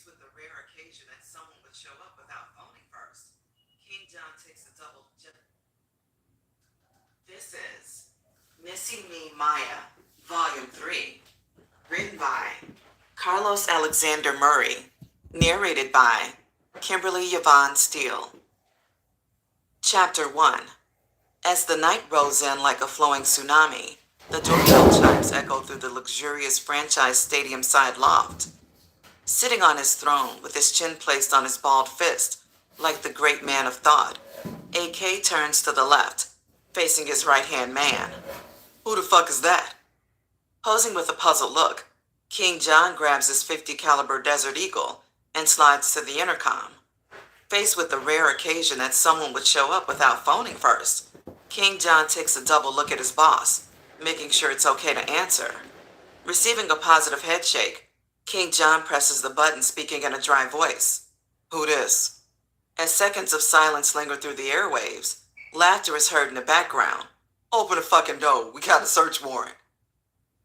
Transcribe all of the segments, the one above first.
with the rare occasion that someone would show up without phoning first, King John takes a double. This is Missing Me Maya, Volume 3, written by Carlos Alexander Murray, narrated by Kimberly Yvonne Steele. Chapter 1. As the night rose in like a flowing tsunami, the doorbell chimes echoed through the luxurious franchise stadium side loft. Sitting on his throne, with his chin placed on his bald fist, like the great man of thought, AK turns to the left, facing his right-hand man. Who the fuck is that? Posing with a puzzled look, King John grabs his .50 caliber Desert Eagle and slides to the intercom. Faced with the rare occasion that someone would show up without phoning first, King John takes a double look at his boss, making sure it's okay to answer. Receiving a positive headshake, King John presses the button, speaking in a dry voice. Who this? As seconds of silence linger through the airwaves, laughter is heard in the background. Open the fucking door, we got a search warrant.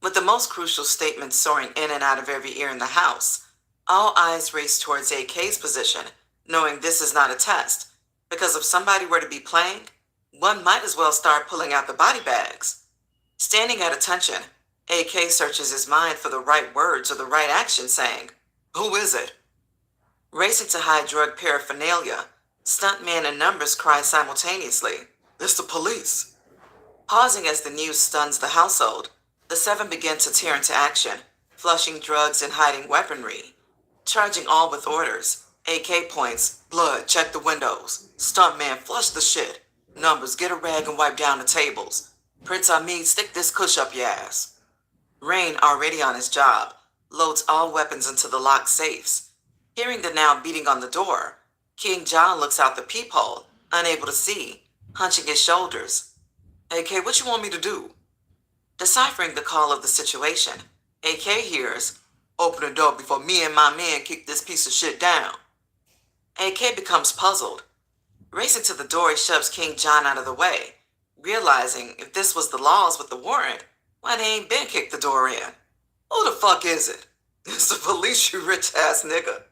With the most crucial statement soaring in and out of every ear in the house, all eyes race towards AK's position, knowing this is not a test, because if somebody were to be playing, one might as well start pulling out the body bags. Standing at attention, AK searches his mind for the right words or the right action, saying, Who is it? Racing to hide drug paraphernalia, stuntman and numbers cry simultaneously, It's the police. Pausing as the news stuns the household, the seven begin to tear into action, flushing drugs and hiding weaponry. Charging all with orders, AK points, Blood, check the windows. Stuntman, flush the shit. Numbers, get a rag and wipe down the tables. Prince Ahmed, stick this kush up your ass. Rain, already on his job, loads all weapons into the locked safes. Hearing the now beating on the door, King John looks out the peephole, unable to see, hunching his shoulders. AK, what you want me to do? Deciphering the call of the situation, AK hears, Open the door before me and my men kick this piece of shit down. AK becomes puzzled. Racing to the door, he shoves King John out of the way, realizing if this was the laws with the warrant, why they ain't been kicked the door in. Who the fuck is it? It's the police, you rich-ass nigga.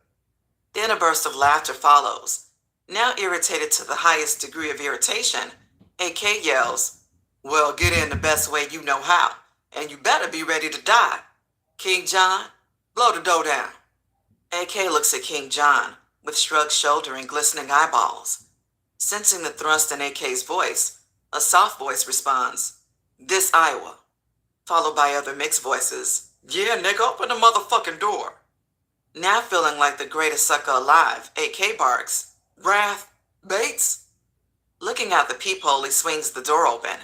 Then a burst of laughter follows. Now irritated to the highest degree of irritation, AK yells, Well, get in the best way you know how, and you better be ready to die. King John, blow the door down. AK looks at King John, with shrugged shoulder and glistening eyeballs. Sensing the thrust in AK's voice, a soft voice responds, This Iowa, followed by other mixed voices. Yeah, nigga, open the motherfucking door. Now feeling like the greatest sucker alive, AK barks, Wrath, Bates? Looking out the peephole, he swings the door open.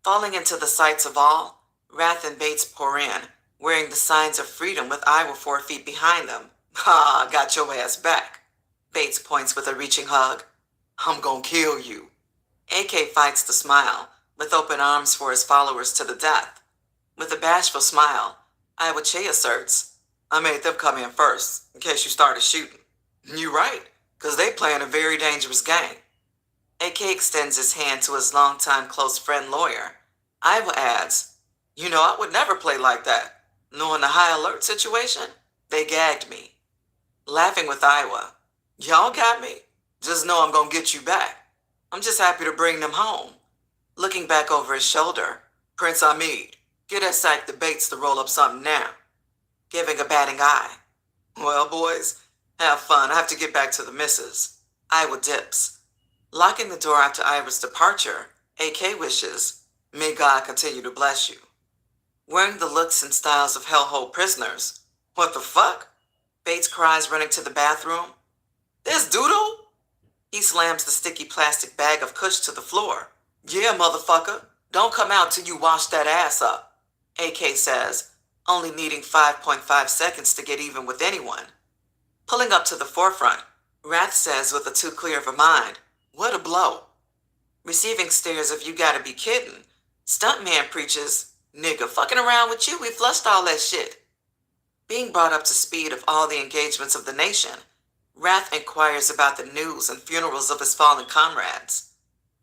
Falling into the sights of all, Wrath and Bates pour in, wearing the signs of freedom with Iowa 4 feet behind them. Ha, got your ass back. Bates points with a reaching hug. I'm gonna kill you. AK fights to smile, with open arms for his followers to the death. With a bashful smile, Iowa Che asserts, I made them come in first, in case you started shooting. You right, because they playing a very dangerous game. AK extends his hand to his longtime close friend lawyer. Iowa adds, You know, I would never play like that. Knowing the high alert situation, they gagged me. Laughing with Iowa, Y'all got me? Just know I'm gonna get you back. I'm just happy to bring them home. Looking back over his shoulder, Prince Ahmed, get that sack to Bates to roll up something now. Giving a batting eye. Well, boys, have fun. I have to get back to the missus. Iowa dips. Locking the door after Iowa's departure, AK wishes, May God continue to bless you. Wearing the looks and styles of hellhole prisoners. What the fuck? Bates cries, running to the bathroom. This doodle? He slams the sticky plastic bag of kush to the floor. Yeah, motherfucker. Don't come out till you wash that ass up. AK says, only needing 5.5 seconds to get even with anyone. Pulling up to the forefront, Wrath says with a too clear of a mind, What a blow. Receiving stares of you gotta be kidding, Stuntman preaches, Nigga, fucking around with you, we flushed all that shit. Being brought up to speed of all the engagements of the nation, Wrath inquires about the news and funerals of his fallen comrades.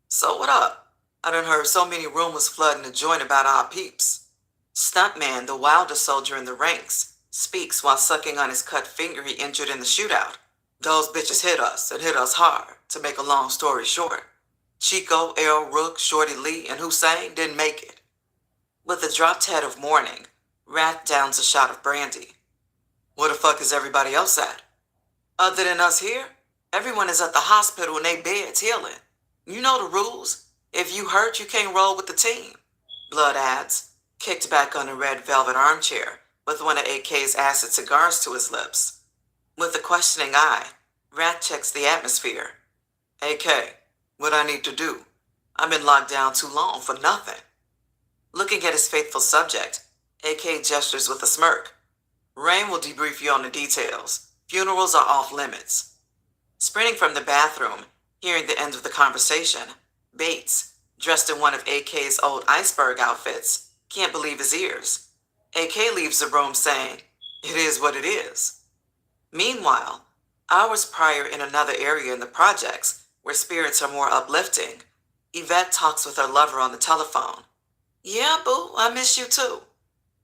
So what up? I done heard so many rumors flooding the joint about our peeps. Stuntman, the wildest soldier in the ranks, speaks while sucking on his cut finger he injured in the shootout. Those bitches hit us and hit us hard, to make a long story short. Chico, L. Rook, Shorty Lee, and Hussein didn't make it. With a dropped head of mourning, Rat downs a shot of brandy. Where the fuck is everybody else at? Other than us here, everyone is at the hospital in their beds healing. You know the rules. If you hurt, you can't roll with the team. Blood adds, kicked back on a red velvet armchair with one of AK's acid cigars to his lips. With a questioning eye, Rat checks the atmosphere. AK, what I need to do? I've been locked down too long for nothing. Looking at his faithful subject, AK gestures with a smirk. Rain will debrief you on the details. Funerals are off limits. Sprinting from the bathroom, hearing the end of the conversation, Bates, dressed in one of AK's old iceberg outfits, can't believe his ears. AK leaves the room saying, "It is what it is." Meanwhile, hours prior in another area in the projects, where spirits are more uplifting, Yvette talks with her lover on the telephone. "Yeah, boo, I miss you too."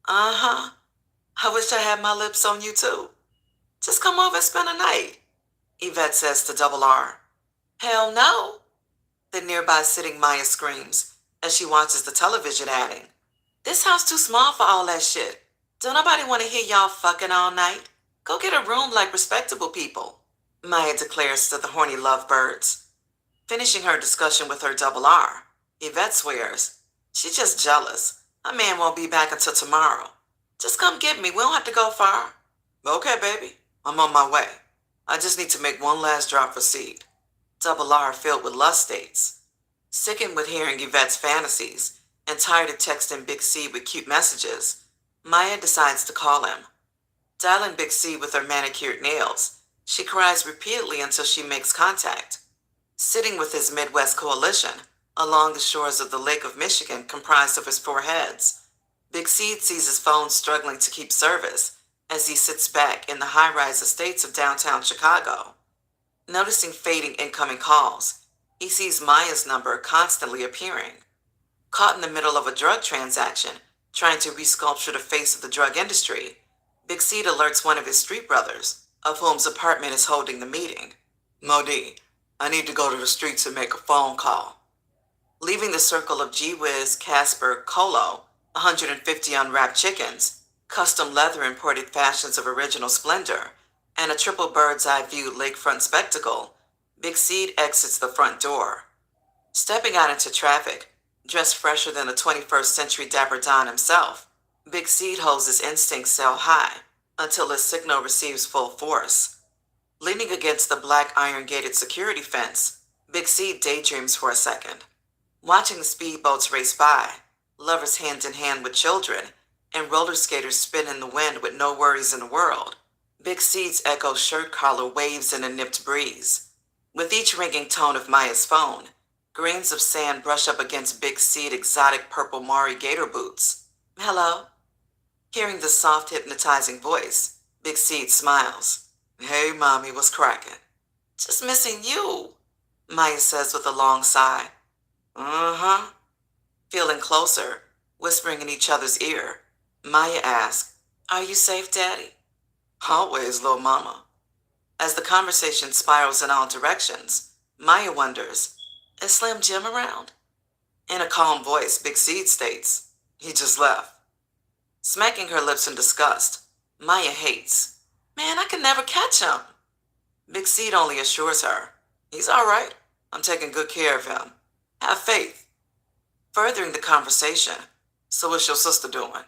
"Uh-huh. I wish I had my lips on you too." "Just come over and spend a night," Yvette says to Double R. "Hell no." The nearby sitting Maya screams as she watches the television, adding, "This house too small for all that shit. Don't nobody want to hear y'all fucking all night. Go get a room like respectable people," Maya declares to the horny lovebirds. Finishing her discussion with her Double R, Yvette swears, "She's just jealous. My man won't be back until tomorrow. Just come get me. We don't have to go far." "Okay, baby. I'm on my way. I just need to make one last drop for seed." Double R, filled with lust, states. Sickened with hearing Yvette's fantasies and tired of texting Big C with cute messages, Maya decides to call him. Dialing Big C with her manicured nails, she cries repeatedly until she makes contact. Sitting with his Midwest coalition along the shores of the Lake of Michigan comprised of his four heads, Big C sees his phone struggling to keep service as he sits back in the high-rise estates of downtown Chicago. Noticing fading incoming calls, he sees Maya's number constantly appearing. Caught in the middle of a drug transaction, trying to resculpture the face of the drug industry, Big C alerts one of his street brothers, of whom's apartment is holding the meeting. "Modi, I need to go to the streets and make a phone call." Leaving the circle of G-Wiz, Casper, Colo, 150 unwrapped chickens, custom leather imported fashions of original splendor, and a triple bird's-eye view lakefront spectacle, Big Seed exits the front door. Stepping out into traffic, dressed fresher than the 21st century Dapper Don himself, Big Seed holds his instincts sail high until his signal receives full force. Leaning against the black iron-gated security fence, Big Seed daydreams for a second. Watching the speedboats race by, lovers hand in hand with children, and roller skaters spin in the wind with no worries in the world, Big Seed's Echo shirt collar waves in a nipped breeze. With each ringing tone of Maya's phone, grains of sand brush up against Big Seed exotic purple Mari gator boots. "Hello?" Hearing the soft, hypnotizing voice, Big Seed smiles. "Hey, mommy, what's cracking?" "Just missing you," Maya says with a long sigh. "Uh-huh." Feeling closer, whispering in each other's ear, Maya asks, "Are you safe, Daddy?" "Always, little mama." As the conversation spirals in all directions, Maya wonders, "Is Slim Jim around?" In a calm voice, Big Seed states, "He just left." Smacking her lips in disgust, Maya hates, "Man, I can never catch him." Big Seed only assures her, "He's all right. I'm taking good care of him. Have faith." Furthering the conversation, "So what's your sister doing?"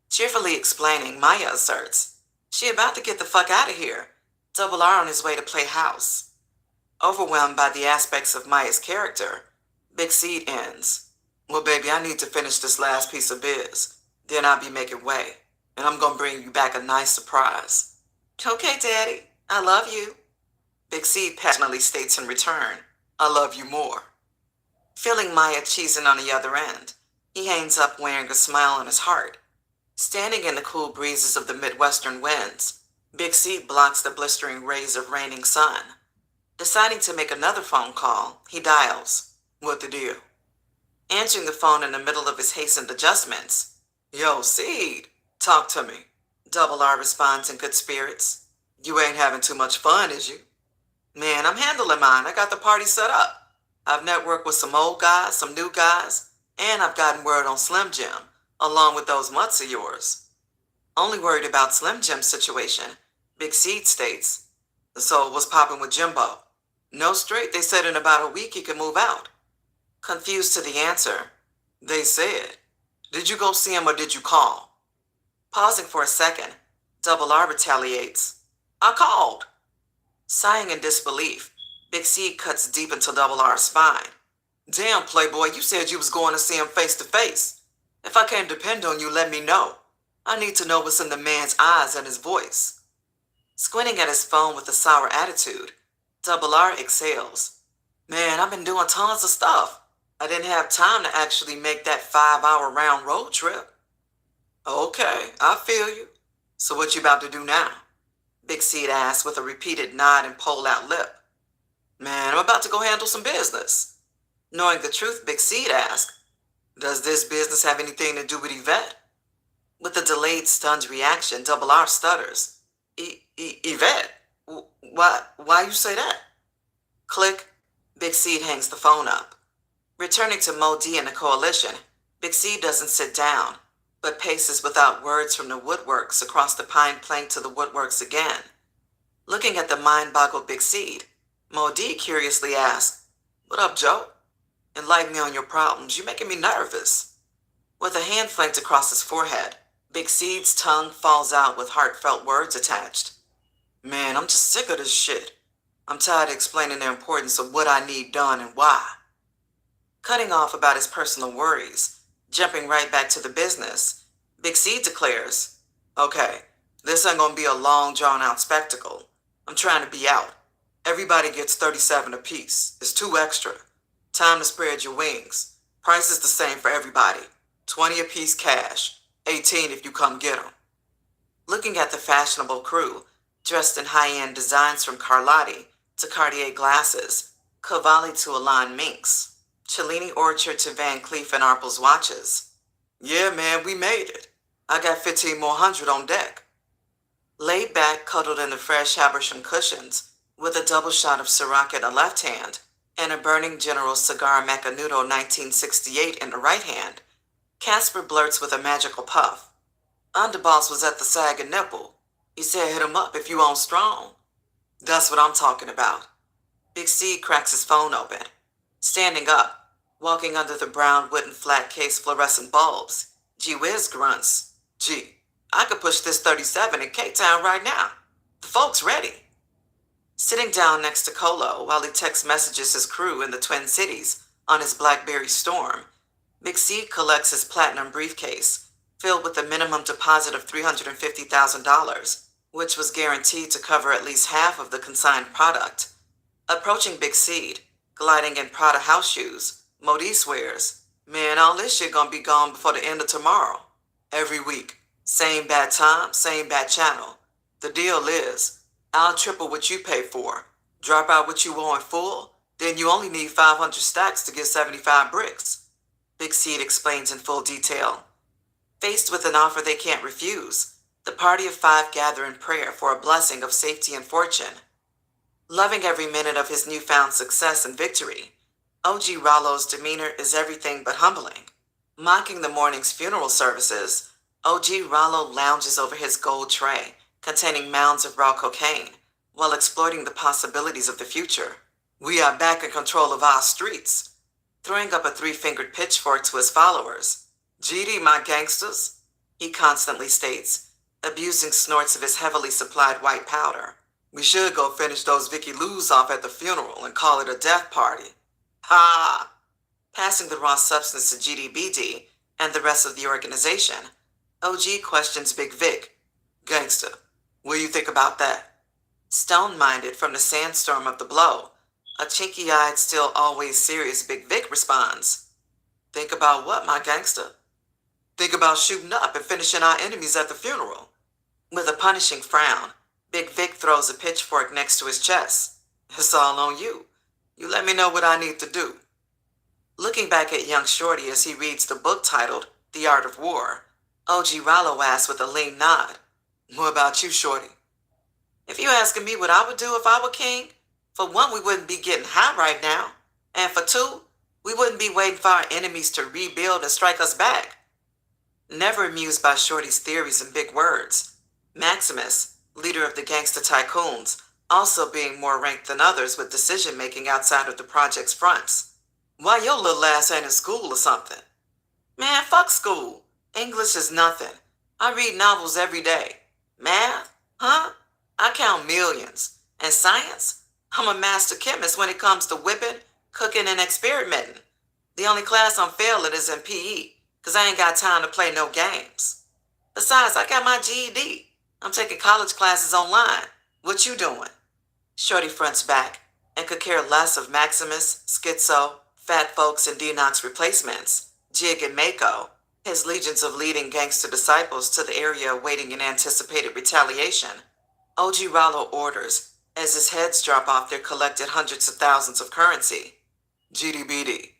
Cheerfully explaining, Maya asserts, "She about to get the fuck out of here. Double R on his way to play house." Overwhelmed by the aspects of Maya's character, Big Seed ends, "Well, baby, I need to finish this last piece of biz. Then I'll be making way, and I'm gonna bring you back a nice surprise." "Okay, Daddy, I love you." Big Seed passionately states in return, "I love you more." Feeling Maya cheesing on the other end, he hangs up wearing a smile on his heart. Standing in the cool breezes of the Midwestern winds, Big Seed blocks the blistering rays of raining sun. Deciding to make another phone call, he dials, "What the deal?" Answering the phone in the middle of his hastened adjustments, "Yo, Seed, talk to me." Double R responds in good spirits. You ain't having too much fun, is you? Man, I'm handling mine. I got the party set up. I've networked with some old guys, some new guys, and I've gotten word on Slim Jim, along with those mutts of yours. Only worried about Slim Jim's situation, Big Seed states. So what's popping with Jimbo? No straight, they said in about a week he could move out. Confused to the answer, they said. Did you go see him or did you call? Pausing for a second, Double R retaliates. I called. Sighing in disbelief, Big C cuts deep into Double R's spine. Damn, Playboy, you said you was going to see him face to face. If I can't depend on you, let me know. I need to know what's in the man's eyes and his voice. Squinting at his phone with a sour attitude, Double R exhales. Man, I've been doing tons of stuff. I didn't have time to actually make that 5-hour round road trip. Okay, I feel you. So what you about to do now? Big Seed asked with a repeated nod and pulled-out lip. Man, I'm about to go handle some business. Knowing the truth, Big Seed asked, does this business have anything to do with Yvette? With a delayed, stunned reaction, Double R stutters. Yvette? Why you say that? Click. Big Seed hangs the phone up. Returning to Mo D and the coalition, Big Seed doesn't sit down, but paces without words from the woodworks across the pine plank to the woodworks again. Looking at the mind-boggled Big Seed, Mo D curiously asks, What up, Joe? Enlighten me on your problems. You're making me nervous. With a hand flanked across his forehead, Big Seed's tongue falls out with heartfelt words attached. Man, I'm just sick of this shit. I'm tired of explaining the importance of what I need done and why. Cutting off about his personal worries, jumping right back to the business, Big Seed declares, Okay, this ain't gonna be a long, drawn-out spectacle. I'm trying to be out. Everybody gets 37 apiece. It's 2 extra. Time to spread your wings. Price is the same for everybody. 20 apiece cash. 18 if you come get 'em. Looking at the fashionable crew, dressed in high-end designs from Carlotti to Cartier glasses, Cavalli to Elan minks, Cellini Orchard to Van Cleef and Arpels watches. Yeah, man, we made it. I got 15 more hundred on deck. Laid back, cuddled in the fresh Habersham cushions, with a double shot of Ciroc in the left hand and a burning General Cigar Macanudo 1968 in the right hand, Casper blurts with a magical puff. Underboss was at the Sag and Nipple. He said hit him up if you on strong. That's what I'm talking about. Big C cracks his phone open. Standing up, walking under the brown wooden flat case fluorescent bulbs, Gee Whiz grunts. Gee, I could push this 37 in K-Town right now. The folks ready. Sitting down next to Colo while he text messages his crew in the Twin Cities on his BlackBerry Storm, Big C collects his platinum briefcase, filled with a minimum deposit of $350,000, which was guaranteed to cover at least half of the consigned product. Approaching Big Seed, gliding in Prada house shoes, Modi swears, Man, all this shit gonna be gone before the end of tomorrow. Every week. Same bad time, same bad channel. The deal is, I'll triple what you pay for, drop out what you owe in full, then you only need 500 stacks to get 75 bricks. Big Seed explains in full detail. Faced with an offer they can't refuse, the party of 5 gather in prayer for a blessing of safety and fortune. Loving every minute of his newfound success and victory, OG Rollo's demeanor is everything but humbling. Mocking the morning's funeral services, OG Rollo lounges over his gold tray containing mounds of raw cocaine while exploiting the possibilities of the future. We are back in control of our streets. Throwing up a 3-fingered pitchfork to his followers. GD, my gangsters, he constantly states, abusing snorts of his heavily supplied white powder. We should go finish those Vicky Lou's off at the funeral and call it a death party. Ha! Passing the raw substance to GDBD and the rest of the organization, OG questions Big Vic. Gangsta, what do you think about that? Stone-minded from the sandstorm of the blow, a chinky-eyed, still always serious Big Vic responds. Think about what, my gangster? Think about shooting up and finishing our enemies at the funeral. With a punishing frown, Big Vic throws a pitchfork next to his chest. It's all on you. You let me know what I need to do. Looking back at young Shorty as he reads the book titled The Art of War, OG Rollo asks with a lean nod. What about you, Shorty? If you asking me what I would do if I were king, for one, we wouldn't be getting high right now. And for two, we wouldn't be waiting for our enemies to rebuild and strike us back. Never amused by Shorty's theories and big words, Maximus, leader of the gangster tycoons, also being more ranked than others with decision making outside of the project's fronts. Why your little ass ain't in school or something? Man, fuck school. English is nothing. I read novels every day. Math? Huh? I count millions. And science? I'm a master chemist when it comes to whipping, cooking, and experimenting. The only class I'm failing is in PE, because I ain't got time to play no games. Besides, I got my GED. I'm taking college classes online. What you doing? Shorty fronts back and could care less of Maximus, Schizo, Fat Folks, and Denox replacements, Jig and Mako, his legions of leading gangster disciples to the area awaiting an anticipated retaliation. OG Rollo orders as his heads drop off their collected hundreds of thousands of currency. GDBD.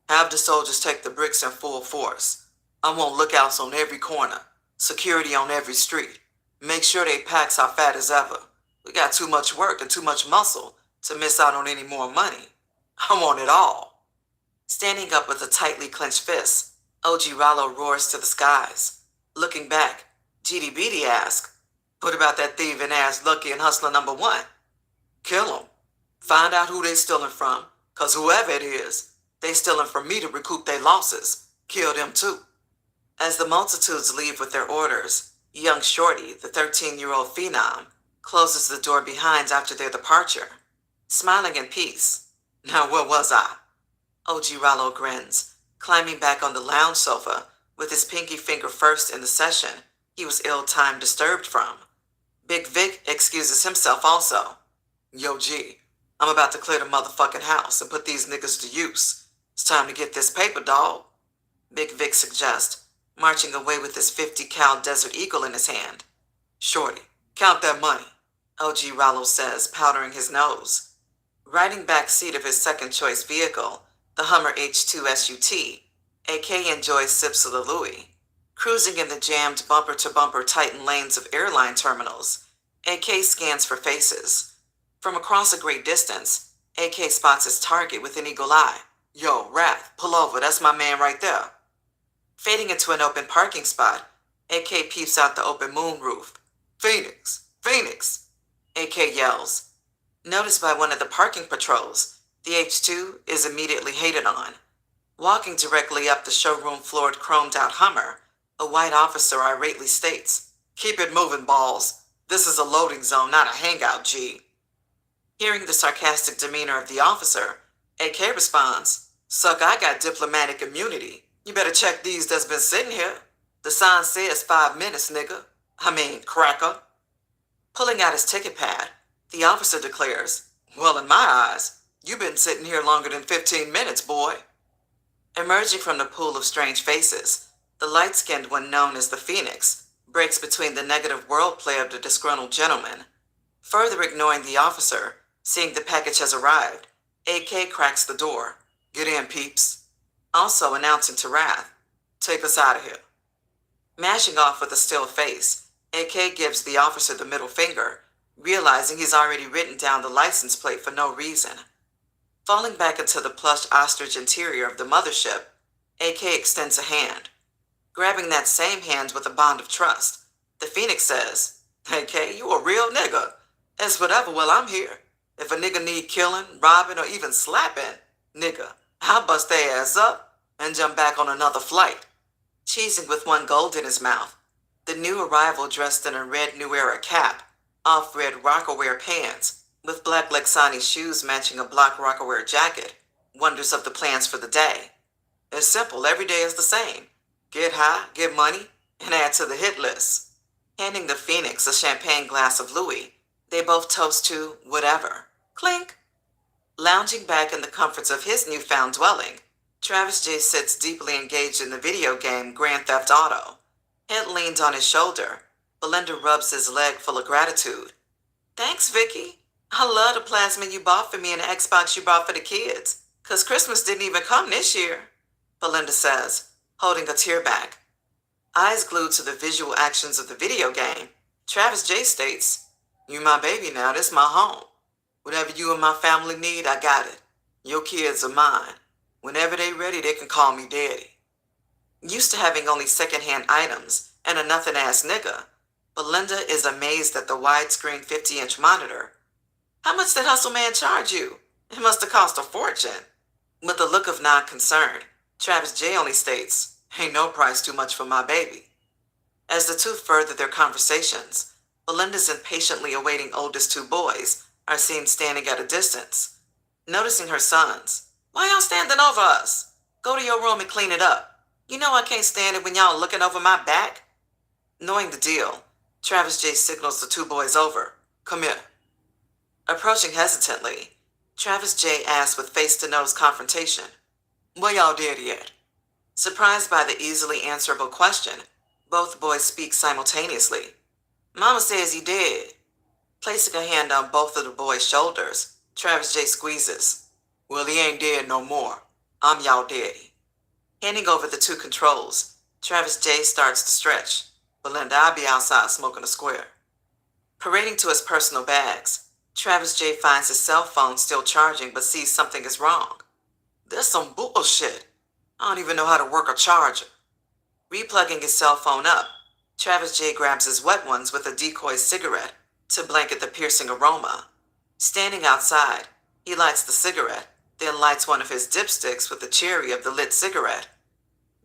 Have the soldiers take the bricks in full force. I want lookouts on every corner, security on every street. Make sure they packs are fat as ever. We got too much work and too much muscle to miss out on any more money. I want it all. Standing up with a tightly clenched fist, OG Rollo roars to the skies. Looking back, GDBD asks, what about that thieving ass Lucky and Hustler number 1? Kill 'em. Find out who they stealing from, 'cause whoever it is, they stealing from me to recoup their losses. Kill them too. As the multitudes leave with their orders, young Shorty, the 13-year-old phenom, closes the door behind after their departure. Smiling in peace. Now where was I? OG Rollo grins, climbing back on the lounge sofa with his pinky finger first in the session he was ill-timed disturbed from. Big Vic excuses himself also. Yo, G, I'm about to clear the motherfucking house and put these niggas to use. It's time to get this paper, dawg. Big Vic suggests, marching away with his 50 cal Desert Eagle in his hand. Shorty, count that money, OG Rollo says, powdering his nose. Riding back seat of his second-choice vehicle, the Hummer H2 SUT, AK enjoys sips of the Louis. Cruising in the jammed bumper-to-bumper Titan lanes of airline terminals, AK scans for faces. From across a great distance, AK spots his target with an eagle eye. Yo, Wrath, pull over, that's my man right there. Fading into an open parking spot, AK peeps out the open moonroof. Phoenix! Phoenix! AK yells. Noticed by one of the parking patrols, the H2 is immediately hated on. Walking directly up the showroom-floored chromed-out Hummer, a white officer irately states, Keep it moving, balls. This is a loading zone, not a hangout, G. Hearing the sarcastic demeanor of the officer, AK responds, Suck, I got diplomatic immunity. You better check these that's been sitting here. The sign says 5 minutes, nigga. I mean, cracker. Pulling out his ticket pad, the officer declares, Well, in my eyes, you've been sitting here longer than 15 minutes, boy. Emerging from the pool of strange faces, the light-skinned one known as the Phoenix breaks between the negative wordplay of the disgruntled gentleman. Further ignoring the officer, seeing the package has arrived, AK cracks the door. Get in, peeps. Also announcing to Wrath, Take us out of here. Mashing off with a still face, AK gives the officer the middle finger, realizing he's already written down the license plate for no reason. Falling back into the plush ostrich interior of the mothership, AK extends a hand. Grabbing that same hand with a bond of trust, the Phoenix says, AK, you a real nigga. It's whatever while I'm here. If a nigga need killing, robbing, or even slapping, nigga, I'll bust their ass up and jump back on another flight. Cheesing with one gold in his mouth, the new arrival dressed in a red New Era cap, off-red Rockaware pants, with black Lexani shoes matching a black Rockaware jacket, wonders of the plans for the day. It's simple, every day is the same. Get high, get money, and add to the hit list. Handing the Phoenix a champagne glass of Louis, they both toast to whatever. Clink. Lounging back in the comforts of his newfound dwelling, Travis J. sits deeply engaged in the video game Grand Theft Auto. Head leaned on his shoulder, Belinda rubs his leg full of gratitude. Thanks, Vicky. I love the plasma you bought for me and the Xbox you bought for the kids, 'cause Christmas didn't even come this year, Belinda says, holding a tear back. Eyes glued to the visual actions of the video game, Travis J states, "You my baby now, this my home. Whatever you and my family need, I got it. Your kids are mine. Whenever they ready, they can call me daddy." Used to having only secondhand items and a nothing-ass nigga, Belinda is amazed at the widescreen 50-inch monitor. "How much did Hustle Man charge you? It must have cost a fortune." With a look of non-concern, Travis J only states, "Ain't no price too much for my baby." As the two further their conversations, Belinda's impatiently awaiting oldest two boys are seen standing at a distance. Noticing her sons, "Why y'all standing over us? Go to your room and clean it up. You know I can't stand it when y'all looking over my back." Knowing the deal, Travis J signals the two boys over. "Come here." Approaching hesitantly, Travis J asks with face-to-nose confrontation, "Where y'all daddy at?" Surprised by the easily answerable question, both boys speak simultaneously. "Mama says he dead." Placing a hand on both of the boys' shoulders, Travis J squeezes. "Well, he ain't dead no more. I'm y'all daddy." Handing over the two controls, Travis J starts to stretch. "Belinda, I'll be outside smoking a square." Parading to his personal bags, Travis J finds his cell phone still charging but sees something is wrong. "There's some bullshit. I don't even know how to work a charger." Replugging his cell phone up, Travis J grabs his wet ones with a decoy cigarette to blanket the piercing aroma. Standing outside, he lights the cigarette, then lights one of his dipsticks with the cherry of the lit cigarette.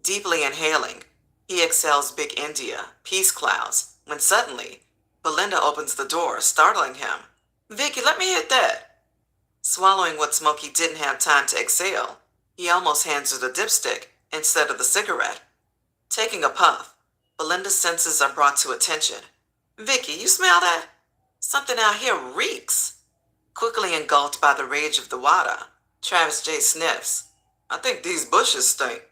Deeply inhaling, he exhales Big India, peace clouds, when suddenly, Belinda opens the door, startling him. "Vicky, let me hit that." Swallowing what smoke he didn't have time to exhale, he almost hands her the dipstick instead of the cigarette. Taking a puff, Belinda's senses are brought to attention. "Vicky, you smell that? Something out here reeks." Quickly engulfed by the rage of the water, Travis J sniffs. "I think these bushes stink."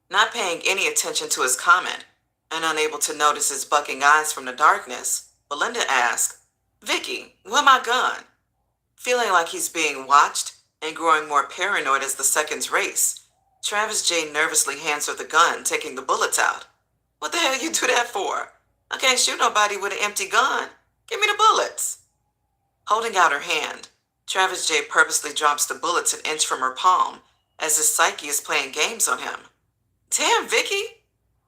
Not paying any attention to his comment and unable to notice his bucking eyes from the darkness, Belinda asks, "Vicky, where my gun?" Feeling like he's being watched and growing more paranoid as the seconds race, Travis J nervously hands her the gun, taking the bullets out. "What the hell you do that for? I can't shoot nobody with an empty gun. Give me the bullets." Holding out her hand, Travis J purposely drops the bullets an inch from her palm as his psyche is playing games on him. "Damn, Vicky,"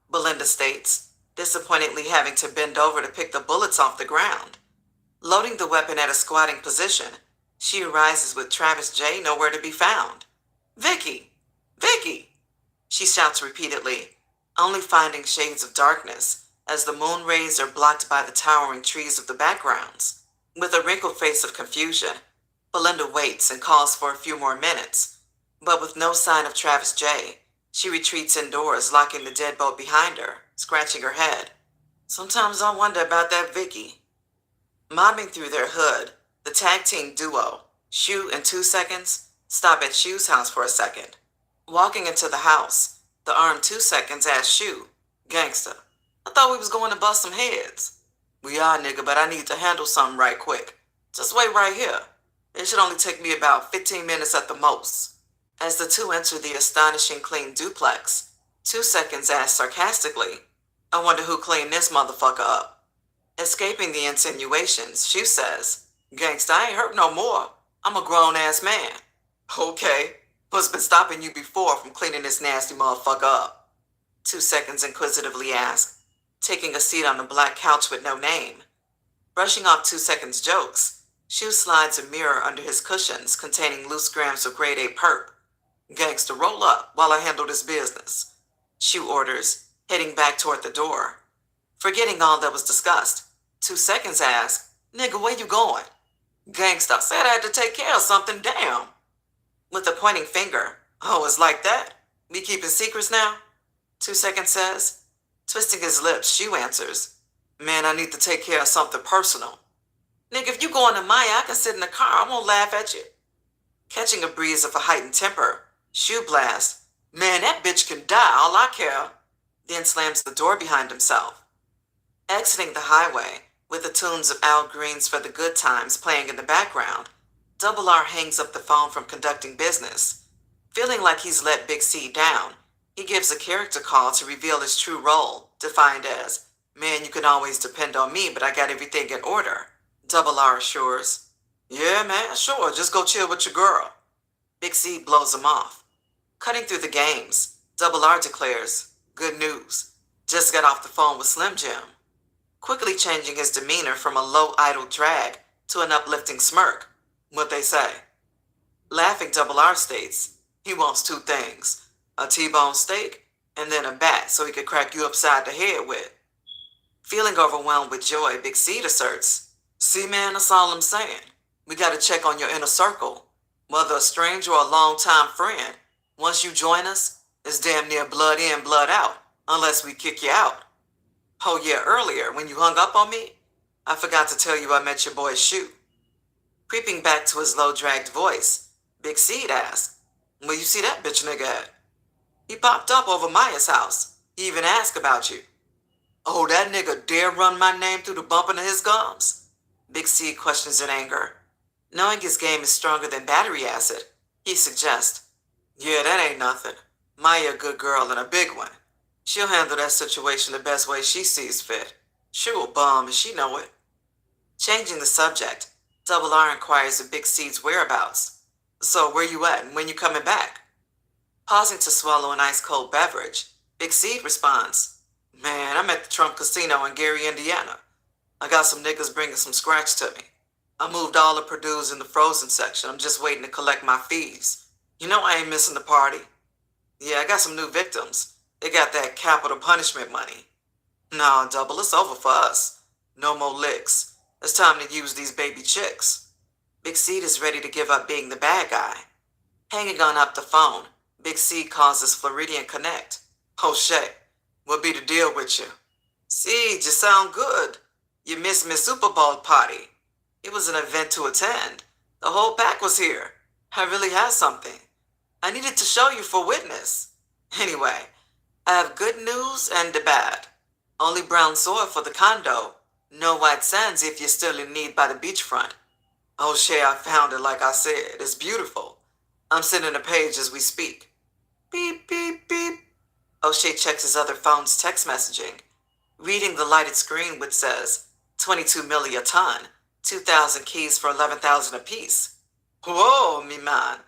Belinda states, disappointedly having to bend over to pick the bullets off the ground. Loading the weapon at a squatting position, she arises with Travis J nowhere to be found. "Vicky! Vicky!" she shouts repeatedly, only finding shades of darkness as the moon rays are blocked by the towering trees of the backgrounds. With a wrinkled face of confusion, Belinda waits and calls for a few more minutes, but with no sign of Travis J, she retreats indoors, locking the deadbolt behind her, scratching her head. "Sometimes I wonder about that Vicky." Mobbing through their hood, the tag team duo, Shu and 2 Seconds, stop at Shu's house for a second. Walking into the house, the armed 2 Seconds asks Shu, "Gangsta, I thought we was going to bust some heads." "We are, nigga, but I need to handle something right quick. Just wait right here. It should only take me about 15 minutes at the most." As the two enter the astonishing clean duplex, 2 Seconds asks sarcastically, "I wonder who cleaned this motherfucker up." Escaping the insinuations, Shu says, "Gangsta, I ain't hurt no more. I'm a grown-ass man." "Okay, what's been stopping you before from cleaning this nasty motherfucker up?" 2 Seconds inquisitively asks, taking a seat on the black couch with no name. Brushing off 2 Seconds' jokes, Shu slides a mirror under his cushions containing loose grams of grade A perp. "Gangsta, roll up while I handle this business," Shu orders, heading back toward the door. Forgetting all that was discussed, 2 Seconds asks, "Nigga, where you going?" "Gangsta, I said I had to take care of something, damn." With a pointing finger, "Oh, it's like that? We keeping secrets now?" 2 Seconds says. Twisting his lips, Shu answers, "Man, I need to take care of something personal." "Nigga, if you going to Maya, I can sit in the car. I won't laugh at you." Catching a breeze of a heightened temper, Shu blasts, "Man, that bitch can die, all I care," then slams the door behind himself. Exiting the highway, with the tunes of Al Green's For the Good Times playing in the background, Double R hangs up the phone from conducting business. Feeling like he's let Big C down, he gives a character call to reveal his true role, defined as Man, you can always depend on me, but I got everything in order, Double R assures. Yeah, man, sure, just go chill with your girl. Big C blows him off. Cutting through the games, Double R declares, good news. Just got off the phone with Slim Jim. Quickly changing his demeanor from a low idle drag to an uplifting smirk. What they say? Laughing, Double R states, he wants two things, a T-bone steak and then a bat so he could crack you upside the head with. Feeling overwhelmed with joy, Big C asserts, see man, that's all I'm saying. We gotta check on your inner circle. Whether a stranger or a longtime friend, once you join us, it's damn near blood in, blood out, unless we kick you out. Oh yeah, earlier, when you hung up on me, I forgot to tell you I met your boy's shoe. Creeping back to his low-dragged voice, Big Seed asked, where you see that bitch nigga at? He popped up over Maya's house. He even asked about you. Oh, that nigga dare run my name through the bumping of his gums? Big C questions in anger. Knowing his game is stronger than battery acid, he suggests, yeah, that ain't nothing. Maya a good girl and a big one. She'll handle that situation the best way she sees fit. She will bomb and she know it. Changing the subject, Double R inquires of Big C's whereabouts. So where you at and when you coming back? Pausing to swallow an ice-cold beverage, Big C responds, man, I'm at the Trump Casino in Gary, Indiana. I got some niggas bringing some scratch to me. I moved all the Purdue's in the frozen section. I'm just waiting to collect my fees. You know I ain't missing the party. Yeah, I got some new victims. They got that capital punishment money. Nah, Double, it's over for us. No more licks. It's time to use these baby chicks. Big C is ready to give up being the bad guy. Hanging on up the phone, Big C calls his Floridian Connect. Oh shit, what be the deal with you? Siege, you sound good. You missed Miss Super Bowl party. It was an event to attend. The whole pack was here. I really have something. I needed to show you for witness. Anyway, I have good news and the bad. Only brown soil for the condo. No white sands if you're still in need by the beachfront. Oh shit, I found it like I said. It's beautiful. I'm sending a page as we speak. Beep, beep, beep. O'Shea checks his other phone's text messaging, reading the lighted screen which says 22 milli a ton, 2,000 keys for 11,000 apiece. Whoa, me man,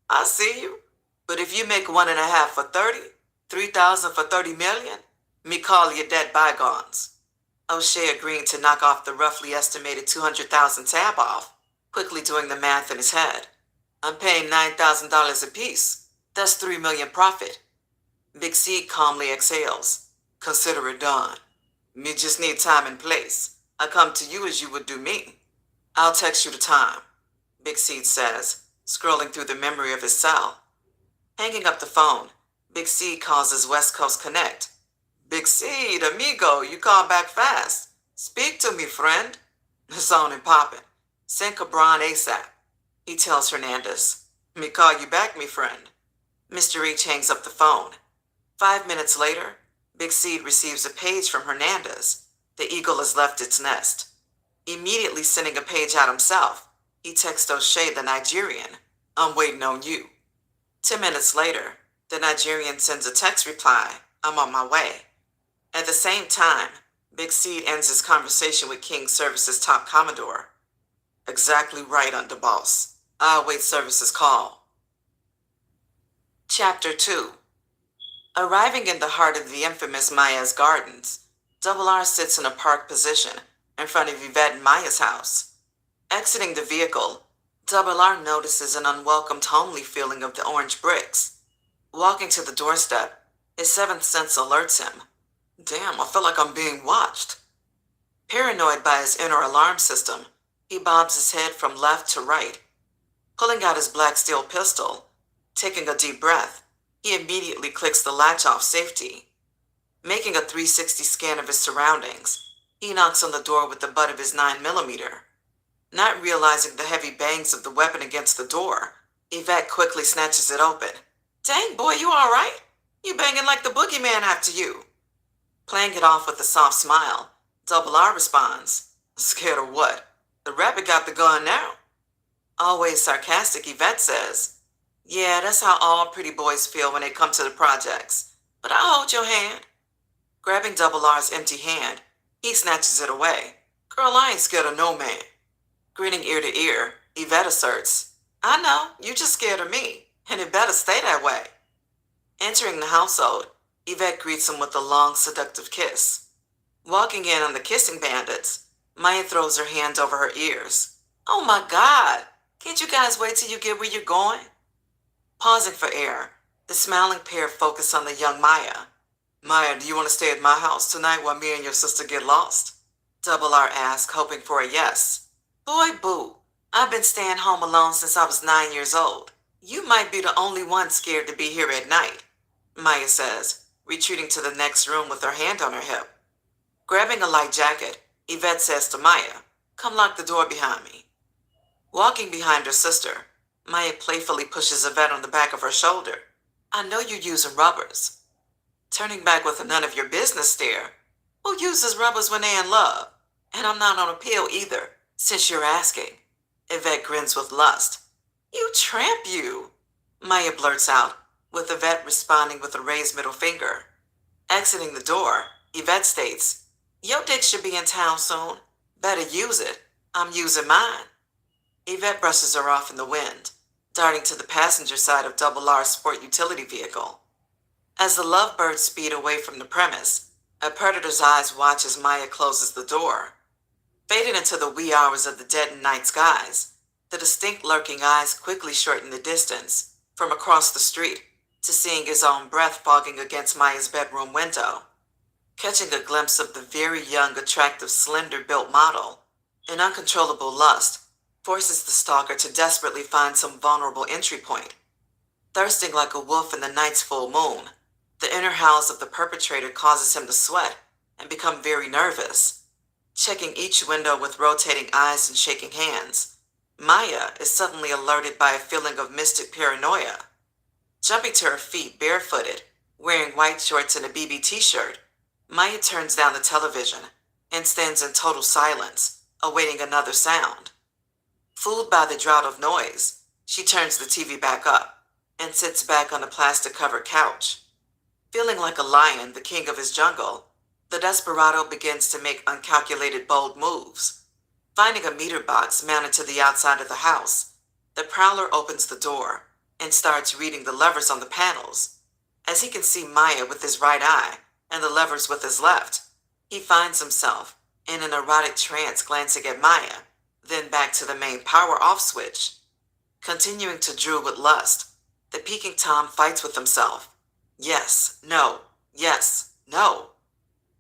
I see you. But if you make 1.5 for 30, 3,000 for 30 million, me call you dead bygones. O'Shea agreeing to knock off the roughly estimated 200,000 tab off, quickly doing the math in his head. I'm paying $9,000 apiece. That's 3 million profit. Big C calmly exhales. Consider it done. Me just need time and place. I come to you as you would do me. I'll text you the time, Big Seed says, scrolling through the memory of his cell. Hanging up the phone, Big C calls his West Coast Connect. Big Seed, amigo, you call back fast. Speak to me, friend. It's on and poppin'. Send Cabron ASAP. He tells Hernandez. Me call you back, me friend. Mr. H hangs up the phone. 5 minutes later, Big Seed receives a page from Hernandez. The eagle has left its nest. Immediately sending a page out himself, he texts O'Shea, the Nigerian, I'm waiting on you. 10 minutes later, the Nigerian sends a text reply, I'm on my way. At the same time, Big Seed ends his conversation with King Service's top commodore. Exactly right, underboss. I'll await Service's call. Chapter 2. Arriving in the heart of the infamous Maya's Gardens, Double R sits in a parked position in front of Yvette and Maya's house. Exiting the vehicle, Double R notices an unwelcomed homely feeling of the orange bricks. Walking to the doorstep, his seventh sense alerts him. Damn, I feel like I'm being watched. Paranoid by his inner alarm system, he bobs his head from left to right. Pulling out his black steel pistol, taking a deep breath, he immediately clicks the latch off safety. Making a 360 scan of his surroundings, he knocks on the door with the butt of his 9mm. Not realizing the heavy bangs of the weapon against the door, Yvette quickly snatches it open. Dang, boy, you all right? You banging like the boogeyman after you. Playing it off with a soft smile, Double R responds, scared of what? The rabbit got the gun now. Always sarcastic, Yvette says, yeah, that's how all pretty boys feel when they come to the projects. But I'll hold your hand. Grabbing Double R's empty hand, He snatches it away. Girl, I ain't scared of no man. Grinning ear to ear, Yvette asserts, I know, you just scared of me, and it better stay that way. Entering the household, Yvette greets him with a long, seductive kiss. Walking in on the kissing bandits, Maya throws her hand over her ears. Oh my God! Can't you guys wait till you get where you're going? Pausing for air, the smiling pair focus on the young Maya. Maya, do you want to stay at my house tonight while me and your sister get lost? Double R asks, hoping for a yes. Boy, boo, I've been staying home alone since I was 9 years old. You might be the only one scared to be here at night, Maya says, retreating to the next room with her hand on her hip. Grabbing a light jacket, Yvette says to Maya, come lock the door behind me. Walking behind her sister, Maya playfully pushes Yvette on the back of her shoulder. I know you're using rubbers. Turning back with a none of your business stare. Who uses rubbers when they're in love? And I'm not on a pill either, since you're asking. Yvette grins with lust. You tramp, you! Maya blurts out, with Yvette responding with a raised middle finger. Exiting the door, Yvette states, your dick should be in town soon. Better use it. I'm using mine. Yvette brushes her off in the wind, darting to the passenger side of Double R's sport utility vehicle. As the lovebirds speed away from the premise, a predator's eyes watch as Maya closes the door. Fading into the wee hours of the deadened night skies, the distinct lurking eyes quickly shorten the distance from across the street to seeing his own breath fogging against Maya's bedroom window. Catching a glimpse of the very young, attractive, slender-built model, an uncontrollable lust forces the stalker to desperately find some vulnerable entry point. Thirsting like a wolf in the night's full moon, the inner howls of the perpetrator causes him to sweat and become very nervous. Checking each window with rotating eyes and shaking hands, Maya is suddenly alerted by a feeling of mystic paranoia. Jumping to her feet barefooted, wearing white shorts and a BB t-shirt, Maya turns down the television and stands in total silence, awaiting another sound. Fooled by the drought of noise, she turns the TV back up and sits back on the plastic-covered couch. Feeling like a lion, the king of his jungle, the desperado begins to make uncalculated bold moves. Finding a meter box mounted to the outside of the house, the prowler opens the door and starts reading the levers on the panels. As he can see Maya with his right eye and the levers with his left, he finds himself in an erotic trance glancing at Maya, then back to the main power off switch. Continuing to drool with lust, the peaking Tom fights with himself. Yes, no, yes, no.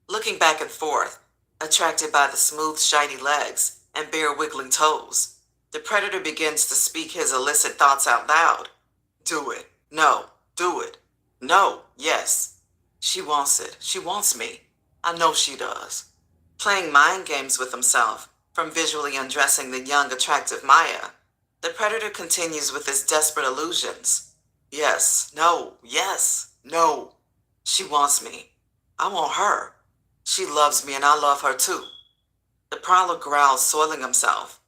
Looking back and forth, attracted by the smooth, shiny legs and bare wiggling toes, the predator begins to speak his illicit thoughts out loud. Do it. No. Do it. No. Yes. She wants it. She wants me. I know she does. Playing mind games with himself, from visually undressing the young, attractive Maya, the predator continues with his desperate illusions. Yes. No. Yes. No. She wants me. I want her. She loves me and I love her too. The prowler growls, soiling himself.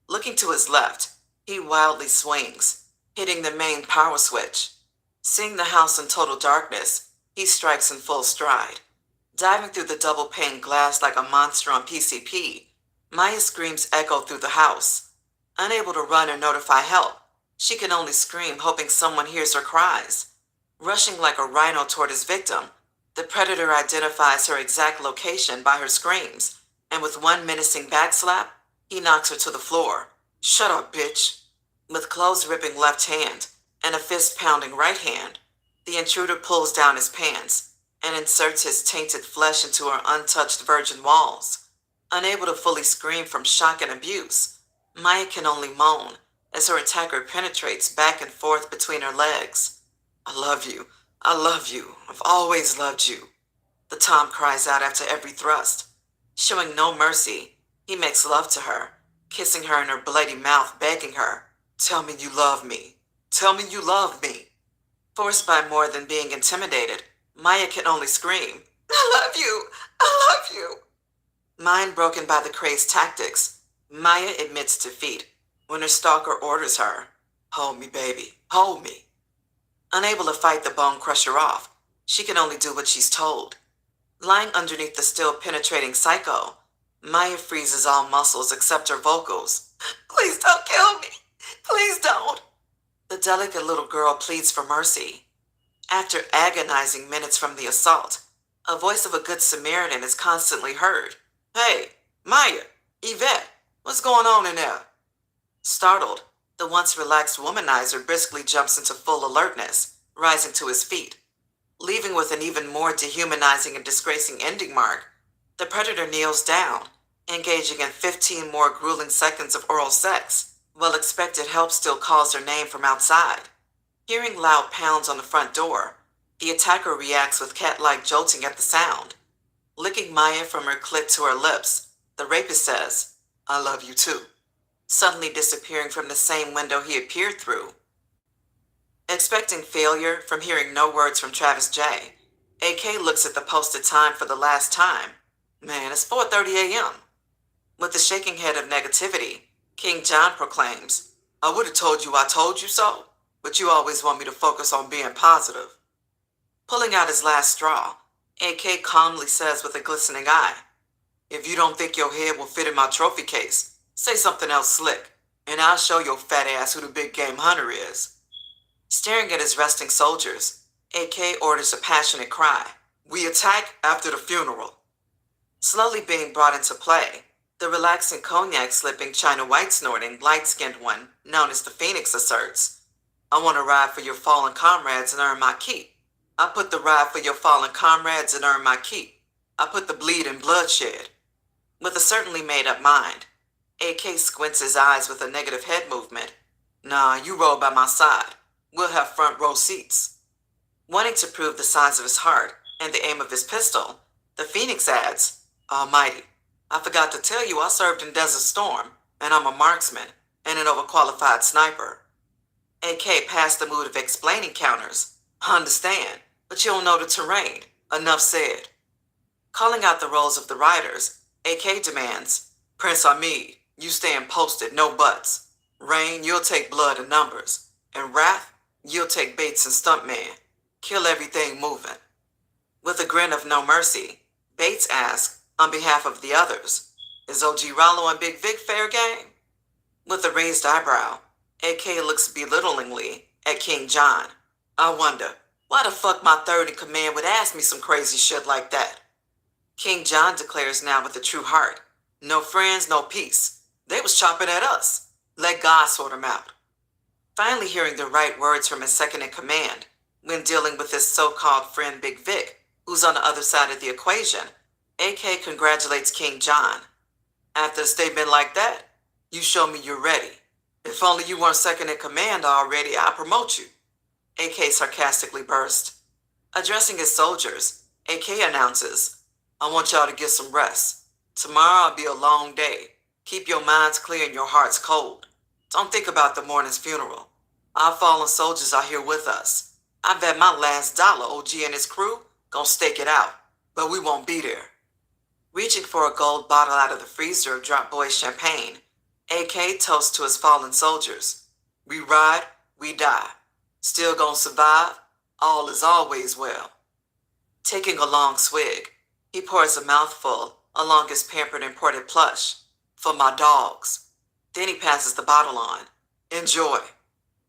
Looking to his left, he wildly swings, hitting the main power switch. Seeing the house in total darkness, he strikes in full stride. Diving through the double-pane glass like a monster on PCP, Maya's screams echo through the house. Unable to run or notify help, she can only scream, hoping someone hears her cries. Rushing like a rhino toward his victim, the predator identifies her exact location by her screams, and with one menacing backslap, he knocks her to the floor. Shut up, bitch. With clothes-ripping left hand and a fist-pounding right hand, the intruder pulls down his pants and inserts his tainted flesh into her untouched virgin walls. Unable to fully scream from shock and abuse, Maya can only moan as her attacker penetrates back and forth between her legs. I love you. I love you. I've always loved you. The Tom cries out after every thrust. Showing no mercy, he makes love to her, kissing her in her bloody mouth, begging her, tell me you love me. Tell me you love me. Forced by more than being intimidated, Maya can only scream, I love you. I love you. Mind broken by the crazed tactics, Maya admits defeat when her stalker orders her, hold me, baby, hold me. Unable to fight the bone crusher off, she can only do what she's told. Lying underneath the still penetrating psycho, Maya freezes all muscles except her vocals. Please don't kill me. Please don't. The delicate little girl pleads for mercy. After agonizing minutes from the assault, a voice of a good Samaritan is constantly heard. Hey, Maya, Yvette, what's going on in there? Startled, the once relaxed womanizer briskly jumps into full alertness, rising to his feet. Leaving with an even more dehumanizing and disgracing ending mark, the predator kneels down, engaging in 15 more grueling seconds of oral sex, while expected help still calls her name from outside. Hearing loud pounds on the front door, the attacker reacts with cat-like jolting at the sound. Licking Maya from her clit to her lips, the rapist says, I love you too, suddenly disappearing from the same window he appeared through. Expecting failure from hearing no words from Travis J., AK looks at the posted time for the last time. Man, it's 4:30 a.m. With the shaking head of negativity, King John proclaims, I would have told you I told you so, but you always want me to focus on being positive. Pulling out his last straw, AK calmly says with a glistening eye, if you don't think your head will fit in my trophy case, say something else slick, and I'll show your fat ass who the big game hunter is. Staring at his resting soldiers, AK orders a passionate cry. We attack after the funeral. Slowly being brought into play, the relaxing cognac-slipping, China White snorting, light-skinned one, known as the Phoenix, asserts, I want to ride for your fallen comrades and earn my keep. I put the ride for your fallen comrades and earn my keep. I put the bleed in bloodshed. With a certainly made-up mind, AK squints his eyes with a negative head movement. Nah, you roll by my side. We'll have front row seats. Wanting to prove the size of his heart and the aim of his pistol, the Phoenix adds, Almighty, I forgot to tell you I served in Desert Storm, and I'm a marksman and an overqualified sniper. AK passed the mood of explaining counters. I understand, but you don't know the terrain. Enough said. Calling out the roles of the riders, AK demands, Prince Hamid, you stand posted, no buts. Rain, you'll take blood and numbers. And Wrath, you'll take Bates and Stuntman. Kill everything moving. With a grin of no mercy, Bates asks, on behalf of the others, is OG Rollo and Big Vic fair game? With a raised eyebrow, AK looks belittlingly at King John. I wonder, why the fuck my third in command would ask me some crazy shit like that? King John declares now with a true heart, no friends, no peace. They was chopping at us. Let God sort them out. Finally hearing the right words from his second in command, when dealing with his so-called friend Big Vic, who's on the other side of the equation, AK congratulates King John. After a statement like that, you show me you're ready. If only you weren't second in command already, I'd promote you. AK sarcastically burst. Addressing his soldiers, AK announces, I want y'all to get some rest. Tomorrow'll be a long day. Keep your minds clear and your hearts cold. Don't think about the morning's funeral. Our fallen soldiers are here with us. I bet my last dollar OG and his crew gon' stake it out, but we won't be there. Reaching for a gold bottle out of the freezer of Drop Boy's champagne, AK toasts to his fallen soldiers. We ride, we die. Still gonna survive, all is always well. Taking a long swig, he pours a mouthful along his pampered imported plush. For my dogs. Then he passes the bottle on. Enjoy.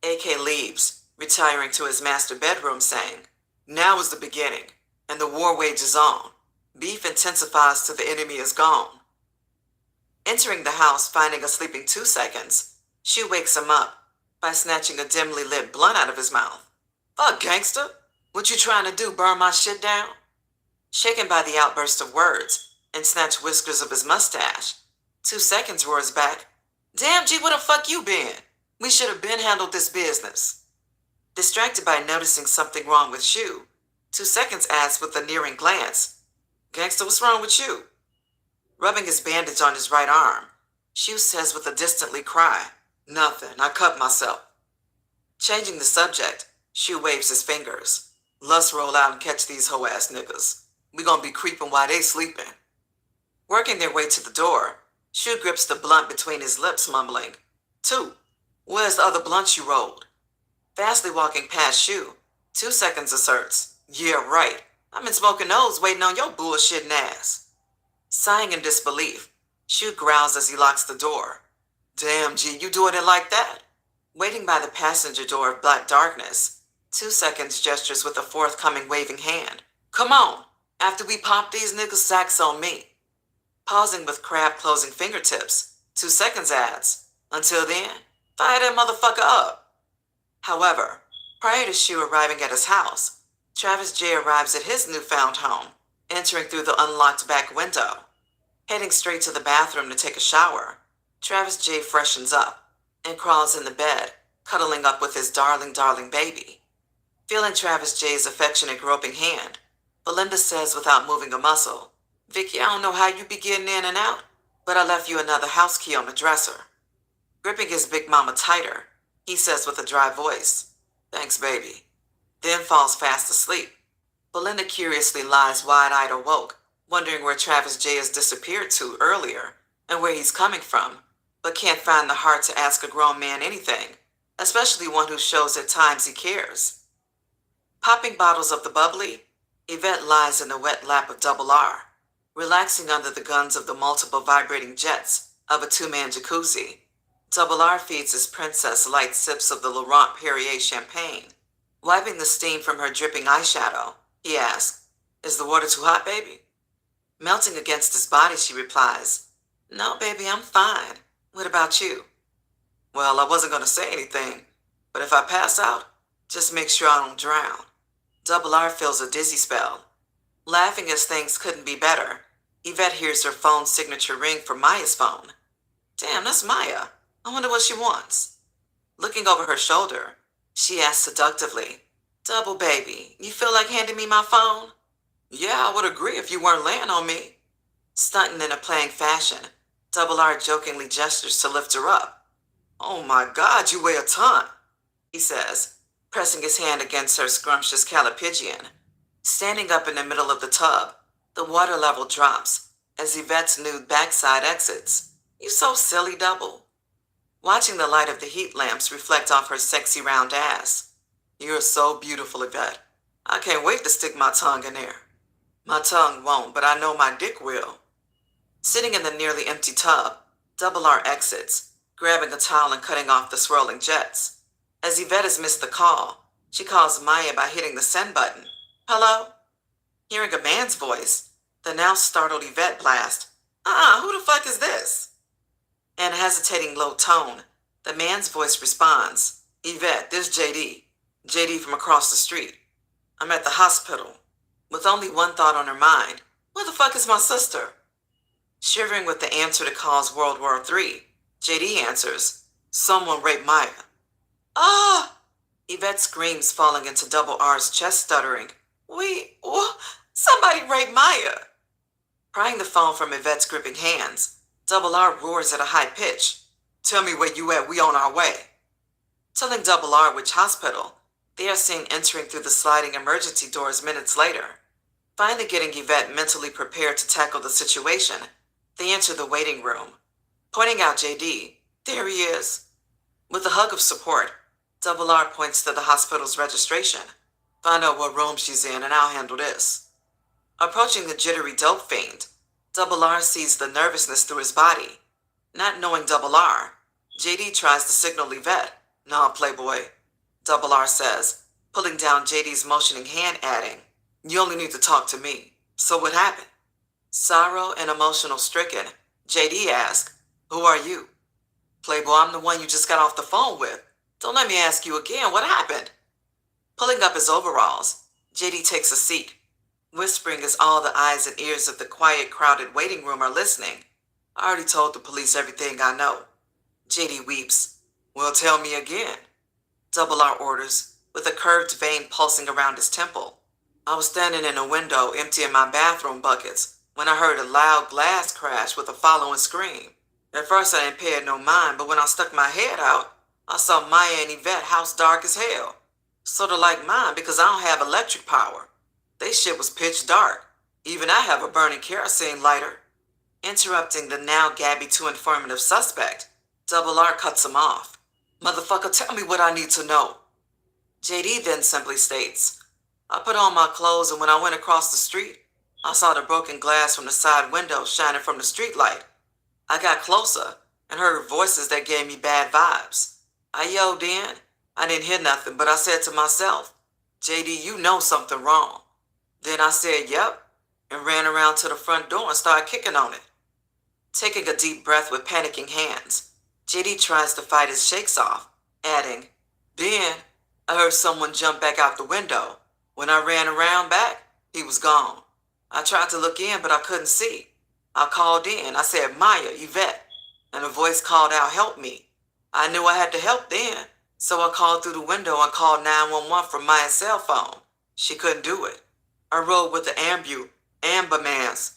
AK leaves, retiring to his master bedroom saying, now is the beginning, and the war wages on. Beef intensifies till the enemy is gone. Entering the house, finding a sleeping 2 seconds, she wakes him up by snatching a dimly lit blunt out of his mouth. Fuck, gangster. What you trying to do, burn my shit down? Shaken by the outburst of words and snatched whiskers of his mustache, 2 seconds roars back. Damn, G, where the fuck you been? We should have been handled this business. Distracted by noticing something wrong with Shu, 2 seconds asks with a nearing glance. Gangsta, what's wrong with you? Rubbing his bandage on his right arm, Shu says with a distantly cry, Nothing, I cut myself. Changing the subject, Shu waves his fingers. Let's roll out and catch these hoe-ass niggas. We gonna be creeping while they sleeping. Working their way to the door, Shu grips the blunt between his lips, mumbling, 2, where's the other blunt you rolled? Fastly walking past Shu, 2 seconds asserts, yeah, right. I'm in Smoking Nose waiting on your bullshitting ass. Sighing in disbelief, Shu growls as he locks the door. Damn, G, you doing it like that? Waiting by the passenger door of black darkness, 2 seconds gestures with a forthcoming waving hand. Come on, after we pop these niggas' sacks on me. Pausing with crab closing fingertips, 2 seconds adds. Until then, fire that motherfucker up. However, prior to Shu arriving at his house, Travis J arrives at his newfound home, entering through the unlocked back window. Heading straight to the bathroom to take a shower, Travis J freshens up and crawls in the bed, cuddling up with his darling baby. Feeling Travis J's affectionate groping hand, Belinda says without moving a muscle, Vicky, I don't know how you be getting in and out, but I left you another house key on the dresser. Gripping his big mama tighter, he says with a dry voice, Thanks, baby. Then falls fast asleep. Belinda curiously lies wide-eyed awoke, wondering where Travis J has disappeared to earlier and where he's coming from, but can't find the heart to ask a grown man anything, especially one who shows at times he cares. Popping bottles of the bubbly, Yvette lies in the wet lap of Double R, relaxing under the guns of the multiple vibrating jets of a two-man jacuzzi. Double R feeds his princess light sips of the Laurent Perrier champagne. Wiping the steam from her dripping eyeshadow, he asks, Is the water too hot, baby? Melting against his body, she replies, No, baby, I'm fine. What about you? Well, I wasn't going to say anything, but if I pass out, just make sure I don't drown. Double R feels a dizzy spell. Laughing as things couldn't be better, Yvette hears her phone's signature ring from Maya's phone. Damn, that's Maya. I wonder what she wants. Looking over her shoulder, she asks seductively, Double baby, you feel like handing me my phone? Yeah, I would agree if you weren't laying on me. Stunting in a playing fashion, Double R jokingly gestures to lift her up. Oh my God, you weigh a ton, he says, pressing his hand against her scrumptious calipigian. Standing up in the middle of the tub, the water level drops as Yvette's nude backside exits. You so silly, Double. Watching the light of the heat lamps reflect off her sexy round ass. You're so beautiful, Yvette. I can't wait to stick my tongue in there. My tongue won't, but I know my dick will. Sitting in the nearly empty tub, Double R exits, grabbing a towel and cutting off the swirling jets. As Yvette has missed the call, she calls Maya by hitting the send button. Hello? Hearing a man's voice, the now startled Yvette blast, who the fuck is this? In a hesitating low tone, the man's voice responds, Yvette, this JD. JD from across the street. I'm at the hospital. With only one thought on her mind, where the fuck is my sister? Shivering with the answer to cause World War III, JD answers, Someone raped Maya. Ah! Yvette screams, falling into Double R's chest, stuttering, Somebody raped Maya. Prying the phone from Yvette's gripping hands, Double R roars at a high pitch. Tell me where you at, we on our way. Telling Double R which hospital, they are seen entering through the sliding emergency doors minutes later. Finally getting Yvette mentally prepared to tackle the situation, they enter the waiting room. Pointing out JD, there he is. With a hug of support, Double R points to the hospital's registration. Find out what room she's in and I'll handle this. Approaching the jittery dope fiend, Double R sees the nervousness through his body. Not knowing Double R, JD tries to signal Yvette. Nah, playboy, Double R says, pulling down JD's motioning hand, adding, You only need to talk to me. So what happened? Sorrow and emotional stricken, JD asks, Who are you? Playboy, I'm the one you just got off the phone with. Don't let me ask you again, what happened? Pulling up his overalls, JD takes a seat, whispering as all the eyes and ears of the quiet, crowded waiting room are listening. I already told the police everything I know. JD weeps. Well, tell me again. Double R orders, with a curved vein pulsing around his temple. I was standing in a window emptying my bathroom buckets when I heard a loud glass crash with a following scream. At first I didn't pay it no mind, but when I stuck my head out, I saw Maya and Yvette house dark as hell. Sorta like mine because I don't have electric power. They shit was pitch dark. Even I have a burning kerosene lighter. Interrupting the now Gabby too informative suspect, Double R cuts him off. Motherfucker, tell me what I need to know. JD then simply states, I put on my clothes, and when I went across the street, I saw the broken glass from the side window shining from the street light. I got closer and heard voices that gave me bad vibes. I yelled in. I didn't hear nothing, but I said to myself, JD, you know something wrong. Then I said, yep, and ran around to the front door and started kicking on it. Taking a deep breath with panicking hands, JD tries to fight his shakes off, adding, then I heard someone jump back out the window. When I ran around back, he was gone. I tried to look in, but I couldn't see. I called in. I said, Maya, Yvette, and a voice called out, help me. I knew I had to help then, so I called through the window and called 911 from Maya's cell phone. She couldn't do it. I rode with the ambulance.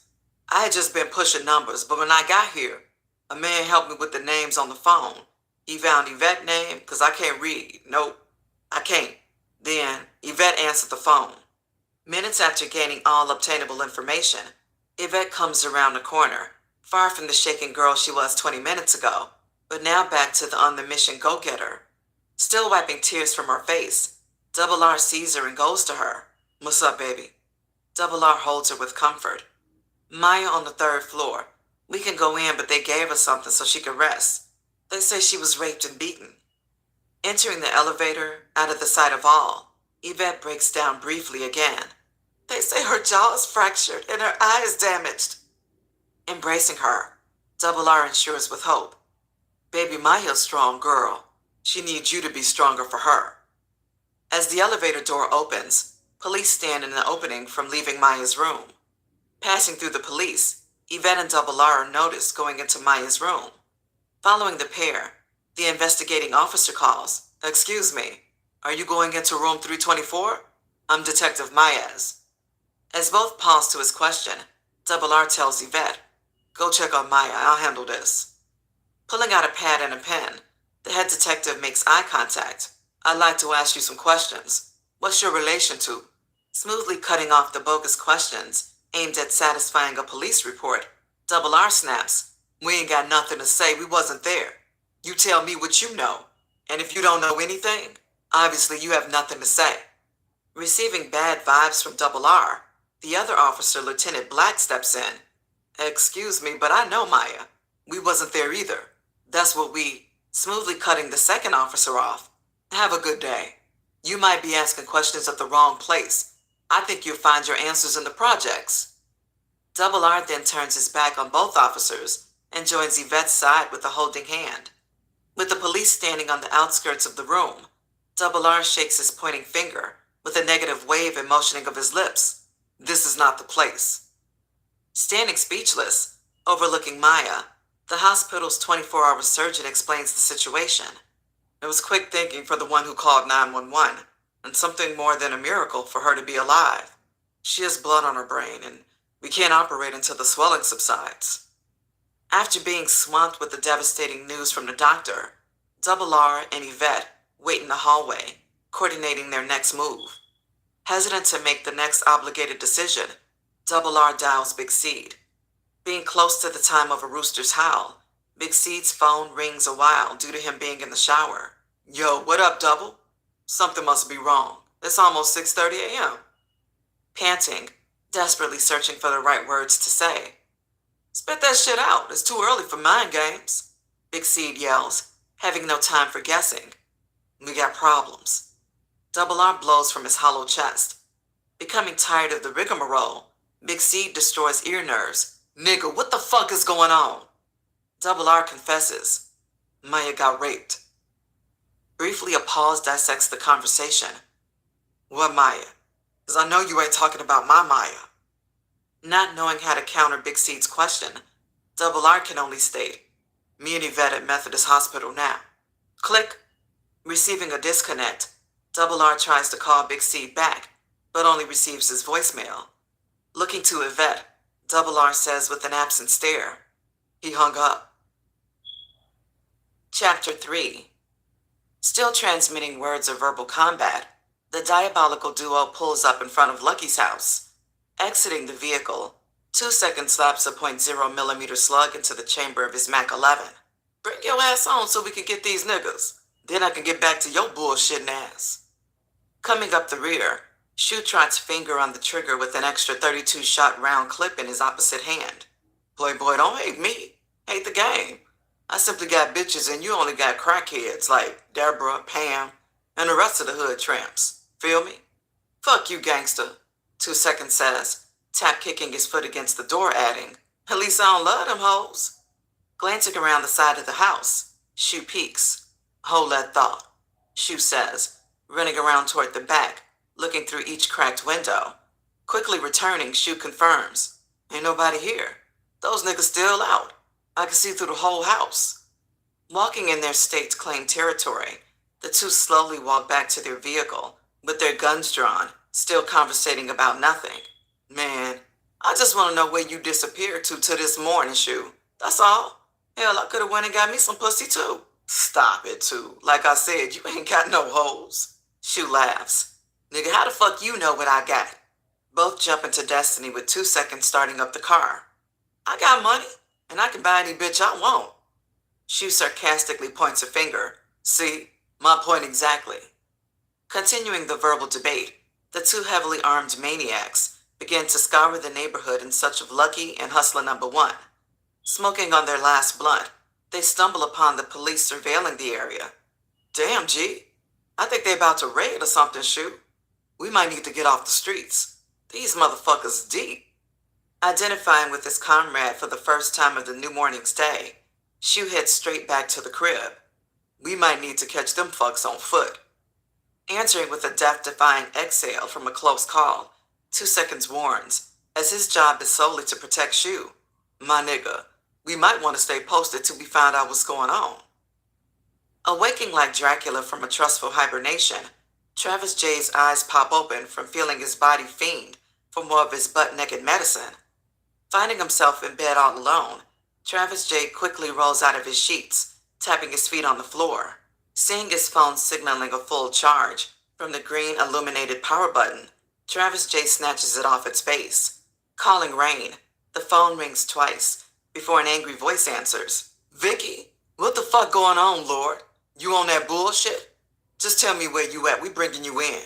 I had just been pushing numbers, but when I got here, a man helped me with the names on the phone. He found Yvette's name, because I can't read. Nope, I can't. Then Yvette answered the phone. Minutes after gaining all obtainable information, Yvette comes around the corner, far from the shaken girl she was 20 minutes ago, but now back to the on-the-mission go-getter. Still wiping tears from her face, Double R sees her and goes to her. What's up, baby? Double R holds her with comfort. Maya on the third floor. We can go in, but they gave her something so she could rest. They say she was raped and beaten. Entering the elevator, out of the sight of all, Yvette breaks down briefly again. They say her jaw is fractured and her eye is damaged. Embracing her, Double R ensures with hope. Baby Maya's a strong girl. She needs you to be stronger for her. As the elevator door opens, police stand in the opening from leaving Maya's room. Passing through the police, Yvette and Double R are noticed going into Maya's room. Following the pair, the investigating officer calls, excuse me, are you going into room 324? I'm Detective Mayaz. As both pause to his question, Double R tells Yvette, go check on Maya, I'll handle this. Pulling out a pad and a pen, the head detective makes eye contact. I'd like to ask you some questions. What's your relation to? Smoothly cutting off the bogus questions aimed at satisfying a police report, Double R snaps, we ain't got nothing to say, we wasn't there. You tell me what you know, and if you don't know anything, obviously you have nothing to say. Receiving bad vibes from Double R, the other officer, Lieutenant Black, steps in. Excuse me, but I know Maya. We wasn't there either. That's what smoothly cutting the second officer off. Have a good day. You might be asking questions at the wrong place. I think you'll find your answers in the projects. Double R then turns his back on both officers and joins Yvette's side with a holding hand. With the police standing on the outskirts of the room, Double R shakes his pointing finger with a negative wave and motioning of his lips. This is not the place. Standing speechless, overlooking Maya, the hospital's 24-hour surgeon explains the situation. It was quick thinking for the one who called 911, and something more than a miracle for her to be alive. She has blood on her brain, and we can't operate until the swelling subsides. After being swamped with the devastating news from the doctor, Double R and Yvette wait in the hallway, coordinating their next move. Hesitant to make the next obligated decision, Double R dials Big Seed. Being close to the time of a rooster's howl, Big Seed's phone rings a while due to him being in the shower. Yo, what up, Double? Something must be wrong. It's almost 6:30 a.m. Panting, desperately searching for the right words to say. Spit that shit out. It's too early for mind games. Big Seed yells, having no time for guessing. We got problems. Double R blows from his hollow chest. Becoming tired of the rigmarole, Big Seed destroys ear nerves. Nigga, what the fuck is going on? Double R confesses. Maya got raped. Briefly, a pause dissects the conversation. What Maya? Because I know you ain't talking about my Maya. Not knowing how to counter Big Seed's question, Double R can only state, me and Yvette at Methodist Hospital now. Click. Receiving a disconnect, Double R tries to call Big Seed back, but only receives his voicemail. Looking to Yvette, Double R says with an absent stare, he hung up. Chapter 3. Still transmitting words of verbal combat, the diabolical duo pulls up in front of Lucky's house. Exiting the vehicle, 2 seconds slaps a .0mm slug into the chamber of his Mac 11. Bring your ass on so we can get these niggas. Then I can get back to your bullshitting ass. Coming up the rear, Shu trots finger on the trigger with an extra 32-shot round clip in his opposite hand. Playboy, don't hate me. Hate the game. I simply got bitches and you only got crackheads like Deborah, Pam, and the rest of the hood tramps. Feel me? Fuck you, gangster. 2 Seconds says, tap kicking his foot against the door, adding, at least I don't love them hoes. Glancing around the side of the house, Shu peeks. Hold that thought, Shu says, running around toward the back, looking through each cracked window. Quickly returning, Shu confirms, ain't nobody here. Those niggas still out. I can see through the whole house. Walking in their state-claimed territory, the two slowly walk back to their vehicle, with their guns drawn, still conversating about nothing. Man, I just want to know where you disappeared to this morning, Shu. That's all. Hell, I could have went and got me some pussy too. Stop it, too. Like I said, you ain't got no hoes. Shu laughs. Nigga, how the fuck you know what I got? Both jump into Destiny with 2 Seconds starting up the car. I got money, and I can buy any bitch I want. Shu sarcastically points a finger. See, my point exactly. Continuing the verbal debate, the two heavily armed maniacs begin to scour the neighborhood in search of Lucky and Hustler number 1. Smoking on their last blunt, they stumble upon the police surveilling the area. Damn, G. I think they about to raid or something, Shu. We might need to get off the streets. These motherfuckers deep. Identifying with his comrade for the first time of the new morning's day, Shu heads straight back to the crib. We might need to catch them fucks on foot. Answering with a death-defying exhale from a close call, 2 Seconds warns, as his job is solely to protect Shu. My nigga, we might want to stay posted till we find out what's going on. Awaking like Dracula from a trustful hibernation, Travis J's eyes pop open from feeling his body fiend for more of his butt-naked medicine. Finding himself in bed all alone, Travis J quickly rolls out of his sheets, tapping his feet on the floor. Seeing his phone signaling a full charge from the green illuminated power button, Travis J snatches it off its base. Calling Rain, the phone rings twice before an angry voice answers. Vicky, what the fuck going on, Lord? You on that bullshit? Just tell me where you at, we bringing you in.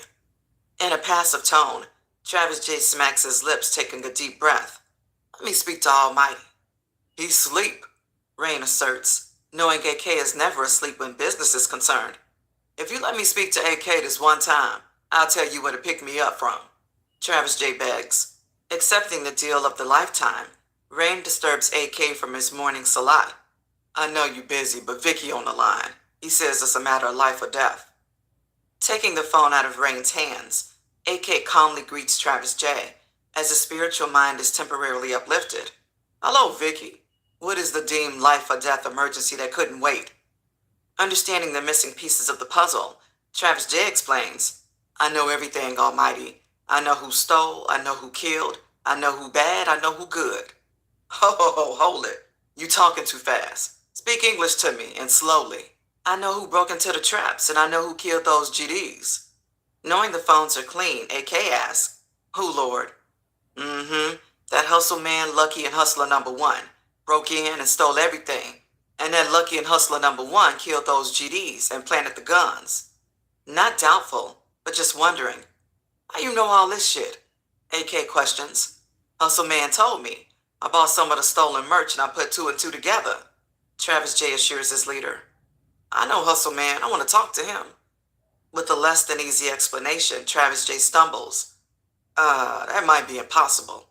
In a passive tone, Travis J smacks his lips, taking a deep breath. Let me speak to Almighty. He's asleep, Rain asserts, knowing AK is never asleep when business is concerned. If you let me speak to AK this one time, I'll tell you where to pick me up from. Travis J begs. Accepting the deal of the lifetime, Rain disturbs AK from his morning salat. I know you busy, but Vicky on the line. He says it's a matter of life or death. Taking the phone out of Rain's hands, AK calmly greets Travis J as his spiritual mind is temporarily uplifted. Hello, Vicky. What is the deemed life or death emergency that couldn't wait? Understanding the missing pieces of the puzzle, Travis J explains, I know everything, Almighty. I know who stole, I know who killed, I know who bad, I know who good. Ho, hold it. You talking too fast. Speak English to me, and slowly. I know who broke into the traps, and I know who killed those GDs. Knowing the phones are clean, AK asks, who, Lord? That hustle man, Lucky and Hustler number 1. Broke in and stole everything. And then Lucky and Hustler number 1 killed those GDs and planted the guns. Not doubtful, but just wondering. How you know all this shit? AK questions. Hustle man told me. I bought some of the stolen merch and I put 2 and 2 together. Travis J assures his leader. I know Hustle man, I want to talk to him. With a less than easy explanation, Travis J stumbles. That might be impossible.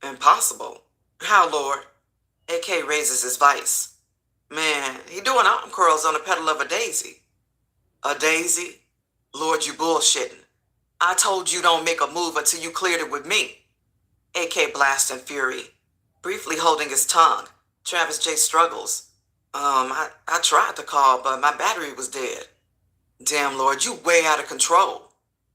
Impossible? How, Lord? AK raises his vice. Man, he doing arm curls on the petal of a daisy. A daisy? Lord, you bullshitting. I told you don't make a move until you cleared it with me. AK blasts in fury. Briefly holding his tongue, Travis J struggles. I tried to call, but my battery was dead. Damn, Lord, you way out of control.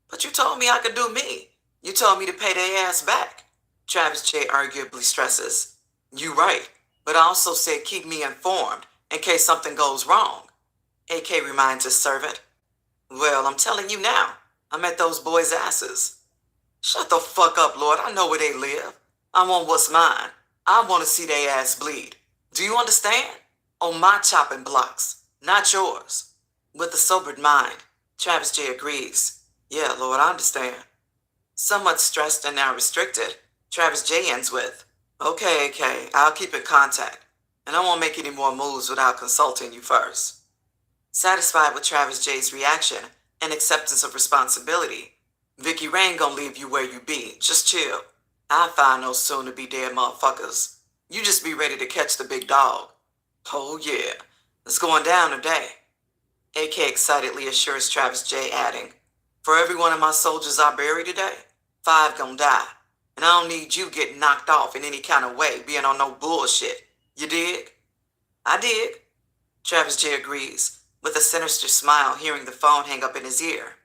But you told me I could do me. You told me to pay their ass back. Travis J arguably stresses. You right, but I also said keep me informed in case something goes wrong. AK reminds his servant. Well, I'm telling you now, I'm at those boys' asses. Shut the fuck up, Lord, I know where they live. I want what's mine. I want to see their ass bleed. Do you understand? On my chopping blocks, not yours. With a sobered mind, Travis J agrees. Yeah, Lord, I understand. Somewhat stressed and now restricted, Travis J ends with, "Okay, AK, I'll keep in contact, and I won't make any more moves without consulting you first." Satisfied with Travis J's reaction and acceptance of responsibility, "Vicky Rain gonna leave you where you be. Just chill. I find those soon-to-be-dead motherfuckers. You just be ready to catch the big dog." "Oh yeah, it's going down today," AK excitedly assures Travis J, adding, "For every one of my soldiers I bury today, 5 gonna die. And I don't need you getting knocked off in any kind of way, being on no bullshit. You dig?" "I dig," Travis J agrees, with a sinister smile hearing the phone hang up in his ear.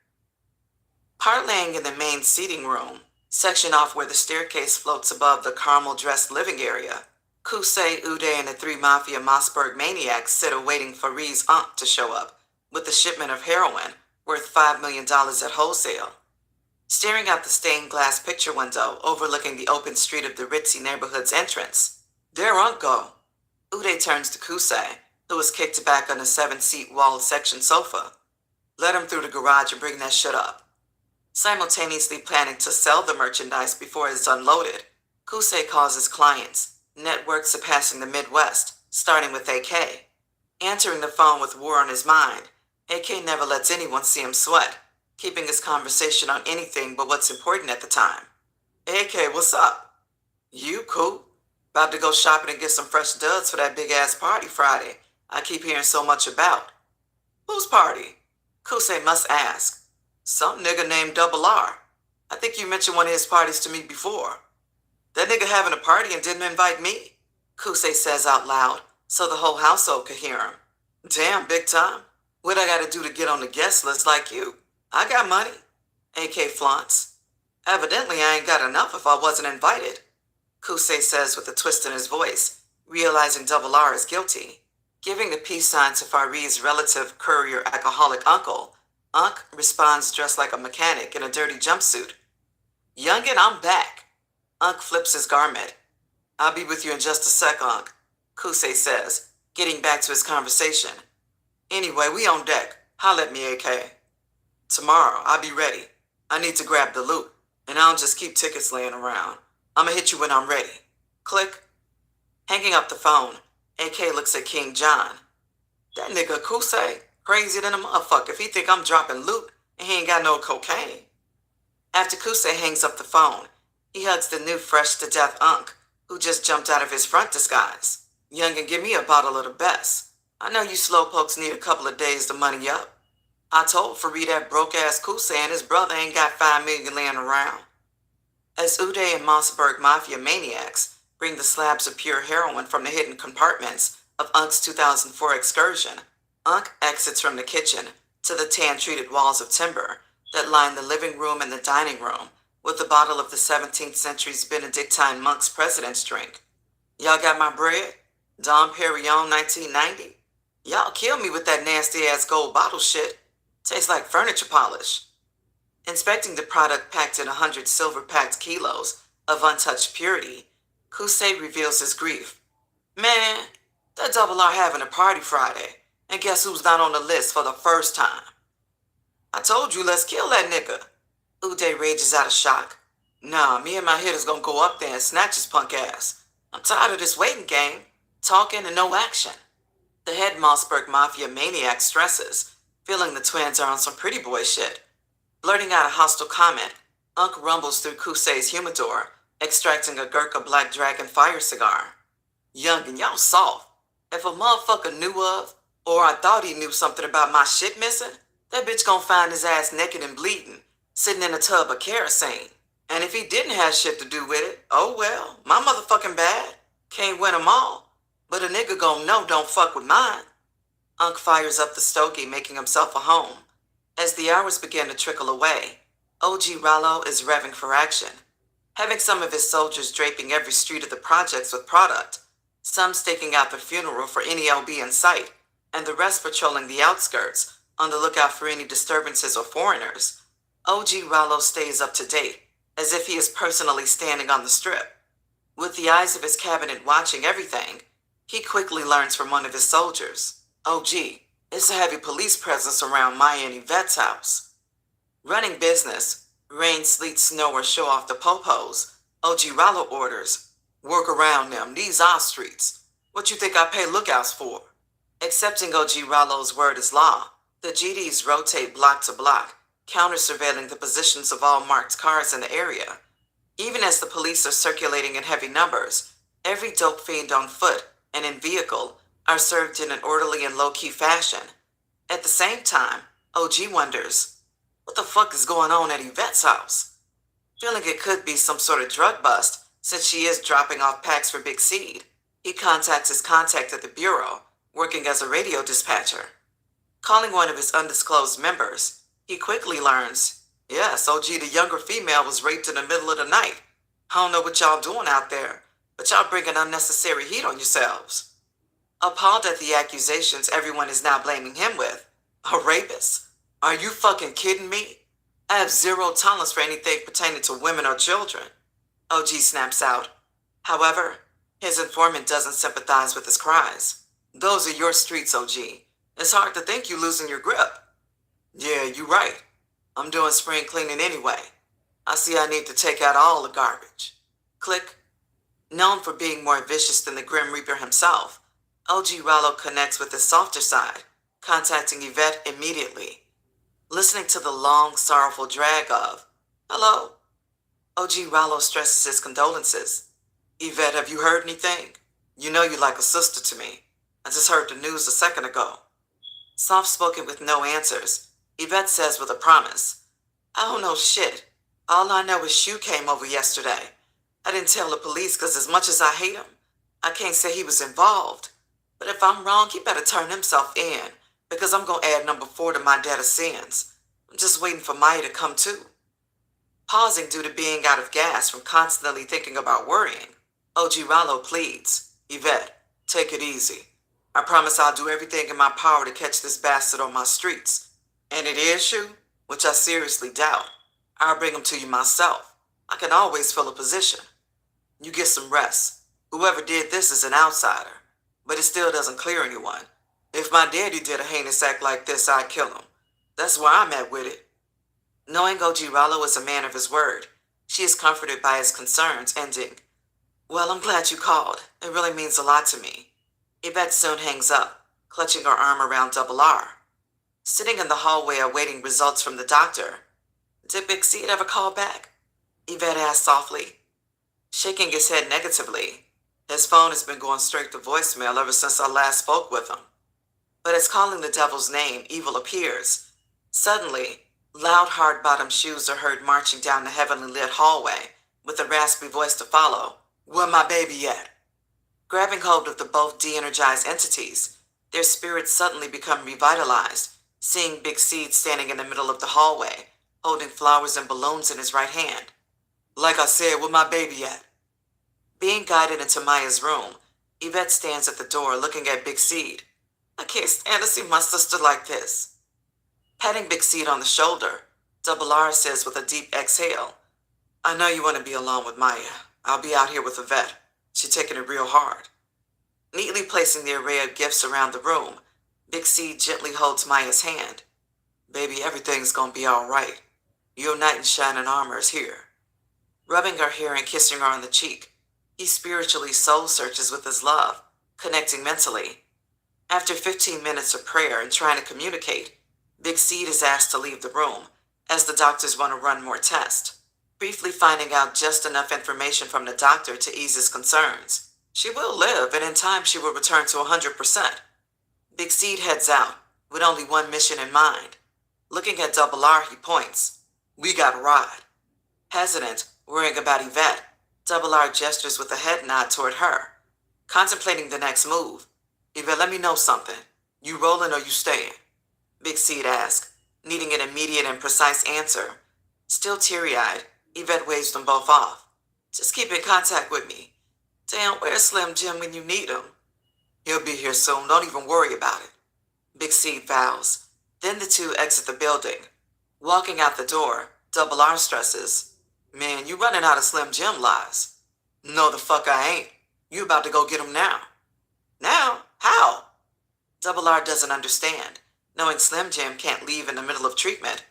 Parlaying in the main seating room, section off where the staircase floats above the caramel-dressed living area, Kusei, Uday, and the 3 Mafia Mossberg maniacs sit awaiting Faree's aunt to show up with a shipment of heroin worth $5 million at wholesale. Staring out the stained glass picture window overlooking the open street of the ritzy neighborhood's entrance, "There aunt go." Uday turns to Kusei, who was kicked back on a 7-seat walled section sofa. "Let him through the garage and bring that shit up." Simultaneously planning to sell the merchandise before it's unloaded, Kusei calls his clients, network surpassing the Midwest, starting with AK. Answering the phone with war on his mind, AK never lets anyone see him sweat, keeping his conversation on anything but what's important at the time. "AK, what's up?" "You cool? About to go shopping and get some fresh duds for that big-ass party Friday I keep hearing so much about." "Whose party?" Kusei must ask. "Some nigga named Double R. I think you mentioned one of his parties to me before." "That nigga having a party and didn't invite me?" Kusei says out loud, so the whole household could hear him. "Damn, big time. What I gotta do to get on the guest list like you? I got money." AK flaunts. "Evidently I ain't got enough if I wasn't invited," Kusei says with a twist in his voice, realizing Double R is guilty. Giving the peace sign to Faree's relative courier alcoholic uncle, Unc responds dressed like a mechanic in a dirty jumpsuit. "Youngin', I'm back." Unc flips his garment. "I'll be with you in just a sec, Unc," Kusei says, getting back to his conversation. "Anyway, we on deck. Holla at me, AK." "Tomorrow, I'll be ready. I need to grab the loot, and I don't just keep tickets laying around. I'ma hit you when I'm ready." Click. Hanging up the phone, AK looks at King John. "That nigga Kusei, crazy than a motherfucker if he think I'm dropping loot and he ain't got no cocaine." After Kusei hangs up the phone, he hugs the new fresh-to-death Unc, who just jumped out of his front disguise. "Youngin', give me a bottle of the best. I know you slowpokes need a couple of days to money up. I told Faree that broke-ass Kusei and his brother ain't got $5 million laying around." As Uday and Mossberg Mafia maniacs bring the slabs of pure heroin from the hidden compartments of Unc's 2004 excursion, Unc exits from the kitchen to the tan-treated walls of timber that line the living room and the dining room with a bottle of the 17th century's Benedictine monk's president's drink. "Y'all got my bread? Dom Perignon 1990? Y'all kill me with that nasty-ass gold bottle shit. Tastes like furniture polish." Inspecting the product packed in 100 silver-packed kilos of untouched purity, Kusei reveals his grief. "Man, that Double R having a party Friday, and guess who's not on the list for the first time?" "I told you, let's kill that nigga." Uday rages out of shock. "Nah, me and my hitters gonna go up there and snatch his punk ass. I'm tired of this waiting game. Talking and no action." The head Mossberg Mafia maniac stresses, feeling the twins are on some pretty boy shit. Blurting out a hostile comment, Unc rumbles through Kusei's humidor, extracting a Gurkha Black Dragon fire cigar. "Youngin', y'all soft. If a motherfucker knew of, or I thought he knew something about my shit missing, that bitch gonna find his ass naked and bleeding, sitting in a tub of kerosene. And if he didn't have shit to do with it, oh well, my motherfucking bad. Can't win 'em all. But a nigga gon' know don't fuck with mine." Unc fires up the stogie, making himself a home. As the hours begin to trickle away, OG Rollo is revving for action, having some of his soldiers draping every street of the projects with product, some staking out the funeral for any LB in sight, and the rest patrolling the outskirts on the lookout for any disturbances or foreigners. OG Rollo stays up to date, as if he is personally standing on the strip. With the eyes of his cabinet watching everything, he quickly learns from one of his soldiers, "OG, it's a heavy police presence around Maya and Yvette's house." Running business, Rain, sleet, snow, or show off the popos, OG Rollo orders, work around them, these are streets. What you think I pay lookouts for? Accepting OG Rollo's word is law, the GDs rotate block to block, counter-surveilling the positions of all marked cars in the area. Even as the police are circulating in heavy numbers, every dope fiend on foot and in vehicle are served in an orderly and low-key fashion. At the same time, OG wonders, what the fuck is going on at Yvette's house? Feeling it could be some sort of drug bust, since she is dropping off packs for Big Seed, he contacts his contact at the bureau, working as a radio dispatcher. Calling one of his undisclosed members, he quickly learns, yes, OG, the younger female was raped in the middle of the night. I don't know what y'all doing out there, but y'all bringing unnecessary heat on yourselves. Appalled at the accusations everyone is now blaming him with, a rapist? Are you fucking kidding me? I have zero tolerance for anything pertaining to women or children. OG snaps out. However, his informant doesn't sympathize with his cries. Those are your streets, OG. It's hard to think you losing your grip. Yeah, you right. I'm doing spring cleaning anyway. I see I need to take out all the garbage. Click. Known for being more vicious than the Grim Reaper himself, OG Rollo connects with his softer side, contacting Yvette immediately. Listening to the long, sorrowful drag of, hello? OG Rollo stresses his condolences. Yvette, have you heard anything? You know you like a sister to me. I just heard the news a second ago. Soft-spoken with no answers, Yvette says with a promise. I don't know shit. All I know is Shu came over yesterday. I didn't tell the police because as much as I hate him, I can't say he was involved. But if I'm wrong, he better turn himself in, because I'm going to add number 4 to my debt of sins. I'm just waiting for Maya to come too. Pausing due to being out of gas from constantly thinking about worrying, OG Rollo pleads, Yvette, take it easy. I promise I'll do everything in my power to catch this bastard on my streets. And it is Shu, which I seriously doubt. I'll bring him to you myself. I can always fill a position. You get some rest. Whoever did this is an outsider, but it still doesn't clear anyone. If my daddy did a heinous act like this, I'd kill him. That's where I'm at with it. Knowing OG Rollo is a man of his word, she is comforted by his concerns, ending, well, I'm glad you called. It really means a lot to me. Yvette soon hangs up, clutching her arm around Double R. Sitting in the hallway awaiting results from the doctor. Did Big Seed ever call back? Yvette asked softly. Shaking his head negatively. His phone has been going straight to voicemail ever since I last spoke with him. But as calling the devil's name, evil appears. Suddenly, loud, hard-bottomed shoes are heard marching down the heavily lit hallway, with a raspy voice to follow. Where my baby at? Grabbing hold of the both de-energized entities, their spirits suddenly become revitalized, seeing Big Seed standing in the middle of the hallway, holding flowers and balloons in his right hand. Like I said, where my baby at? Being guided into Maya's room, Yvette stands at the door looking at Big Seed. I can't stand to see my sister like this. Patting Big Seed on the shoulder, Double R says with a deep exhale, I know you want to be alone with Maya. I'll be out here with Yvette. She's taking it real hard. Neatly placing the array of gifts around the room, Big Seed gently holds Maya's hand. Baby, everything's gonna be all right. Your knight in shining armor is here. Rubbing her hair and kissing her on the cheek, he spiritually soul searches with his love, connecting mentally. After 15 minutes of prayer and trying to communicate, Big Seed is asked to leave the room, as the doctors want to run more tests, briefly finding out just enough information from the doctor to ease his concerns. She will live, and in time she will return to 100%. Big Seed heads out, with only one mission in mind. Looking at Double R, he points. We got a ride. Hesitant, worrying about Yvette, Double R gestures with a head nod toward her. Contemplating the next move. Yvette, let me know something. You rolling or you staying? Big Seed asks, needing an immediate and precise answer. Still teary-eyed, Yvette waves them both off. Just keep in contact with me. Damn, where's Slim Jim when you need him? He'll be here soon, don't even worry about it. Big Seed vows. Then the two exit the building. Walking out the door, Double R stresses. Man, you running out of Slim Jim lies. No, the fuck I ain't. You about to go get him now. Now? How? Double R doesn't understand, knowing Slim Jim can't leave in the middle of treatment.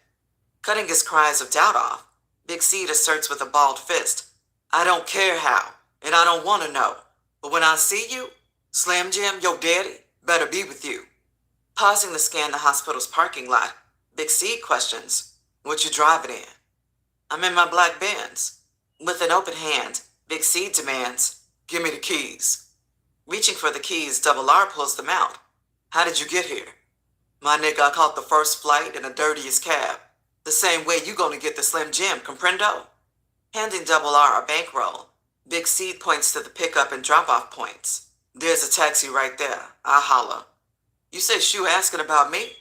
Cutting his cries of doubt off, Big Seed asserts with a balled fist. I don't care how, and I don't want to know. But when I see you, Slam Jim, your daddy, better be with you. Pausing to scan the hospital's parking lot, Big Seed questions, what you driving in? I'm in my black Benz. With an open hand, Big Seed demands, give me the keys. Reaching for the keys, Double R pulls them out. How did you get here? My nigga, I caught the first flight in the dirtiest cab. The same way you gonna get the Slim Jim, comprendo? Handing Double R a bankroll, Big Seed points to the pickup and drop-off points. There's a taxi right there. I holla. You say Shu asking about me?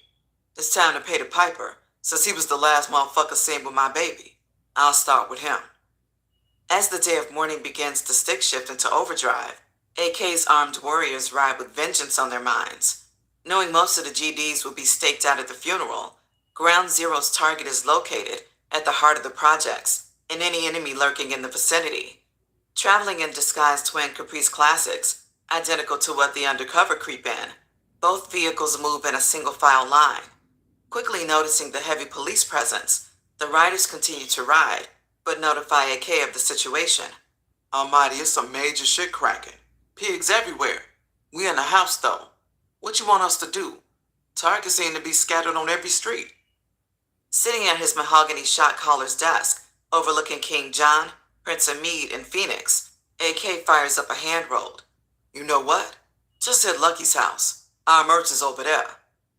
It's time to pay the piper, since he was the last motherfucker seen with my baby. I'll start with him. As the day of mourning begins to stick shift into overdrive, AK's armed warriors ride with vengeance on their minds. Knowing most of the GDs will be staked out at the funeral, Ground Zero's target is located at the heart of the projects and any enemy lurking in the vicinity. Traveling in disguised twin Caprice Classics, identical to what the undercover creep in, both vehicles move in a single file line. Quickly noticing the heavy police presence, the riders continue to ride, but notify AK of the situation. Almighty, it's some major shit cracking. Pigs everywhere. We in the house though. What you want us to do? Targets seem to be scattered on every street. Sitting at his mahogany shot caller's desk, overlooking King John, Prince Amid, and Phoenix, AK fires up a hand rolled. You know what? Just hit Lucky's house. Our merch is over there.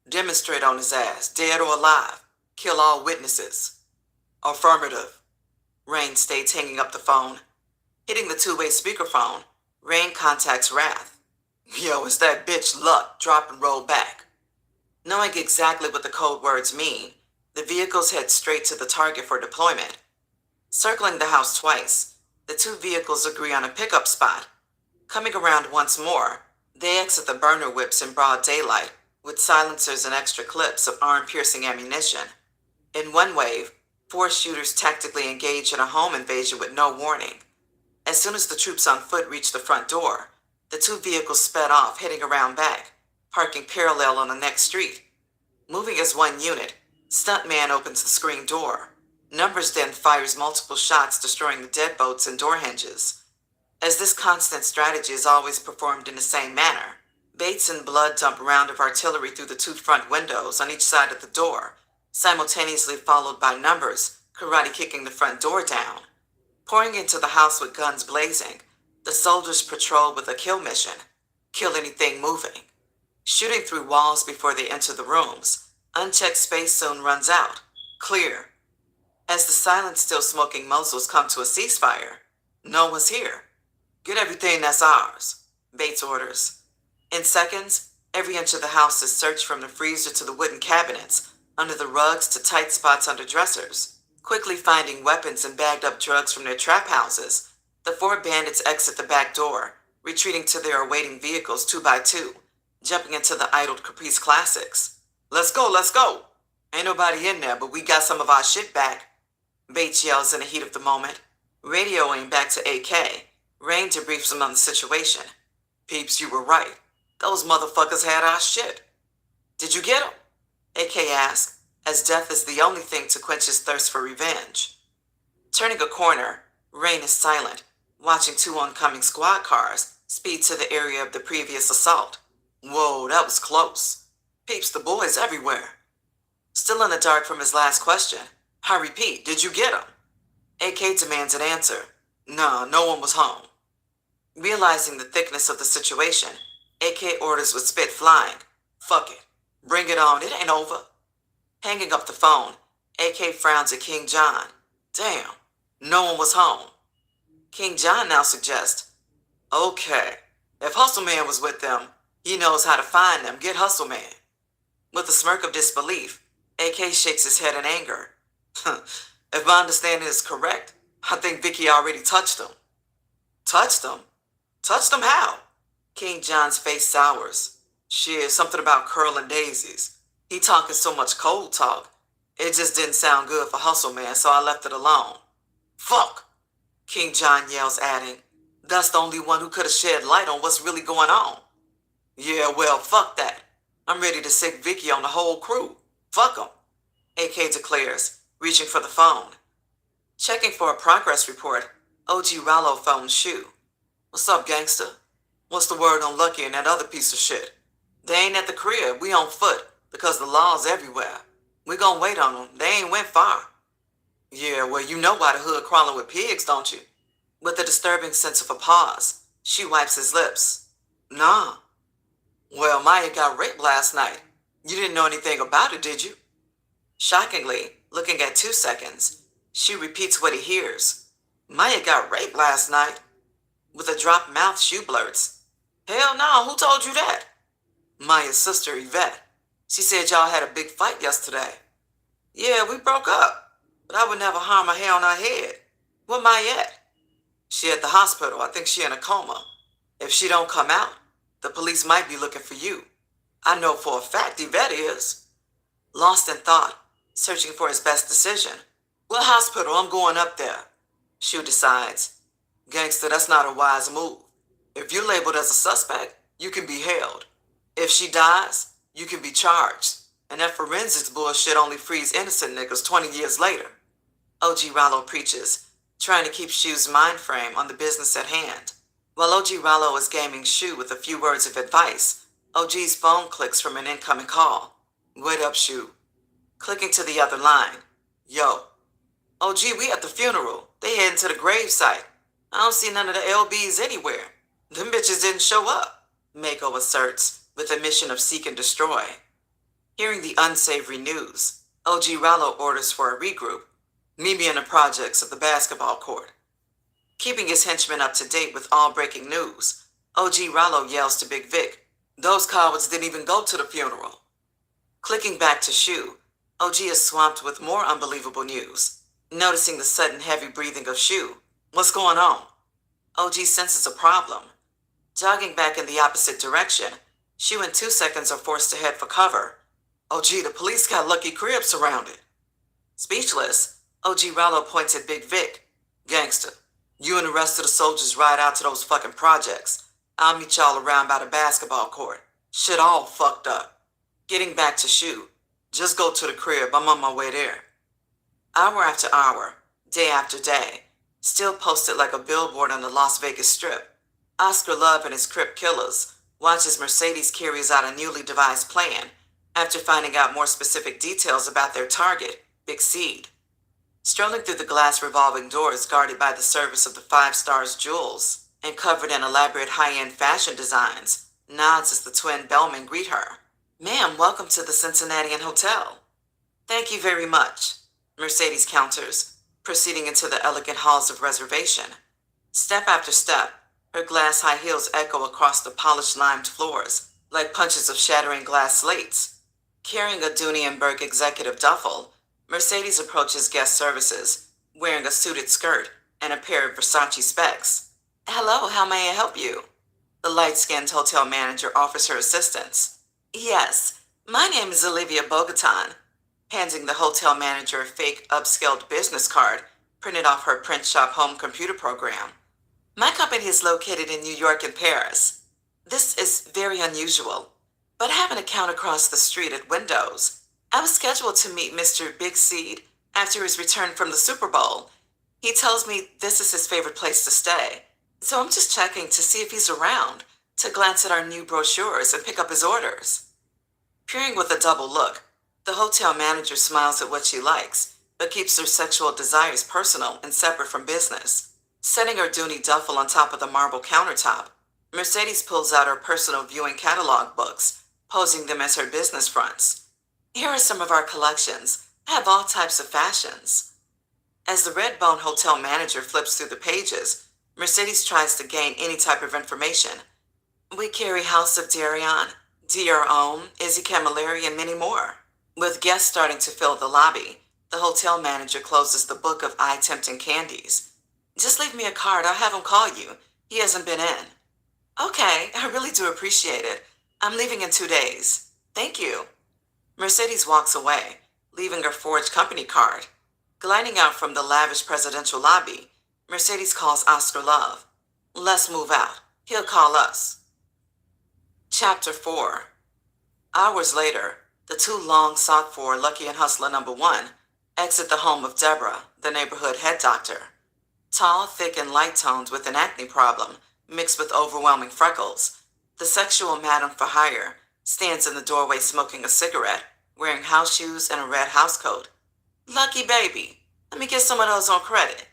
Demonstrate on his ass, dead or alive. Kill all witnesses. Affirmative. Rain states, hanging up the phone. Hitting the two-way speakerphone, Rain contacts Wrath. Yo, it's that bitch Luck. Drop and roll back. Knowing exactly what the code words mean, the vehicles head straight to the target for deployment. Circling the house twice, the two vehicles agree on a pickup spot. Coming around once more, they exit the burner whips in broad daylight with silencers and extra clips of arm-piercing ammunition. In one wave, 4 shooters tactically engage in a home invasion with no warning. As soon as the troops on foot reach the front door, the two vehicles sped off, heading around back, parking parallel on the next street. Moving as one unit, Stuntman opens the screen door. Numbers then fires multiple shots, destroying the deadbolts and door hinges. As this constant strategy is always performed in the same manner, Bates and Blood dump a round of artillery through the 2 front windows on each side of the door, simultaneously followed by Numbers karate kicking the front door down. Pouring into the house with guns blazing, the soldiers patrol with a kill mission. Kill anything moving. Shooting through walls before they enter the rooms, unchecked space soon runs out. Clear. As the silent, still smoking muzzles come to a ceasefire, no one's here. Get everything that's ours, Bates orders. In seconds, every inch of the house is searched from the freezer to the wooden cabinets, under the rugs to tight spots under dressers. Quickly finding weapons and bagged up drugs from their trap houses, the 4 bandits exit the back door, retreating to their awaiting vehicles 2 by 2, jumping into the idled Caprice Classics. Let's go, let's go! Ain't nobody in there, but we got some of our shit back, Bates yells in the heat of the moment. Radioing back to AK, Rain debriefs him on the situation. Peeps, you were right. Those motherfuckers had our shit. Did you get 'em? AK asks, as death is the only thing to quench his thirst for revenge. Turning a corner, Rain is silent, watching 2 oncoming squad cars speed to the area of the previous assault. Whoa, that was close. Peeps, the boys everywhere. Still in the dark from his last question, I repeat, did you get 'em? AK demands an answer. Nah, no one was home. Realizing the thickness of the situation, AK orders with spit flying. Fuck it. Bring it on, it ain't over. Hanging up the phone, AK frowns at King John. Damn, no one was home. King John now suggests, okay, if Hustle Man was with them, he knows how to find them. Get Hustle Man. With a smirk of disbelief, AK shakes his head in anger. If my understanding is correct, I think Vicky already touched him. Touched him? Touched him how? King John's face sours. Shit, something about curling daisies. He talking so much cold talk. It just didn't sound good for Hustle Man, so I left it alone. Fuck! King John yells, adding, that's the only one who could have shed light on what's really going on. Yeah, well, fuck that. I'm ready to sick Vicky on the whole crew. Fuck 'em, AK declares, reaching for the phone. Checking for a progress report, OG Rallo phoned Shu. What's up, gangsta? What's the word on Lucky and that other piece of shit? They ain't at the crib. We on foot because the law's everywhere. We gonna wait on them. They ain't went far. Yeah, well, you know why the hood crawling with pigs, don't you? With a disturbing sense of a pause, Shu wipes his lips. Nah. Well, Maya got raped last night. You didn't know anything about it, did you? Shockingly, looking at 2 seconds, Shu repeats what he hears. Maya got raped last night. With a dropped mouth, Shu blurts. Hell no, who told you that? Maya's sister, Yvette. She said y'all had a big fight yesterday. Yeah, we broke up, but I would never harm a hair on her head. Where Maya at? She at the hospital. I think she in a coma. If she don't come out, the police might be looking for you. I know for a fact Yvette is. Lost in thought, searching for his best decision. What hospital? I'm going up there. Shu decides. Gangster, that's not a wise move. If you're labeled as a suspect, you can be held. If she dies, you can be charged. And that forensics bullshit only frees innocent niggas 20 years later. OG Rallo preaches, trying to keep Shu's mind frame on the business at hand. While OG Rallo is gaming Shu with a few words of advice, OG's phone clicks from an incoming call. Wait up, Shu. Clicking to the other line. Yo. OG, we at the funeral. They heading to the gravesite. I don't see none of the LBs anywhere. Them bitches didn't show up, Mako asserts, with a mission of seek and destroy. Hearing the unsavory news, OG Rallo orders for a regroup. Meet me in the projects of the basketball court. Keeping his henchmen up to date with all breaking news, OG Rallo yells to Big Vic, those cowards didn't even go to the funeral. Clicking back to Shu, OG is swamped with more unbelievable news. Noticing the sudden heavy breathing of Shu, what's going on? OG senses a problem. Jogging back in the opposite direction, Shu in 2 seconds are forced to head for cover. OG, the police got Lucky Crib surrounded. Speechless, OG Rallo points at Big Vic. Gangster, you and the rest of the soldiers ride out to those fucking projects. I'll meet y'all around by the basketball court. Shit all fucked up. Getting back to Shu, just go to the crib. I'm on my way there. Hour after hour, day after day, still posted like a billboard on the Las Vegas Strip, Oscar Love and his Crip killers watch as Mercedes carries out a newly devised plan after finding out more specific details about their target, Big Seed. Strolling through the glass revolving doors guarded by the service of the Five Stars jewels and covered in elaborate high-end fashion designs, nods as the twin bellmen greet her. Ma'am, welcome to the Cincinnatian Hotel. Thank you very much, Mercedes counters, proceeding into the elegant halls of reservation. Step after step, her glass high heels echo across the polished limed floors like punches of shattering glass slates. Carrying a Dunienberg executive duffel, Mercedes approaches guest services, wearing a suited skirt and a pair of Versace specs. Hello, how may I help you? The light-skinned hotel manager offers her assistance. Yes, my name is Olivia Bogotan, handing the hotel manager a fake upscaled business card printed off her print shop home computer program. My company is located in New York and Paris. This is very unusual, but I have an account across the street at Windows. I was scheduled to meet Mr. Big Seed after his return from the Super Bowl. He tells me this is his favorite place to stay, so I'm just checking to see if he's around, to glance at our new brochures and pick up his orders. Peering with a double look, the hotel manager smiles at what she likes, but keeps her sexual desires personal and separate from business. Setting her Dooney duffel on top of the marble countertop, Mercedes pulls out her personal viewing catalog books, posing them as her business fronts. Here are some of our collections. I have all types of fashions. As the Redbone hotel manager flips through the pages, Mercedes tries to gain any type of information. We carry House of Darion, Dear Ohm, Izzy Camilleri, and many more. With guests starting to fill the lobby, the hotel manager closes the book of eye-tempting candies. Just leave me a card. I'll have him call you. He hasn't been in. Okay, I really do appreciate it. I'm leaving in 2 days. Thank you. Mercedes walks away, leaving her forged company card. Gliding out from the lavish presidential lobby, Mercedes calls Oscar Love. Let's move out. He'll call us. Chapter 4. Hours later, the too long sought for Lucky and Hustler number 1 Exit the home of Deborah, the neighborhood head doctor. Tall, thick, and light toned with an acne problem, mixed with overwhelming freckles. The sexual madam for hire stands in the doorway smoking a cigarette, wearing house shoes and a red housecoat. Lucky baby, let me get some of those on credit.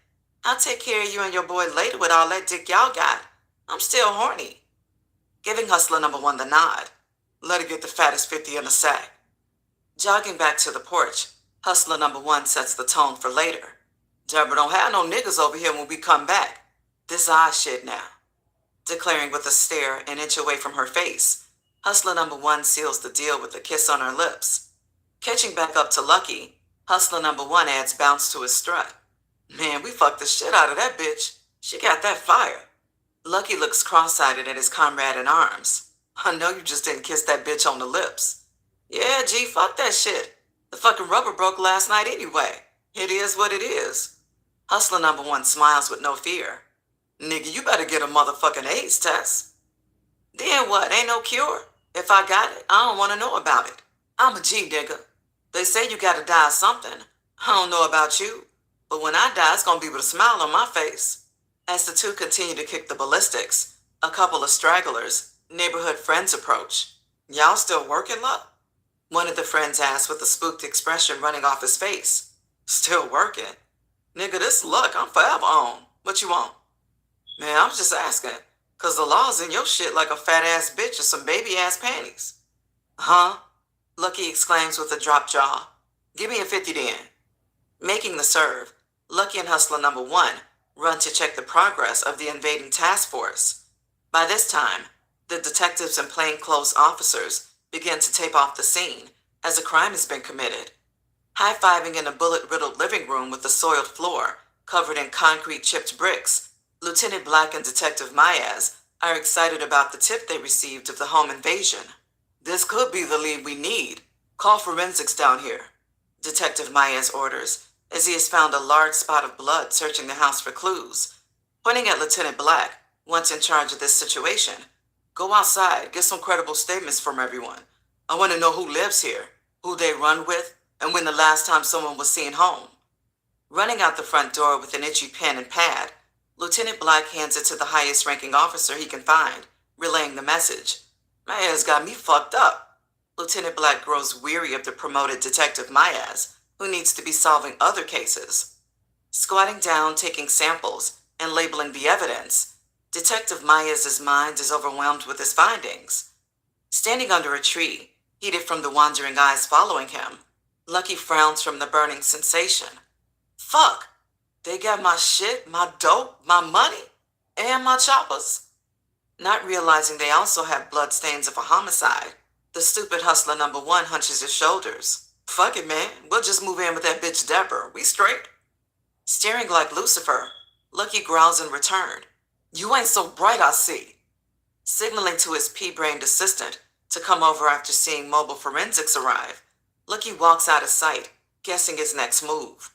I'll take care of you and your boy later with all that dick y'all got. I'm still horny. Giving hustler number one the nod. Let her get the fattest 50 in a sack. Jogging back to the porch, hustler number one sets the tone for later. Deborah don't have no niggas over here when we come back. This our shit now. Declaring with a stare an inch away from her face, hustler number one seals the deal with a kiss on her lips. Catching back up to Lucky, hustler number one adds bounce to his strut. Man, we fucked the shit out of that bitch. She got that fire. Lucky looks cross-eyed at his comrade in arms. I know you just didn't kiss that bitch on the lips. Yeah, G, fuck that shit. The fucking rubber broke last night anyway. It is what it is. Hustler number one smiles with no fear. Nigga, you better get a motherfucking AIDS test. Then what? Ain't no cure? If I got it, I don't want to know about it. I'm a G, nigga. They say you gotta die of something. I don't know about you, but when I die, it's gonna be with a smile on my face. As the two continue to kick the ballistics, a couple of stragglers, neighborhood friends approach. Y'all still working, Luck? One of the friends asked with a spooked expression running off his face. Still working? Nigga, this Luck, I'm forever on. What you want? Man, I was just asking, 'cause the law's in your shit like a fat-ass bitch or some baby-ass panties. Huh? Lucky exclaims with a drop jaw. Give me a 50 then. Making the serve, Lucky and hustler number one run to check the progress of the invading task force. By this time, the detectives and plainclothes officers begin to tape off the scene as a crime has been committed. High-fiving in a bullet-riddled living room with a soiled floor covered in concrete-chipped bricks, Lieutenant Black and Detective Mayaz are excited about the tip they received of the home invasion. This could be the lead we need. Call forensics down here, Detective Mayaz orders, as he has found a large spot of blood searching the house for clues. Pointing at Lieutenant Black, once in charge of this situation, go outside, get some credible statements from everyone. I want to know who lives here, who they run with, and when the last time someone was seen home. Running out the front door with an itchy pen and pad, Lieutenant Black hands it to the highest-ranking officer he can find, relaying the message. Mayaz got me fucked up. Lieutenant Black grows weary of the promoted Detective Mayaz, who needs to be solving other cases. Squatting down, taking samples, and labeling the evidence, Detective Mayaz's mind is overwhelmed with his findings. Standing under a tree, heated from the wandering eyes following him, Lucky frowns from the burning sensation. Fuck! They got my shit, my dope, my money, and my choppers. Not realizing they also have bloodstains of a homicide, the stupid hustler number one hunches his shoulders. Fuck it, man. We'll just move in with that bitch Deborah. We straight. Staring like Lucifer, Lucky growls in return. You ain't so bright, I see. Signaling to his pea-brained assistant to come over after seeing mobile forensics arrive, Lucky walks out of sight, guessing his next move.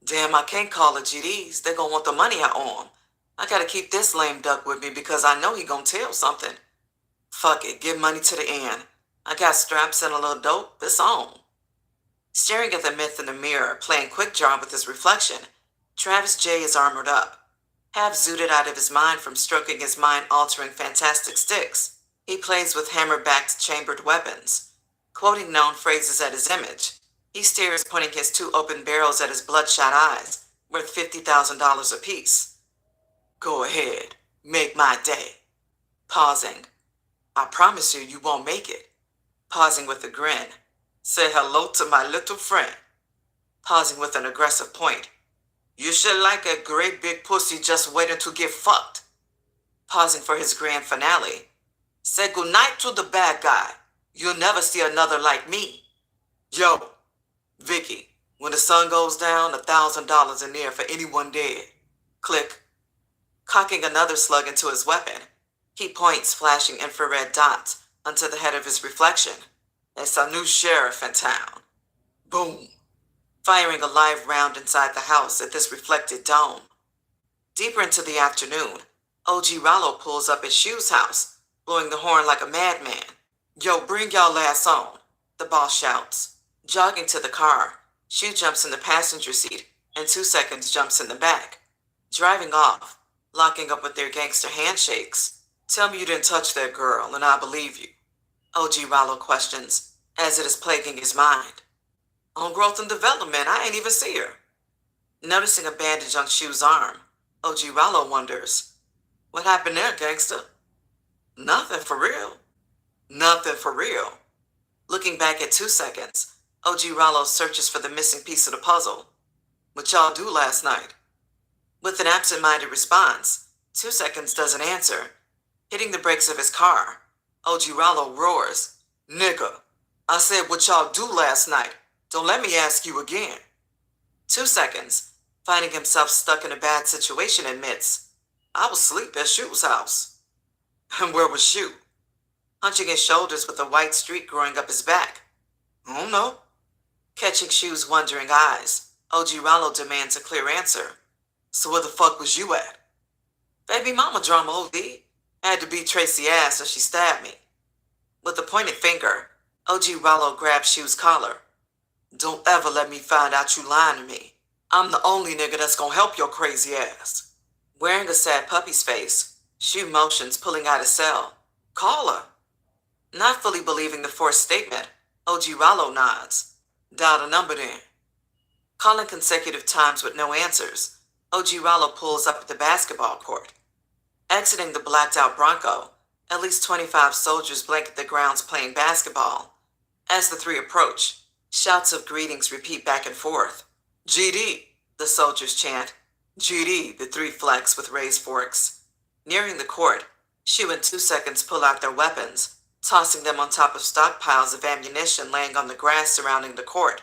Damn, I can't call the GDs. They're gonna want the money I owe 'em. I gotta keep this lame duck with me because I know he gonna tell something. Fuck it, give money to the end. I got straps and a little dope. It's on. Staring at the myth in the mirror, playing quick draw with his reflection, Travis J is armored up. Half zooted out of his mind from stroking his mind-altering fantastic sticks, he plays with hammer-backed chambered weapons. Quoting known phrases at his image, he stares, pointing his two open barrels at his bloodshot eyes, worth $50,000 apiece. Go ahead, make my day. Pausing. I promise you won't make it. Pausing with a grin. Say hello to my little friend. Pausing with an aggressive point. You should like a great big pussy just waiting to get fucked. Pausing for his grand finale. Say goodnight to the bad guy. You'll never see another like me. Yo, Vicky, when the sun goes down, $1,000 in there for anyone dead. Click. Cocking another slug into his weapon, he points, flashing infrared dots onto the head of his reflection. It's a new sheriff in town. Boom. Firing a live round inside the house at this reflected dome. Deeper into the afternoon, OG Rollo pulls up at Shu's house, blowing the horn like a madman. Yo, bring y'all ass on, the boss shouts. Jogging to the car, Shu jumps in the passenger seat, and 2 seconds jumps in the back. Driving off, locking up with their gangster handshakes. Tell me you didn't touch that girl, and I believe you. OG Rollo questions, as it is plaguing his mind. On growth and development, I ain't even see her. Noticing a bandage on Shu's arm, OG Rollo wonders, what happened there, gangster? Nothing for real. Nothing for real. Looking back at 2 seconds, OG Rollo searches for the missing piece of the puzzle. What y'all do last night? With an absent-minded response, 2 seconds doesn't answer. Hitting the brakes of his car, OG Rollo roars, Nigga, I said what y'all do last night. Don't let me ask you again. 2 seconds, finding himself stuck in a bad situation, admits, I was asleep at Shu's house. And where was Shu? Hunching his shoulders with a white streak growing up his back. I don't know. Catching Shu's wondering eyes, OG Rollo demands a clear answer. So where the fuck was you at? Baby mama drama, OD. Had to beat Tracy ass and she stabbed me. With a pointed finger, OG Rollo grabs Shu's collar. Don't ever let me find out you lying to me. I'm the only nigga that's gonna help your crazy ass. Wearing a sad puppy's face, Shu motions, pulling out his cell. Call her. Not fully believing the forced statement, OG Rollo nods. Dial the number then. Calling consecutive times with no answers, OG Rollo pulls up at the basketball court. Exiting the blacked-out Bronco, at least 25 soldiers blanket the grounds playing basketball. As the three approach, shouts of greetings repeat back and forth. GD, the soldiers chant. GD, the three flex with raised forks. Nearing the court, Shu in 2 seconds pull out their weapons, tossing them on top of stockpiles of ammunition laying on the grass surrounding the court.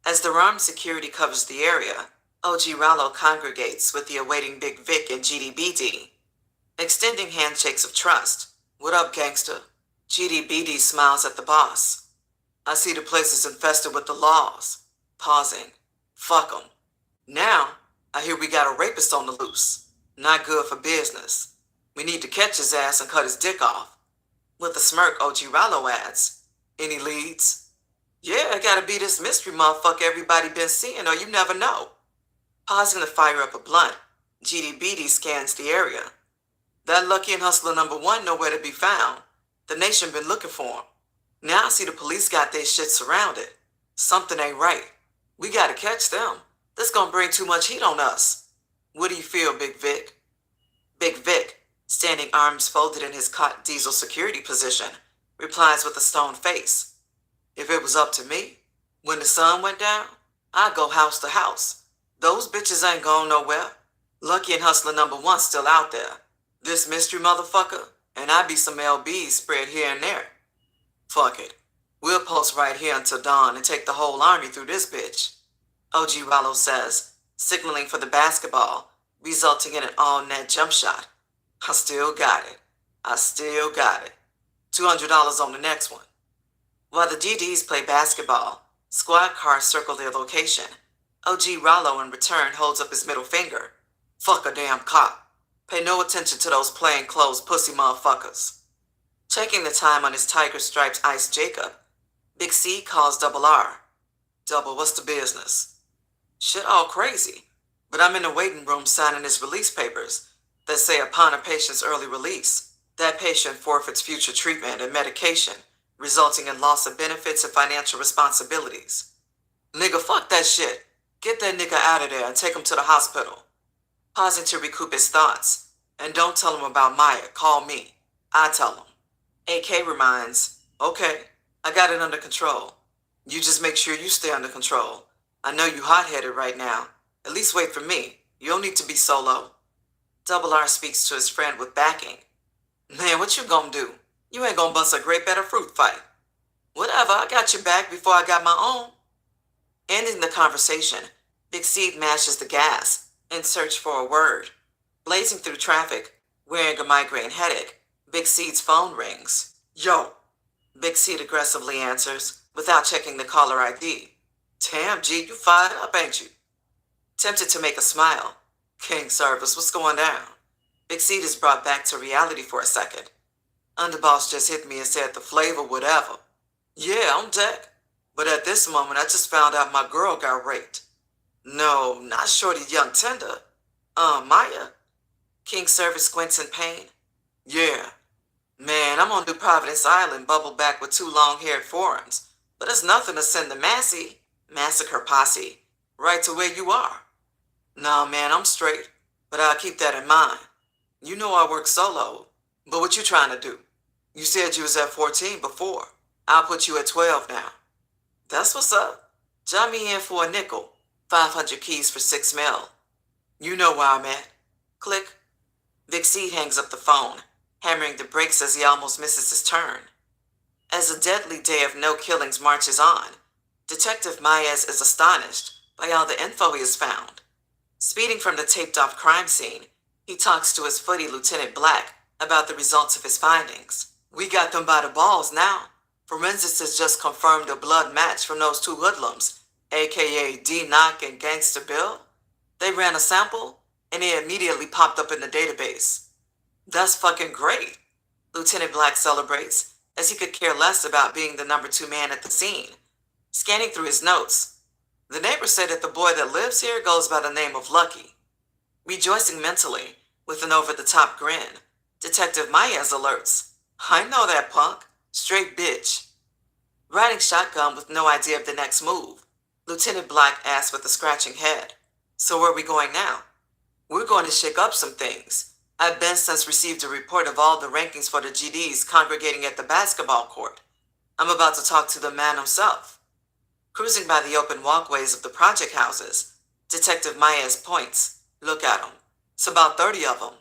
As the armed security covers the area, OG Rollo congregates with the awaiting Big Vic and GDBD. Extending handshakes of trust. What up, gangsta? GDBD smiles at the boss. I see the place is infested with the laws. Pausing. Fuck 'em. Now, I hear we got a rapist on the loose. Not good for business. We need to catch his ass and cut his dick off. With a smirk, OG Rollo adds, any leads? Yeah, it gotta be this mystery motherfucker everybody been seeing or you never know. Pausing to fire up a blunt, GDBD scans the area. That lucky and hustler number one nowhere to be found. The nation been looking for him. Now I see the police got their shit surrounded. Something ain't right. We gotta catch them. This gonna bring too much heat on us. What do you feel, Big Vic? Big Vic, standing arms folded in his cotton diesel security position, replies with a stone face. If it was up to me, when the sun went down, I'd go house to house. Those bitches ain't going nowhere. Lucky and hustler number one still out there. This mystery motherfucker, and I be some LBs spread here and there. Fuck it. We'll post right here until dawn and take the whole army through this bitch. OG Rollo says, signaling for the basketball, resulting in an all-net jump shot. I still got it. I still got it. $200 on the next one. While the GDs play basketball, squad cars circle their location. OG Rollo in return holds up his middle finger. Fuck a damn cop. Pay no attention to those plainclothes pussy motherfuckers. Checking the time on his Tiger Stripes Ice Jacob, Big C calls Double R. Double, what's the business? Shit all crazy, but I'm in the waiting room signing his release papers that say upon a patient's early release, that patient forfeits future treatment and medication, resulting in loss of benefits and financial responsibilities. Nigga, fuck that shit. Get that nigga out of there and take him to the hospital. Pausing to recoup his thoughts. And don't tell him about Maya. Call me. I tell him. AK reminds, okay, I got it under control. You just make sure you stay under control. I know you hot-headed right now. At least wait for me. You don't need to be solo. Double R speaks to his friend with backing. Man, what you gonna do? You ain't gonna bust a great bed of fruit fight. Whatever, I got your back before I got my own. Ending the conversation, Big Seed mashes the gas in search for a word. Blazing through traffic, wearing a migraine headache, Big Seed's phone rings. Yo! Big Seed aggressively answers, without checking the caller ID. Damn, G, you fired up, ain't you? Tempted to make a smile. King Service, what's going down? Big Seed is brought back to reality for a second. Underboss just hit me and said the flavor whatever. Yeah, on deck. But at this moment, I just found out my girl got raped. No, not Shorty Young Tender. Maya? King Service squints in pain. Yeah. Man, I'm on New Providence Island, bubbled back with two long-haired foreigners. But it's nothing to send the massacre posse, right to where you are. Nah, man, I'm straight, but I'll keep that in mind. You know I work solo, but what you trying to do? You said you was at 14 before. I'll put you at 12 now. That's what's up. Jot me in for a nickel. 500 keys for 6 mil. You know where I'm at. Click. Vic Seed hangs up the phone, hammering the brakes as he almost misses his turn. As a deadly day of no killings marches on, Detective Maez is astonished by all the info he has found. Speeding from the taped-off crime scene, he talks to his footy Lieutenant Black about the results of his findings. We got them by the balls now. Forensics has just confirmed a blood match from those two hoodlums, aka D-Knock and Gangsta Bill. They ran a sample, and it immediately popped up in the database. That's fucking great, Lieutenant Black celebrates, as he could care less about being the number 2 man at the scene. Scanning through his notes, the neighbor said that the boy that lives here goes by the name of Lucky. Rejoicing mentally, with an over-the-top grin, Detective Maez alerts. I know that punk. Straight bitch. Riding shotgun with no idea of the next move, Lieutenant Black asks with a scratching head. So where are we going now? We're going to shake up some things. I've been since received a report of all the rankings for the GDs congregating at the basketball court. I'm about to talk to the man himself. Cruising by the open walkways of the project houses, Detective Maez points. Look at them. It's about 30 of them.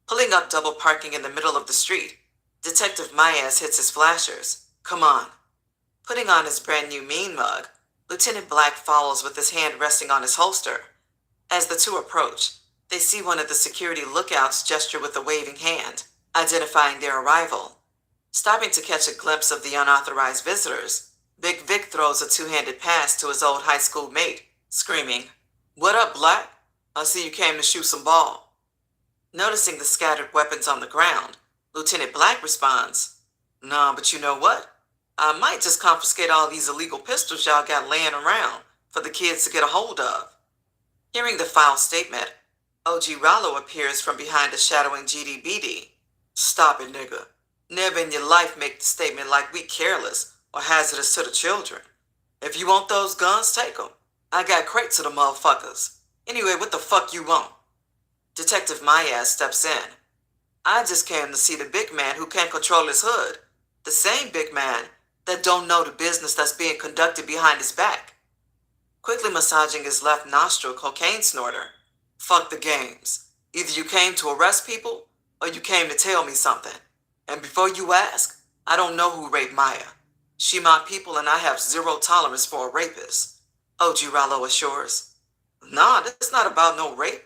Pulling up double parking in the middle of the street, Detective Maez hits his flashers. Come on. Putting on his brand new mean mug, Lieutenant Black follows with his hand resting on his holster. As the two approach, they see one of the security lookouts gesture with a waving hand, identifying their arrival. Stopping to catch a glimpse of the unauthorized visitors, Big Vic throws a two-handed pass to his old high school mate, screaming, What up, Black? I see you came to shoot some ball. Noticing the scattered weapons on the ground, Lieutenant Black responds, Nah, but you know what? I might just confiscate all these illegal pistols y'all got laying around for the kids to get a hold of. Hearing the foul statement, OG Rollo appears from behind a shadowing GDBD. Stop it, nigga. Never in your life make the statement like we careless or hazardous to the children. If you want those guns, take them. I got crates of the motherfuckers. Anyway, what the fuck you want? Detective Maez steps in. I just came to see the big man who can't control his hood. The same big man that don't know the business that's being conducted behind his back. Quickly massaging his left nostril, cocaine snorter. Fuck the games. Either you came to arrest people, or you came to tell me something. And before you ask, I don't know who raped Maya. She my people and I have zero tolerance for a rapist. OG Rollo assures. Nah, this not about no rape.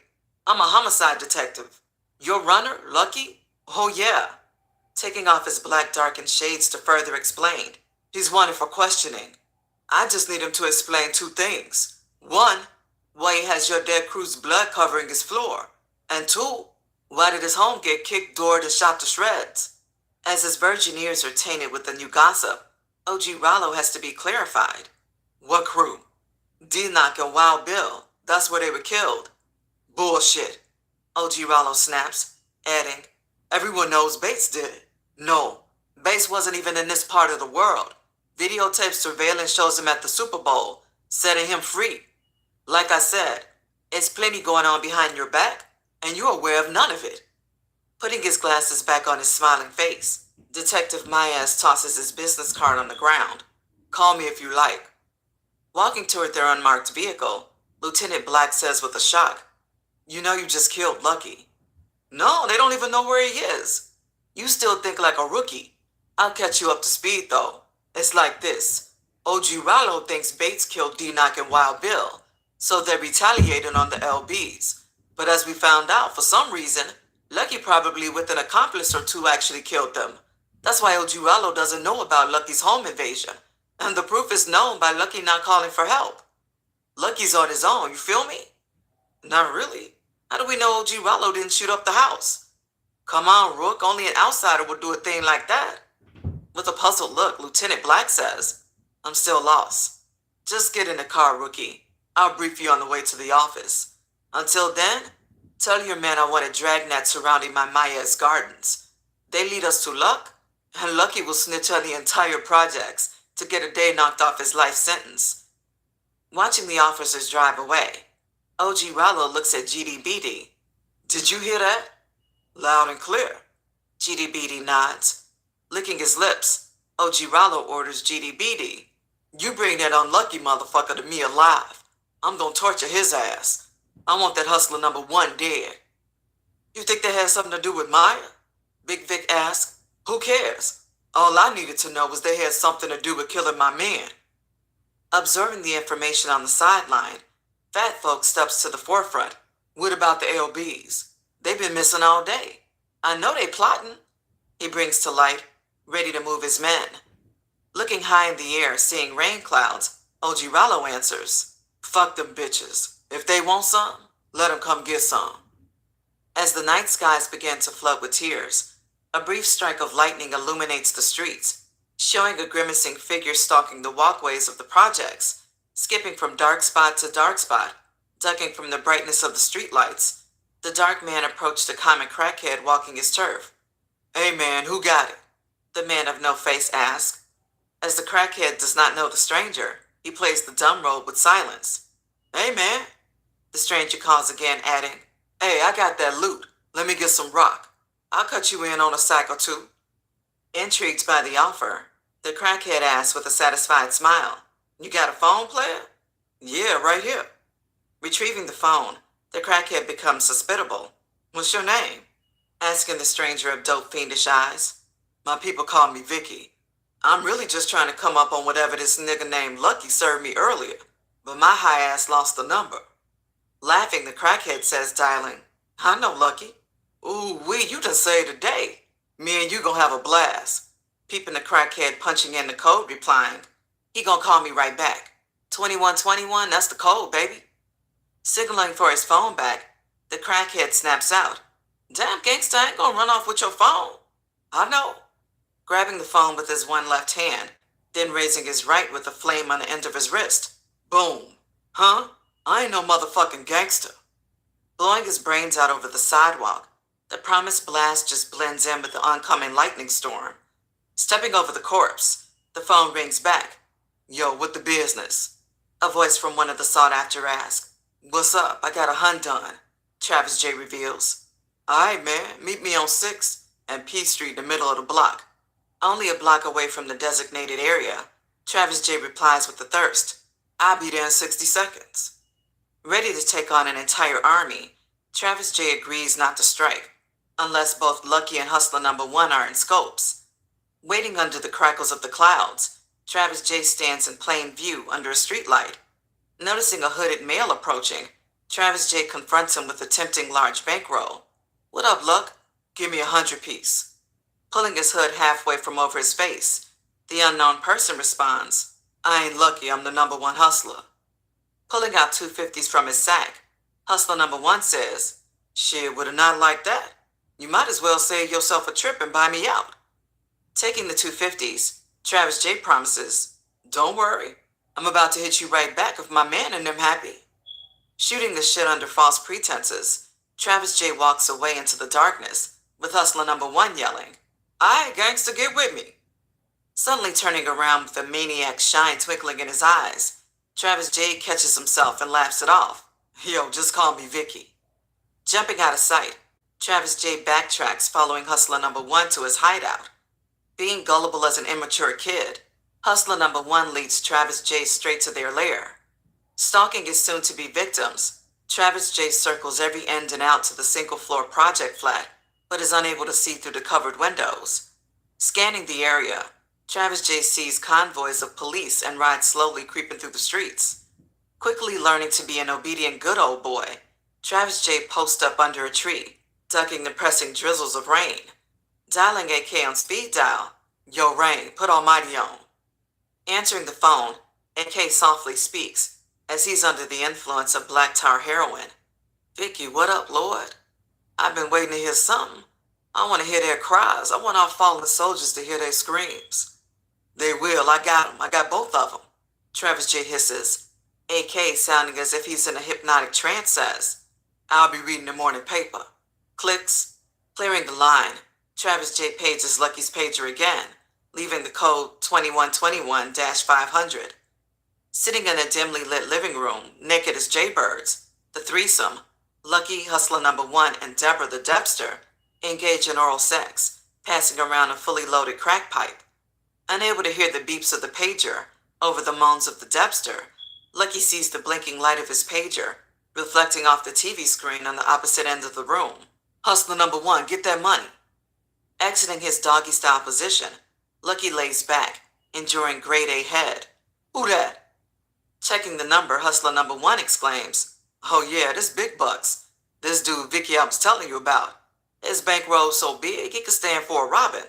I'm a homicide detective. Your runner, Lucky? Oh yeah. Taking off his black darkened shades to further explain. He's wanted for questioning. I just need him to explain 2 things. 1, why he has your dead crew's blood covering his floor. And 2, why did his home get kicked, doored, and shot to shreds? As his virgin ears are tainted with the new gossip, OG Rollo has to be clarified. What crew? D-Knock and Wild Bill. That's where they were killed. Bullshit. OG Rollo snaps, adding, Everyone knows Bates did it. No, Bates wasn't even in this part of the world. Videotape surveillance shows him at the Super Bowl, setting him free. Like I said, it's plenty going on behind your back, and you're aware of none of it. Putting his glasses back on his smiling face, Detective Maez tosses his business card on the ground. Call me if you like. Walking toward their unmarked vehicle, Lieutenant Black says with a shock, You know you just killed Lucky. No, they don't even know where he is. You still think like a rookie. I'll catch you up to speed, though. It's like this. OG Rollo thinks Bates killed D-Knock and Wild Bill, so they're retaliating on the LBs. But as we found out, for some reason, Lucky probably with an accomplice or 2 actually killed them. That's why OG Rollo doesn't know about Lucky's home invasion. And the proof is known by Lucky not calling for help. Lucky's on his own, you feel me? Not really. How do we know OG Rollo didn't shoot up the house? Come on, Rook, only an outsider would do a thing like that. With a puzzled look, Lieutenant Black says, I'm still lost. Just get in the car, rookie. I'll brief you on the way to the office. Until then, tell your men I want a dragnet surrounding my Maya's gardens. They lead us to Luck, and Lucky will snitch on the entire projects to get a day knocked off his life sentence. Watching the officers drive away, OG Rollo looks at GDBD. Did you hear that? Loud and clear. GDBD nods. Licking his lips, OG Rollo orders GDBD. You bring that unlucky motherfucker to me alive. I'm gonna torture his ass. I want that hustler number 1 dead. You think that has something to do with Maya? Big Vic asked. Who cares? All I needed to know was they had something to do with killing my man. Absorbing the information on the sideline, Fat Folk steps to the forefront. What about the LBs? They've been missing all day. I know they plotting. He brings to light, ready to move his men. Looking high in the air, seeing rain clouds, OG Rollo answers, fuck them bitches. If they want some, let them come get some. As the night skies begin to flood with tears, a brief strike of lightning illuminates the streets, showing a grimacing figure stalking the walkways of the projects, skipping from dark spot to dark spot, ducking from the brightness of the streetlights. The dark man approached a common crackhead walking his turf. Hey man, who got it? The man of no face asked. As the crackhead does not know the stranger, he plays the dumb role with silence. Hey man, the stranger calls again, adding, hey, I got that loot. Let me get some rock. I'll cut you in on a sack or two. Intrigued by the offer, the crackhead asks with a satisfied smile, you got a phone, player? Yeah, right here. Retrieving the phone, the crackhead becomes hospitable. What's your name? Asking the stranger of dope fiendish eyes. My people call me Vicky. I'm really just trying to come up on whatever this nigga named Lucky served me earlier, but my high ass lost the number. Laughing, the crackhead says, dialing, I know Lucky. Ooh, you done saved the day. Me and you gonna have a blast. Peeping the crackhead punching in the code, replying, he gonna call me right back. 2121, that's the code, baby. Signaling for his phone back, the crackhead snaps out. Damn, gangsta, I ain't gonna run off with your phone. I know. Grabbing the phone with his one left hand, then raising his right with a flame on the end of his wrist. Boom. Huh? I ain't no motherfucking gangster. Blowing his brains out over the sidewalk, the promised blast just blends in with the oncoming lightning storm. Stepping over the corpse, the phone rings back. Yo, what the business? A voice from one of the sought-after asks. What's up? I got a hunt done, Travis J reveals. Alright, man, meet me on 6th and P Street in the middle of the block. Only a block away from the designated area, Travis J replies with a thirst. I'll be there in 60 seconds. Ready to take on an entire army, Travis J agrees not to strike, unless both Lucky and Hustler number 1 are in scopes. Waiting under the crackles of the clouds, Travis J stands in plain view under a streetlight. Noticing a hooded male approaching, Travis J confronts him with a tempting large bankroll. What up, Luck? Give me 100 piece. Pulling his hood halfway from over his face, the unknown person responds, I ain't Lucky, I'm the number 1 hustler. Pulling out 250s from his sack, Hustler number 1 says, shit, would have not liked that. You might as well save yourself a trip and buy me out. Taking the 250s, Travis J promises, don't worry, I'm about to hit you right back if my man and them happy. Shooting the shit under false pretenses, Travis J walks away into the darkness, with Hustler number 1 yelling, Aight, gangsta, get with me. Suddenly turning around with a maniac shine twinkling in his eyes, Travis J catches himself and laughs it off. Yo, just call me Vicky. Jumping out of sight, Travis J backtracks following Hustler number 1 to his hideout. Being gullible as an immature kid, Hustler number 1 leads Travis J straight to their lair. Stalking his soon-to-be victims, Travis J circles every end and out to the single-floor project flat, but is unable to see through the covered windows. Scanning the area, Travis J sees convoys of police and rides slowly creeping through the streets. Quickly learning to be an obedient good old boy, Travis J posts up under a tree, ducking the pressing drizzles of rain. Dialing AK on speed dial, Yo, Rain, put Almighty on. Answering the phone, AK softly speaks, as he's under the influence of black tar heroin. Vicky, what up, Lord? I've been waiting to hear something. I want to hear their cries. I want our fallen soldiers to hear their screams. They will. I got 'em. I got both of 'em. Travis J hisses. AK, sounding as if he's in a hypnotic trance, says, I'll be reading the morning paper. Clicks. Clearing the line, Travis J pages Lucky's pager again, leaving the code 2121-500. Sitting in a dimly lit living room, naked as jaybirds, the threesome, Lucky, Hustler Number 1, and Deborah the Debster, engage in oral sex, passing around a fully loaded crack pipe. Unable to hear the beeps of the pager over the moans of the Debster, Lucky sees the blinking light of his pager, reflecting off the TV screen on the opposite end of the room. Hustler Number 1, get that money. Exiting his doggy-style position, Lucky lays back, enjoying grade A head. Who that? Checking the number, Hustler Number 1 exclaims, Oh yeah, this big bucks. This dude Vicky I was telling you about. His bankroll's so big he could stand for a robin.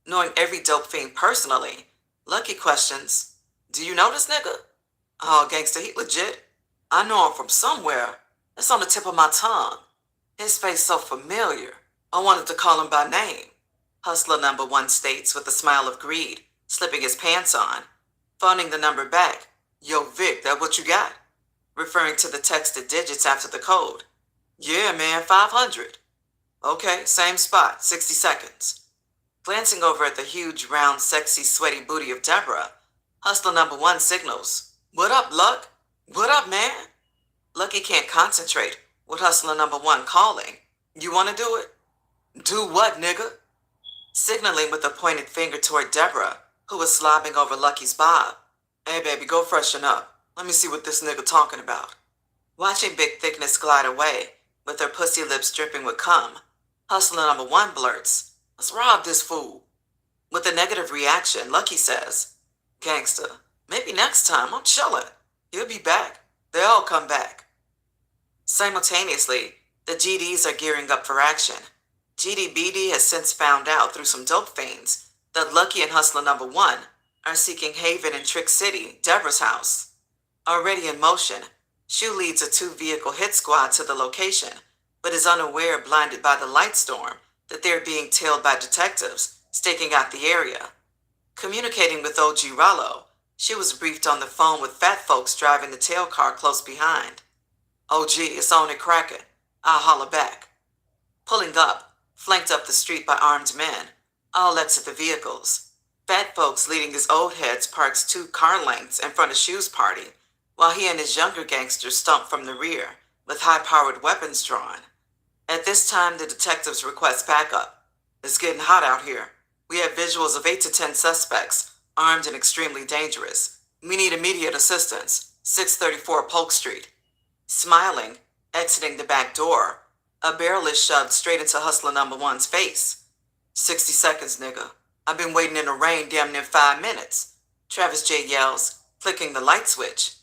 Knowing every dope fiend personally, Lucky questions, Do you know this nigga? Oh, gangster, he legit. I know him from somewhere. It's on the tip of my tongue. His face so familiar. I wanted to call him by name. Hustler Number 1 states with a smile of greed, slipping his pants on. Phoning the number back. Yo, Vic, that what you got? Referring to the texted digits after the code. Yeah, man, 500. Okay, same spot, 60 seconds. Glancing over at the huge, round, sexy, sweaty booty of Deborah, Hustler Number 1 signals. What up, Luck? What up, man? Lucky can't concentrate with Hustler Number 1 calling. You want to do it? Do what, nigga? Signaling with a pointed finger toward Deborah, who was slobbing over Lucky's bob. Hey, baby, go freshen up. Let me see what this nigga talking about. Watching Big Thickness glide away, with her pussy lips dripping with cum, Hustler Number 1 blurts, Let's rob this fool. With a negative reaction, Lucky says, Gangsta, maybe next time, I'm chillin'. He'll be back. They all come back. Simultaneously, the GDs are gearing up for action. GDBD has since found out through some dope fiends that Lucky and Hustler Number 1 are seeking haven in Trick City, Deborah's house. Already in motion, Shu leads a 2-vehicle hit squad to the location, but is unaware, blinded by the light storm, that they're being tailed by detectives staking out the area. Communicating with OG Rollo, she was briefed on the phone with fat folks driving the tail car close behind. OG, it's on and cracking. I'll holler back. Pulling up, flanked up the street by armed men, all exit the vehicles. Fat folks leading his old heads parks 2 car lengths in front of Shu's party, while he and his younger gangsters stump from the rear, with high-powered weapons drawn. At this time, the detectives request backup. It's getting hot out here. We have visuals of 8 to 10 suspects, armed and extremely dangerous. We need immediate assistance. 634 Polk Street. Smiling, exiting the back door, a barrel is shoved straight into Hustler Number 1's face. 60 seconds, nigga. I've been waiting in the rain damn near 5 minutes. Travis J yells, flicking the light switch.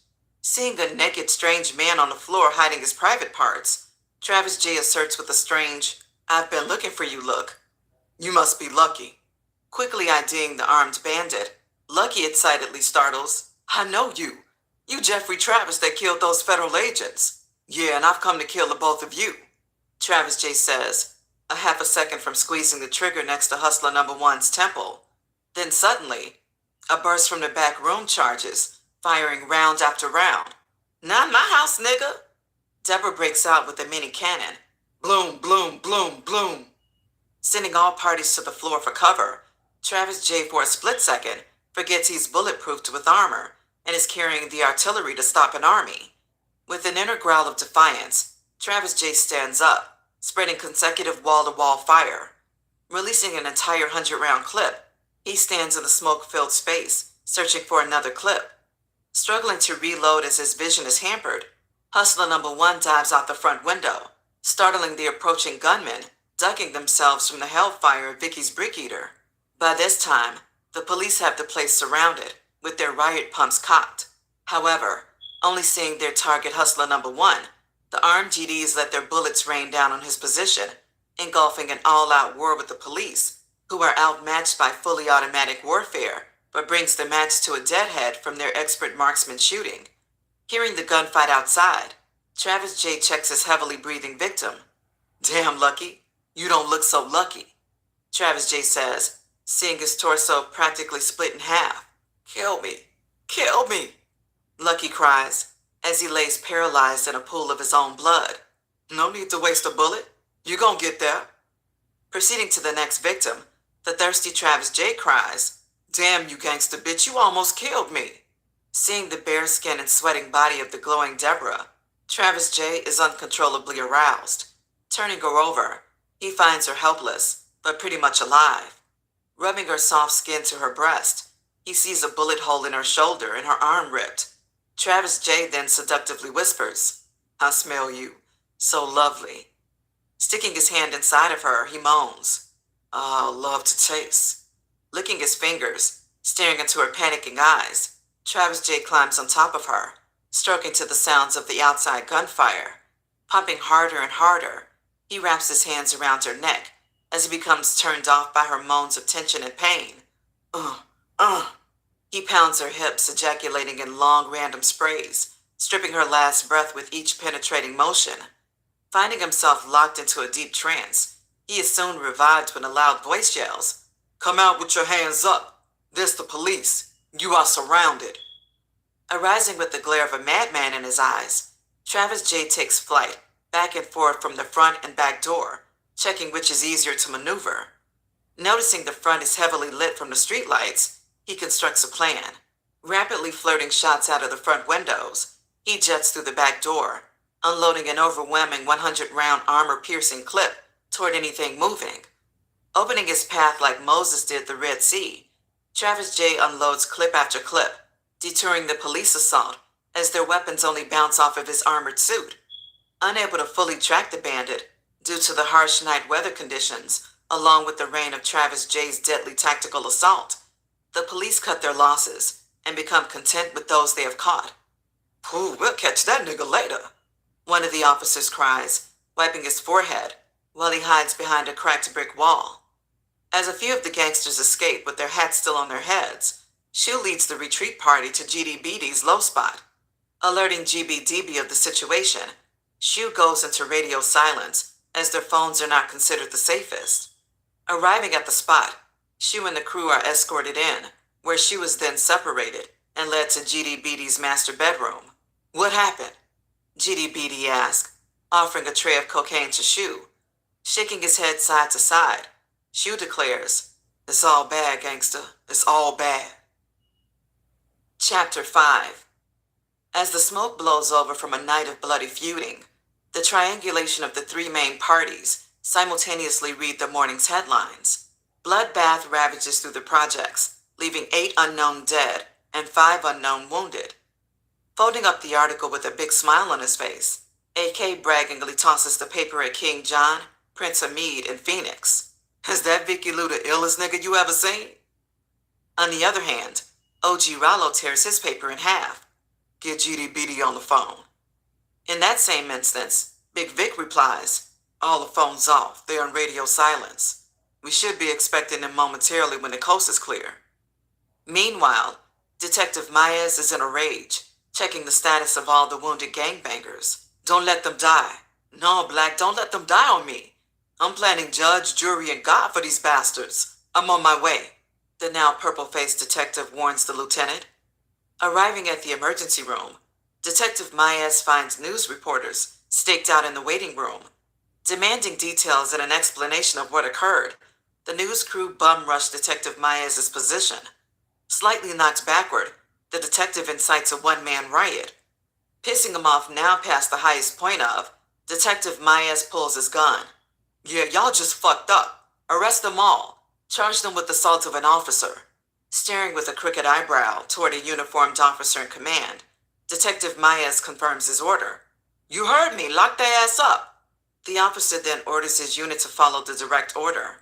Seeing a naked, strange man on the floor hiding his private parts, Travis J asserts with a strange, I've been looking for you look. You must be Lucky. Quickly IDing the armed bandit, Lucky excitedly startles, I know you. You Jeffrey Travis that killed those federal agents. Yeah, and I've come to kill the both of you. Travis J says, a half a second from squeezing the trigger next to Hustler Number 1's temple. Then suddenly, a burst from the back room charges, firing round after round. Not my house, nigga. Deborah breaks out with a mini cannon. Bloom, bloom, bloom, bloom. Sending all parties to the floor for cover, Travis J, for a split second, forgets he's bulletproofed with armor and is carrying the artillery to stop an army. With an inner growl of defiance, Travis J stands up, spreading consecutive wall-to-wall fire. Releasing an entire 100-round clip, he stands in the smoke-filled space, searching for another clip. Struggling to reload as his vision is hampered, Hustler Number 1 dives out the front window, startling the approaching gunmen, ducking themselves from the hellfire of Vicky's Brick Eater. By this time, the police have the place surrounded, with their riot pumps cocked. However, only seeing their target Hustler Number 1, the armed GDs let their bullets rain down on his position, engulfing an all-out war with the police, who are outmatched by fully automatic warfare, but brings the match to a deadhead from their expert marksman shooting. Hearing the gunfight outside, Travis J checks his heavily breathing victim. Damn, Lucky, you don't look so lucky. Travis J says, seeing his torso practically split in half. Kill me! Kill me! Lucky cries as he lays paralyzed in a pool of his own blood. No need to waste a bullet. You gon' get there. Proceeding to the next victim, the thirsty Travis J cries, Damn you gangsta bitch, you almost killed me. Seeing the bare skin and sweating body of the glowing Deborah, Travis J is uncontrollably aroused. Turning her over, he finds her helpless, but pretty much alive. Rubbing her soft skin to her breast, he sees a bullet hole in her shoulder and her arm ripped. Travis J then seductively whispers, I smell you. So lovely. Sticking his hand inside of her, he moans, love to taste. Licking his fingers, staring into her panicking eyes, Travis J climbs on top of her, stroking to the sounds of the outside gunfire. Pumping harder and harder, he wraps his hands around her neck as he becomes turned off by her moans of tension and pain. He pounds her hips, ejaculating in long, random sprays, stripping her last breath with each penetrating motion. Finding himself locked into a deep trance, he is soon revived when a loud voice yells, Come out with your hands up. This the police. You are surrounded. Arising with the glare of a madman in his eyes, Travis J takes flight, back and forth from the front and back door, checking which is easier to maneuver. Noticing the front is heavily lit from the streetlights, he constructs a plan. Rapidly flirting shots out of the front windows, he jets through the back door, unloading an overwhelming 100-round armor-piercing clip toward anything moving. Opening his path like Moses did the Red Sea, Travis J unloads clip after clip, deterring the police assault as their weapons only bounce off of his armored suit. Unable to fully track the bandit due to the harsh night weather conditions, along with the reign of Travis J's deadly tactical assault, the police cut their losses and become content with those they have caught. Pooh, we'll catch that nigga later, one of the officers cries, wiping his forehead while he hides behind a cracked brick wall. As a few of the gangsters escape with their hats still on their heads, Shu leads the retreat party to GDBD's low spot. Alerting GBDB of the situation, Shu goes into radio silence as their phones are not considered the safest. Arriving at the spot, Shu and the crew are escorted in, where Shu is then separated and led to GDBD's master bedroom. What happened? GDBD asks, offering a tray of cocaine to Shu. Shaking his head side to side, Shu declares, It's all bad, gangster. It's all bad. Chapter 5. As the smoke blows over from a night of bloody feuding, the triangulation of the three main parties simultaneously read the morning's headlines. Bloodbath ravages through the projects, leaving 8 unknown dead and 5 unknown wounded. Folding up the article with a big smile on his face, AK braggingly tosses the paper at King John, Prince Hamid, and Phoenix. Is that Vicky Lou the illest nigga you ever seen? On the other hand, OG Rollo tears his paper in half. Get GDBD on the phone. In that same instance, Big Vic replies, All the phones off. They're on radio silence. We should be expecting them momentarily when the coast is clear. Meanwhile, Detective Maez is in a rage, checking the status of all the wounded gangbangers. Don't let them die. No, Black, don't let them die on me. I'm planning judge, jury, and God for these bastards. I'm on my way, the now purple-faced detective warns the lieutenant. Arriving at the emergency room, Detective Maez finds news reporters staked out in the waiting room. Demanding details and an explanation of what occurred, the news crew bum-rushed Detective Maez's position. Slightly knocked backward, the detective incites a one-man riot. Pissing him off now past the highest point of, Detective Maez pulls his gun. Yeah, y'all just fucked up. Arrest them all. Charge them with assault of an officer. Staring with a crooked eyebrow toward a uniformed officer in command, Detective Maez confirms his order. You heard me. Lock their ass up. The officer then orders his unit to follow the direct order.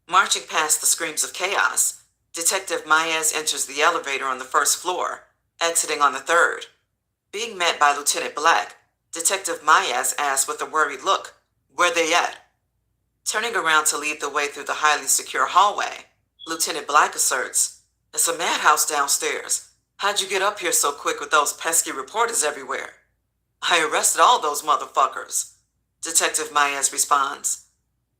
Marching past the screams of chaos, Detective Maez enters the elevator on the first floor, exiting on the third. Being met by Lieutenant Black, Detective Maez asks with a worried look, Where they at? Turning around to lead the way through the highly secure hallway, Lieutenant Black asserts, It's a madhouse downstairs. How'd you get up here so quick with those pesky reporters everywhere? I arrested all those motherfuckers. Detective Maez responds,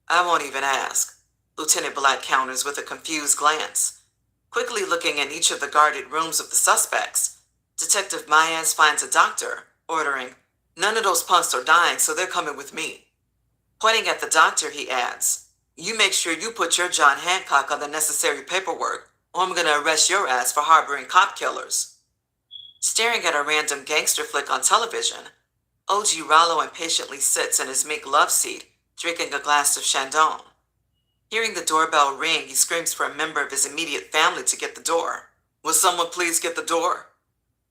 I won't even ask. Lieutenant Black counters with a confused glance. Quickly looking in each of the guarded rooms of the suspects, Detective Mayes finds a doctor, ordering, "None of those punks are dying, so they're coming with me." Pointing at the doctor, he adds, "You make sure you put your John Hancock on the necessary paperwork, or I'm gonna arrest your ass for harboring cop killers." Staring at a random gangster flick on television, OG Rollo impatiently sits in his mink love seat, drinking a glass of Chandon. Hearing the doorbell ring, he screams for a member of his immediate family to get the door. "Will someone please get the door?"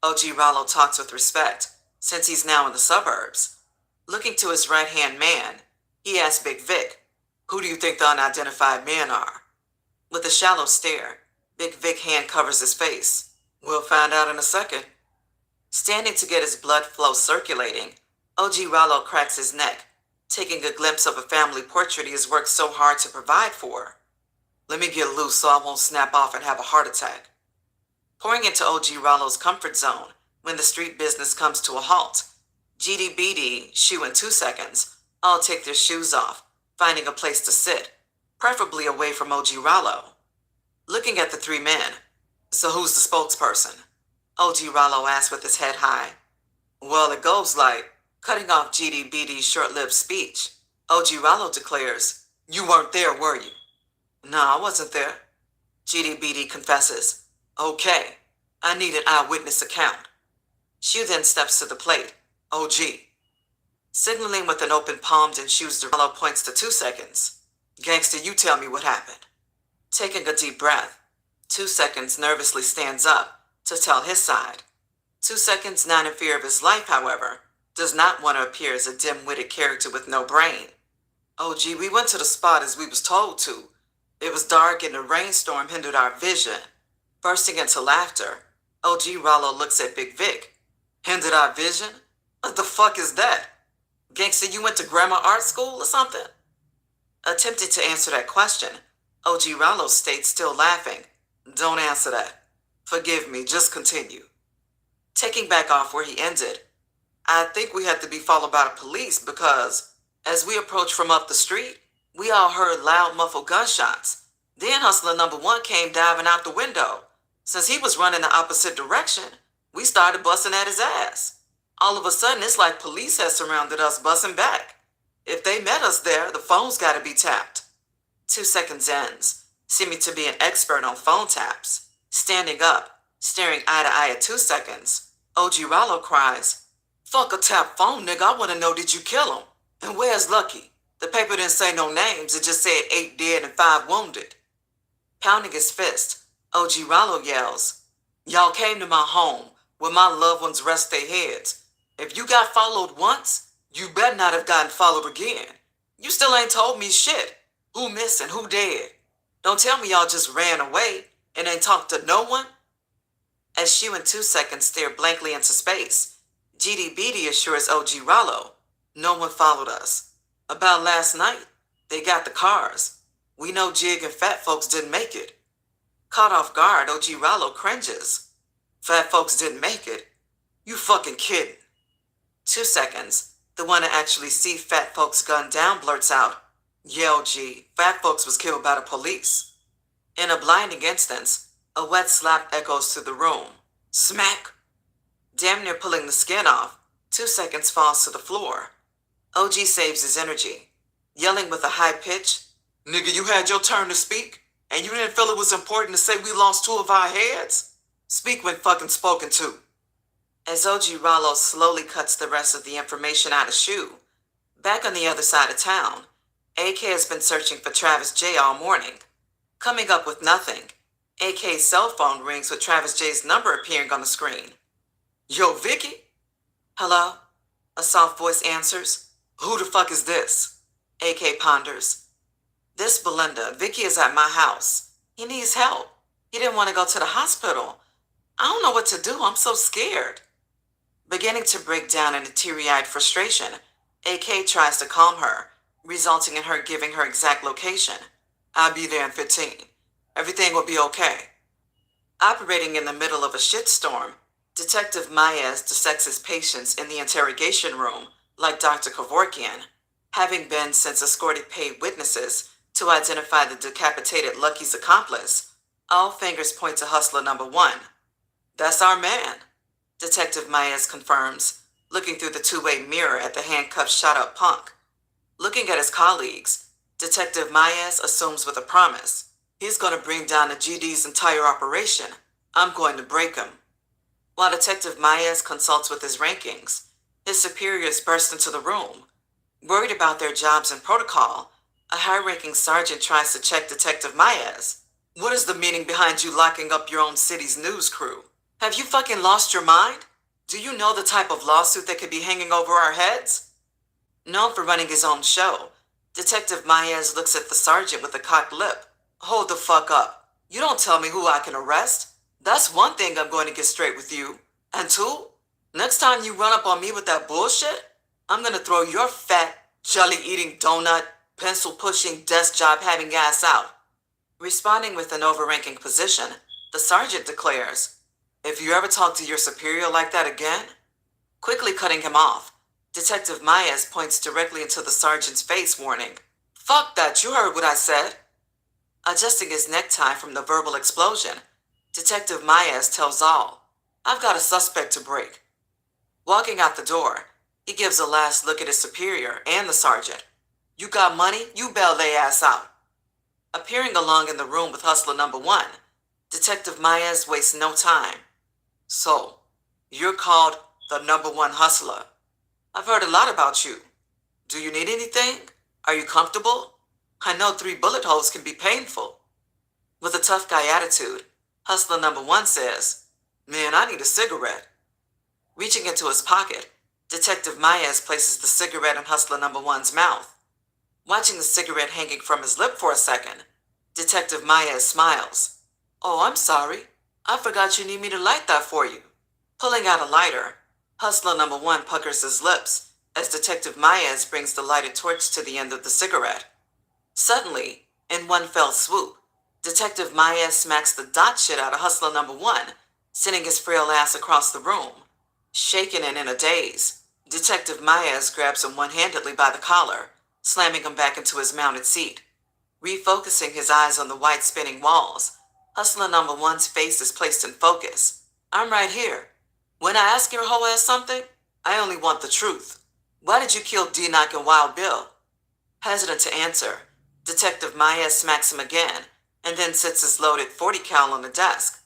OG Rollo talks with respect, since he's now in the suburbs. Looking to his right-hand man, he asks Big Vic, "Who do you think the unidentified men are?" With a shallow stare, Big Vic hand covers his face. "We'll find out in a second." Standing to get his blood flow circulating, OG Rollo cracks his neck, taking a glimpse of a family portrait he has worked so hard to provide for. "Let me get loose so I won't snap off and have a heart attack." Pouring into OG Rollo's comfort zone when the street business comes to a halt, GDBD, Shoe in 2 seconds, all take their shoes off, finding a place to sit, preferably away from OG Rollo. Looking at the three men, "So who's the spokesperson?" OG Rollo asks with his head high. "Well, it goes like," cutting off GDBD's short-lived speech, OG Rollo declares, "You weren't there, were you?" "No, I wasn't there," GDBD confesses. "Okay, I need an eyewitness account." Shoe then steps to the plate. "OG." Signaling with an open palm and Shoe's Rollo points to 2 seconds. "Gangsta, you tell me what happened." Taking a deep breath, 2 seconds nervously stands up to tell his side. 2 seconds, not in fear of his life, however, does not want to appear as a dim-witted character with no brain. "OG, we went to the spot as we was told to. It was dark and a rainstorm hindered our vision." Bursting into laughter, OG Rollo looks at Big Vic. "Hindered our vision? What the fuck is that? Gangsta, you went to grammar art school or something?" Attempting to answer that question, OG Rollo states, still laughing, "Don't answer that. Forgive me, just continue." Taking back off where he ended, "I think we had to be followed by the police because, as we approached from up the street, we all heard loud muffled gunshots. Then hustler number one came diving out the window. Since he was running the opposite direction, we started busting at his ass. All of a sudden, it's like police had surrounded us busting back. If they met us there, the phone's got to be tapped." 2 seconds ends, seeming to be an expert on phone taps. Standing up, staring eye to eye at 2 seconds, OG Rollo cries, "Fuck a tap phone, nigga. I want to know, did you kill him? And where's Lucky? The paper didn't say no names. It just said 8 dead and 5 wounded." Pounding his fist, OG Rollo yells, "Y'all came to my home where my loved ones rest their heads. If you got followed once, you better not have gotten followed again. You still ain't told me shit. Who missing, who dead? Don't tell me y'all just ran away and ain't talked to no one." As Shoe in 2 seconds stare blankly into space, GDBD assures OG Rollo, "No one followed us. About last night, they got the cars. We know Jig and Fat Folks didn't make it." Caught off guard, OG Rollo cringes. "Fat Folks didn't make it? You fucking kidding." 2 seconds, the one to actually see Fat Folks gunned down blurts out, "Yeah, OG, Fat Folks was killed by the police." In a blinding instance, a wet slap echoes through the room. Smack! Damn near pulling the skin off, 2 seconds falls to the floor. OG saves his energy, yelling with a high pitch, "Nigga, you had your turn to speak, and you didn't feel it was important to say we lost 2 of our heads? Speak when fucking spoken to." As OG Rollo slowly cuts the rest of the information out of Shoe, back on the other side of town, AK has been searching for Travis J all morning. Coming up with nothing, AK's cell phone rings with Travis J's number appearing on the screen. "Yo, Vicky?" "Hello?" A soft voice answers. "Who the fuck is this?" AK ponders. "This Belinda, Vicky is at my house. He needs help. He didn't want to go to the hospital. I don't know what to do. I'm so scared." Beginning to break down in a teary-eyed frustration, AK tries to calm her, resulting in her giving her exact location. "I'll be there in 15. Everything will be okay." Operating in the middle of a shitstorm, Detective Mayes dissects his patients in the interrogation room like Dr. Kevorkian, having been since escorted paid witnesses To identify the decapitated Lucky's accomplice, all fingers point to hustler number one. That's our man, Detective Maez confirms, looking through the two-way mirror at the handcuffed shot-up punk. Looking at his colleagues, Detective Maez assumes with a promise. He's going to bring down the GD's entire operation. I'm going to break him. While Detective Maez consults with his rankings, his superiors burst into the room. Worried about their jobs and protocol, a high-ranking sergeant tries to check Detective Maez. What is the meaning behind you locking up your own city's news crew? Have you fucking lost your mind? Do you know the type of lawsuit that could be hanging over our heads? Known for running his own show, Detective Maez looks at the sergeant with a cocked lip. Hold the fuck up. You don't tell me who I can arrest. That's one thing I'm going to get straight with you. And two, next time you run up on me with that bullshit, I'm going to throw your fat, jelly-eating donut, pencil-pushing, desk job-having ass out. Responding with an overranking position, the sergeant declares, if you ever talk to your superior like that again, quickly cutting him off, Detective Maez points directly into the sergeant's face, warning, fuck that, you heard what I said. Adjusting his necktie from the verbal explosion, Detective Maez tells all, I've got a suspect to break. Walking out the door, he gives a last look at his superior and the sergeant. You got money? You bail they ass out. Appearing along in the room with hustler number one, Detective Maez wastes no time. So, you're called the number one hustler. I've heard a lot about you. Do you need anything? Are you comfortable? I know 3 bullet holes can be painful. With a tough guy attitude, hustler number one says, man, I need a cigarette. Reaching into his pocket, Detective Maez places the cigarette in hustler number one's mouth. Watching the cigarette hanging from his lip for a second, Detective Maez smiles. Oh, I'm sorry. I forgot you need me to light that for you. Pulling out a lighter, hustler number one puckers his lips as Detective Maez brings the lighted torch to the end of the cigarette. Suddenly, in one fell swoop, Detective Maez smacks the dot shit out of hustler number one, sending his frail ass across the room. Shaken and in a daze, Detective Maez grabs him one-handedly by the collar, slamming him back into his mounted seat. Refocusing his eyes on the white spinning walls, hustler number one's face is placed in focus. I'm right here. When I ask your whole ass something, I only want the truth. Why did you kill D-Knock and Wild Bill? Hesitant to answer, Detective Maez smacks him again, and then sits his loaded .40 cal on the desk.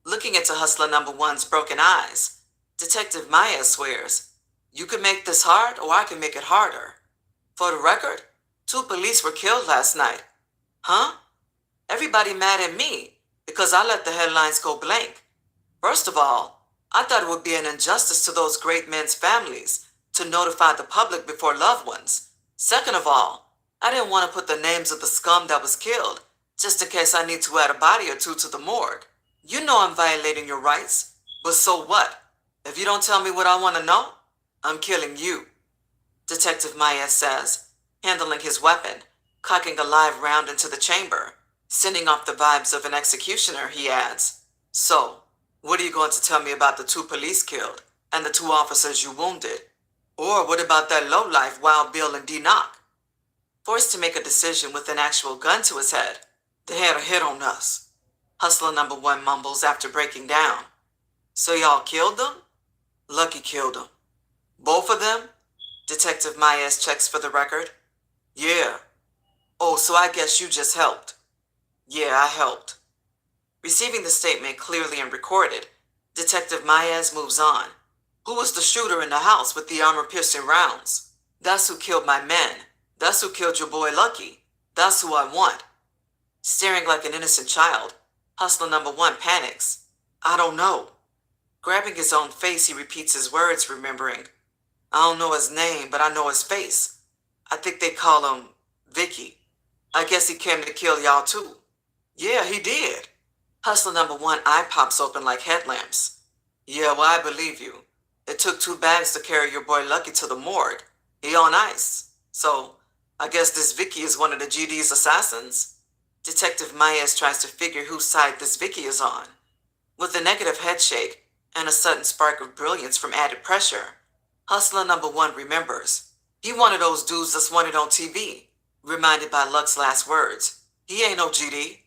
Looking into hustler number one's broken eyes, Detective Maez swears, you can make this hard or I can make it harder. For the record, 2 police were killed last night. Huh? Everybody mad at me because I let the headlines go blank. First of all, I thought it would be an injustice to those great men's families to notify the public before loved ones. Second of all, I didn't want to put the names of the scum that was killed, just in case I need to add a body or 2 to the morgue. You know I'm violating your rights, but so what? If you don't tell me what I want to know, I'm killing you, Detective Maez says, handling his weapon, cocking a live round into the chamber. Sending off the vibes of an executioner, he adds, so, what are you going to tell me about the 2 police killed and the 2 officers you wounded? Or what about that lowlife Wild Bill and D-Knock? Forced to make a decision with an actual gun to his head, they had a hit on us, hustler number one mumbles after breaking down. So y'all killed them? Lucky killed them. Both of them? Detective Maez checks for the record. Yeah. Oh, so I guess you just helped. Yeah, I helped. Receiving the statement clearly and recorded, Detective Maez moves on. Who was the shooter in the house with the armor-piercing rounds? That's who killed my men. That's who killed your boy Lucky. That's who I want. Staring like an innocent child, hustler number one panics. I don't know. Grabbing his own face, he repeats his words, remembering. I don't know his name, but I know his face. I think they call him Vicky. I guess he came to kill y'all too. Yeah, he did. Hustler number one eye pops open like headlamps. Yeah, well, I believe you. It took 2 bags to carry your boy Lucky to the morgue. He on ice. So, I guess this Vicky is one of the GD's assassins? Detective Maez tries to figure whose side this Vicky is on. With a negative head shake and a sudden spark of brilliance from added pressure, hustler number one remembers. He one of those dudes that's wanted on TV. reminded by Luck's last words. He ain't no GD.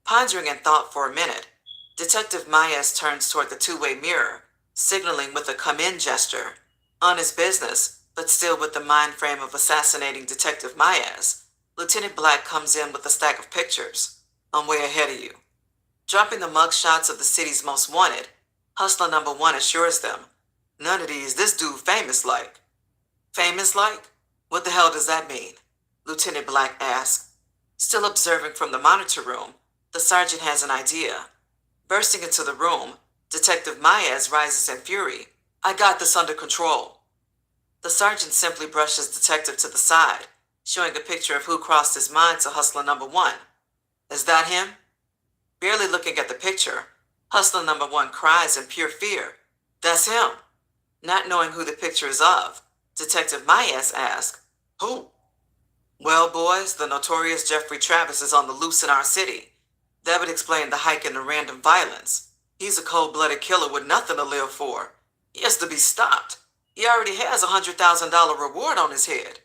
Pondering in thought for a minute, Detective Maez turns toward the two-way mirror, signaling with a come-in gesture. On his business, but still with the mind frame of assassinating Detective Maez, Lieutenant Black comes in with a stack of pictures. I'm way ahead of you. Dropping the mugshots of the city's most wanted, Hustler number one assures them, none of these this dude famous like. Famous like? What the hell does that mean? Lieutenant Black asks. Still observing from the monitor room, the sergeant has an idea. Bursting into the room, Detective Maez rises in fury. I got this under control. The sergeant simply brushes Detective to the side, showing a picture of who crossed his mind to Hustler number one. Is that him? Barely looking at the picture, Hustler number one cries in pure fear. That's him. Not knowing who the picture is of, Detective Maez asks, Who? Well, boys, the notorious Jeffrey Travis is on the loose in our city. That would explain the hike in the random violence. He's a cold-blooded killer with nothing to live for. He has to be stopped. He already has a $100,000 reward on his head.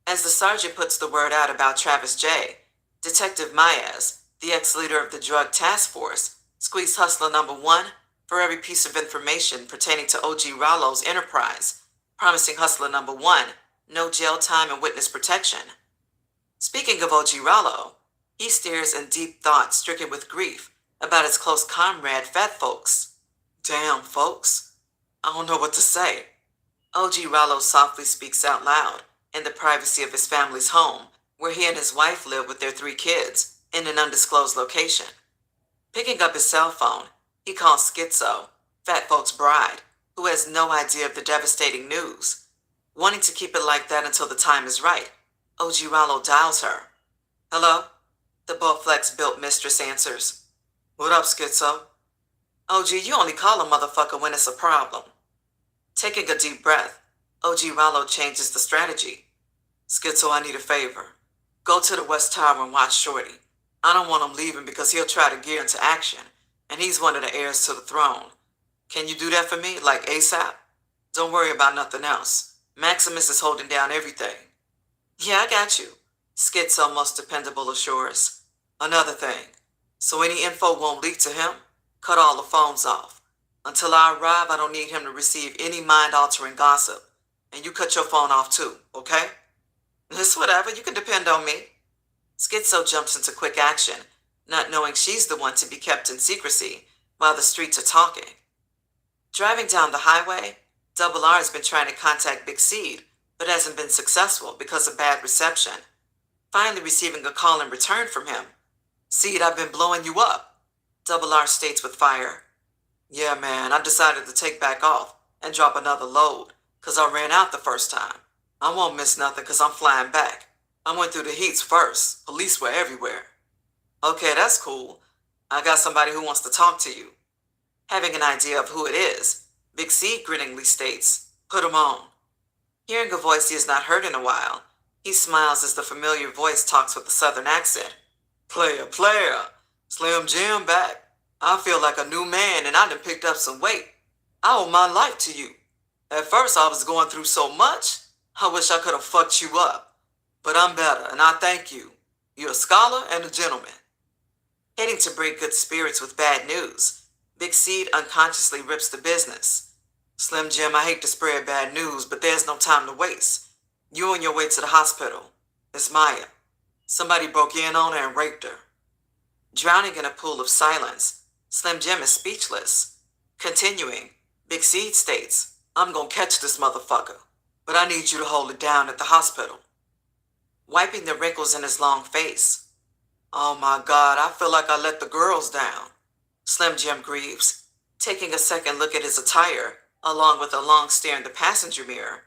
As the sergeant puts the word out about Travis J., Detective Maez, the ex-leader of the drug task force, squeezed Hustler number one for every piece of information pertaining to OG Rallo's enterprise, promising Hustler number one no jail time and witness protection. Speaking of OG Rallo, he stares in deep thought stricken with grief about his close comrade Fat Folks. Damn, folks. I don't know what to say. OG Rallo softly speaks out loud in the privacy of his family's home, where he and his wife live with their 3 kids in an undisclosed location. Picking up his cell phone, he calls Schizo, Fat Folks' bride, who has no idea of the devastating news. Wanting to keep it like that until the time is right, OG Rallo dials her. Hello? The Bowflex-built mistress answers. What up, Schizo? OG, you only call a motherfucker when it's a problem. Taking a deep breath, OG Rallo changes the strategy. Schizo, I need a favor. Go to the West Tower and watch Shorty. I don't want him leaving because he'll try to gear into action, and he's one of the heirs to the throne. Can you do that for me, like ASAP? Don't worry about nothing else. Maximus is holding down everything. Yeah, I got you. Schizo most dependable assures. Another thing, so any info won't leak to him, cut all the phones off. Until I arrive, I don't need him to receive any mind-altering gossip. And you cut your phone off too, okay? It's whatever, you can depend on me. Schizo jumps into quick action, not knowing she's the one to be kept in secrecy while the streets are talking. Driving down the highway, Double R has been trying to contact Big Seed, but hasn't been successful because of bad reception. Finally receiving a call in return from him. Seed, I've been blowing you up, Double R states with fire. Yeah, man, I decided to take back off and drop another load, cause I ran out the first time. I won't miss nothing cause I'm flying back. I went through the heats first. Police were everywhere. Okay, that's cool. I got somebody who wants to talk to you. Having an idea of who it is, Big C grinningly states, put him on. Hearing a voice he has not heard in a while, he smiles as the familiar voice talks with a southern accent. Player, player, Slim Jim back. I feel like a new man and I done picked up some weight. I owe my life to you. At first I was going through so much, I wish I could have fucked you up. But I'm better and I thank you. You're a scholar and a gentleman. Hating to break good spirits with bad news, Big Seed unconsciously rips the business. Slim Jim, I hate to spread bad news, but there's no time to waste. You're on your way to the hospital. It's Maya. Somebody broke in on her and raped her. Drowning in a pool of silence, Slim Jim is speechless. Continuing, Big Seed states, I'm gonna catch this motherfucker, but I need you to hold it down at the hospital. Wiping the wrinkles in his long face. Oh my God, I feel like I let the girls down. Slim Jim grieves, taking a second look at his attire, along with a long stare in the passenger mirror.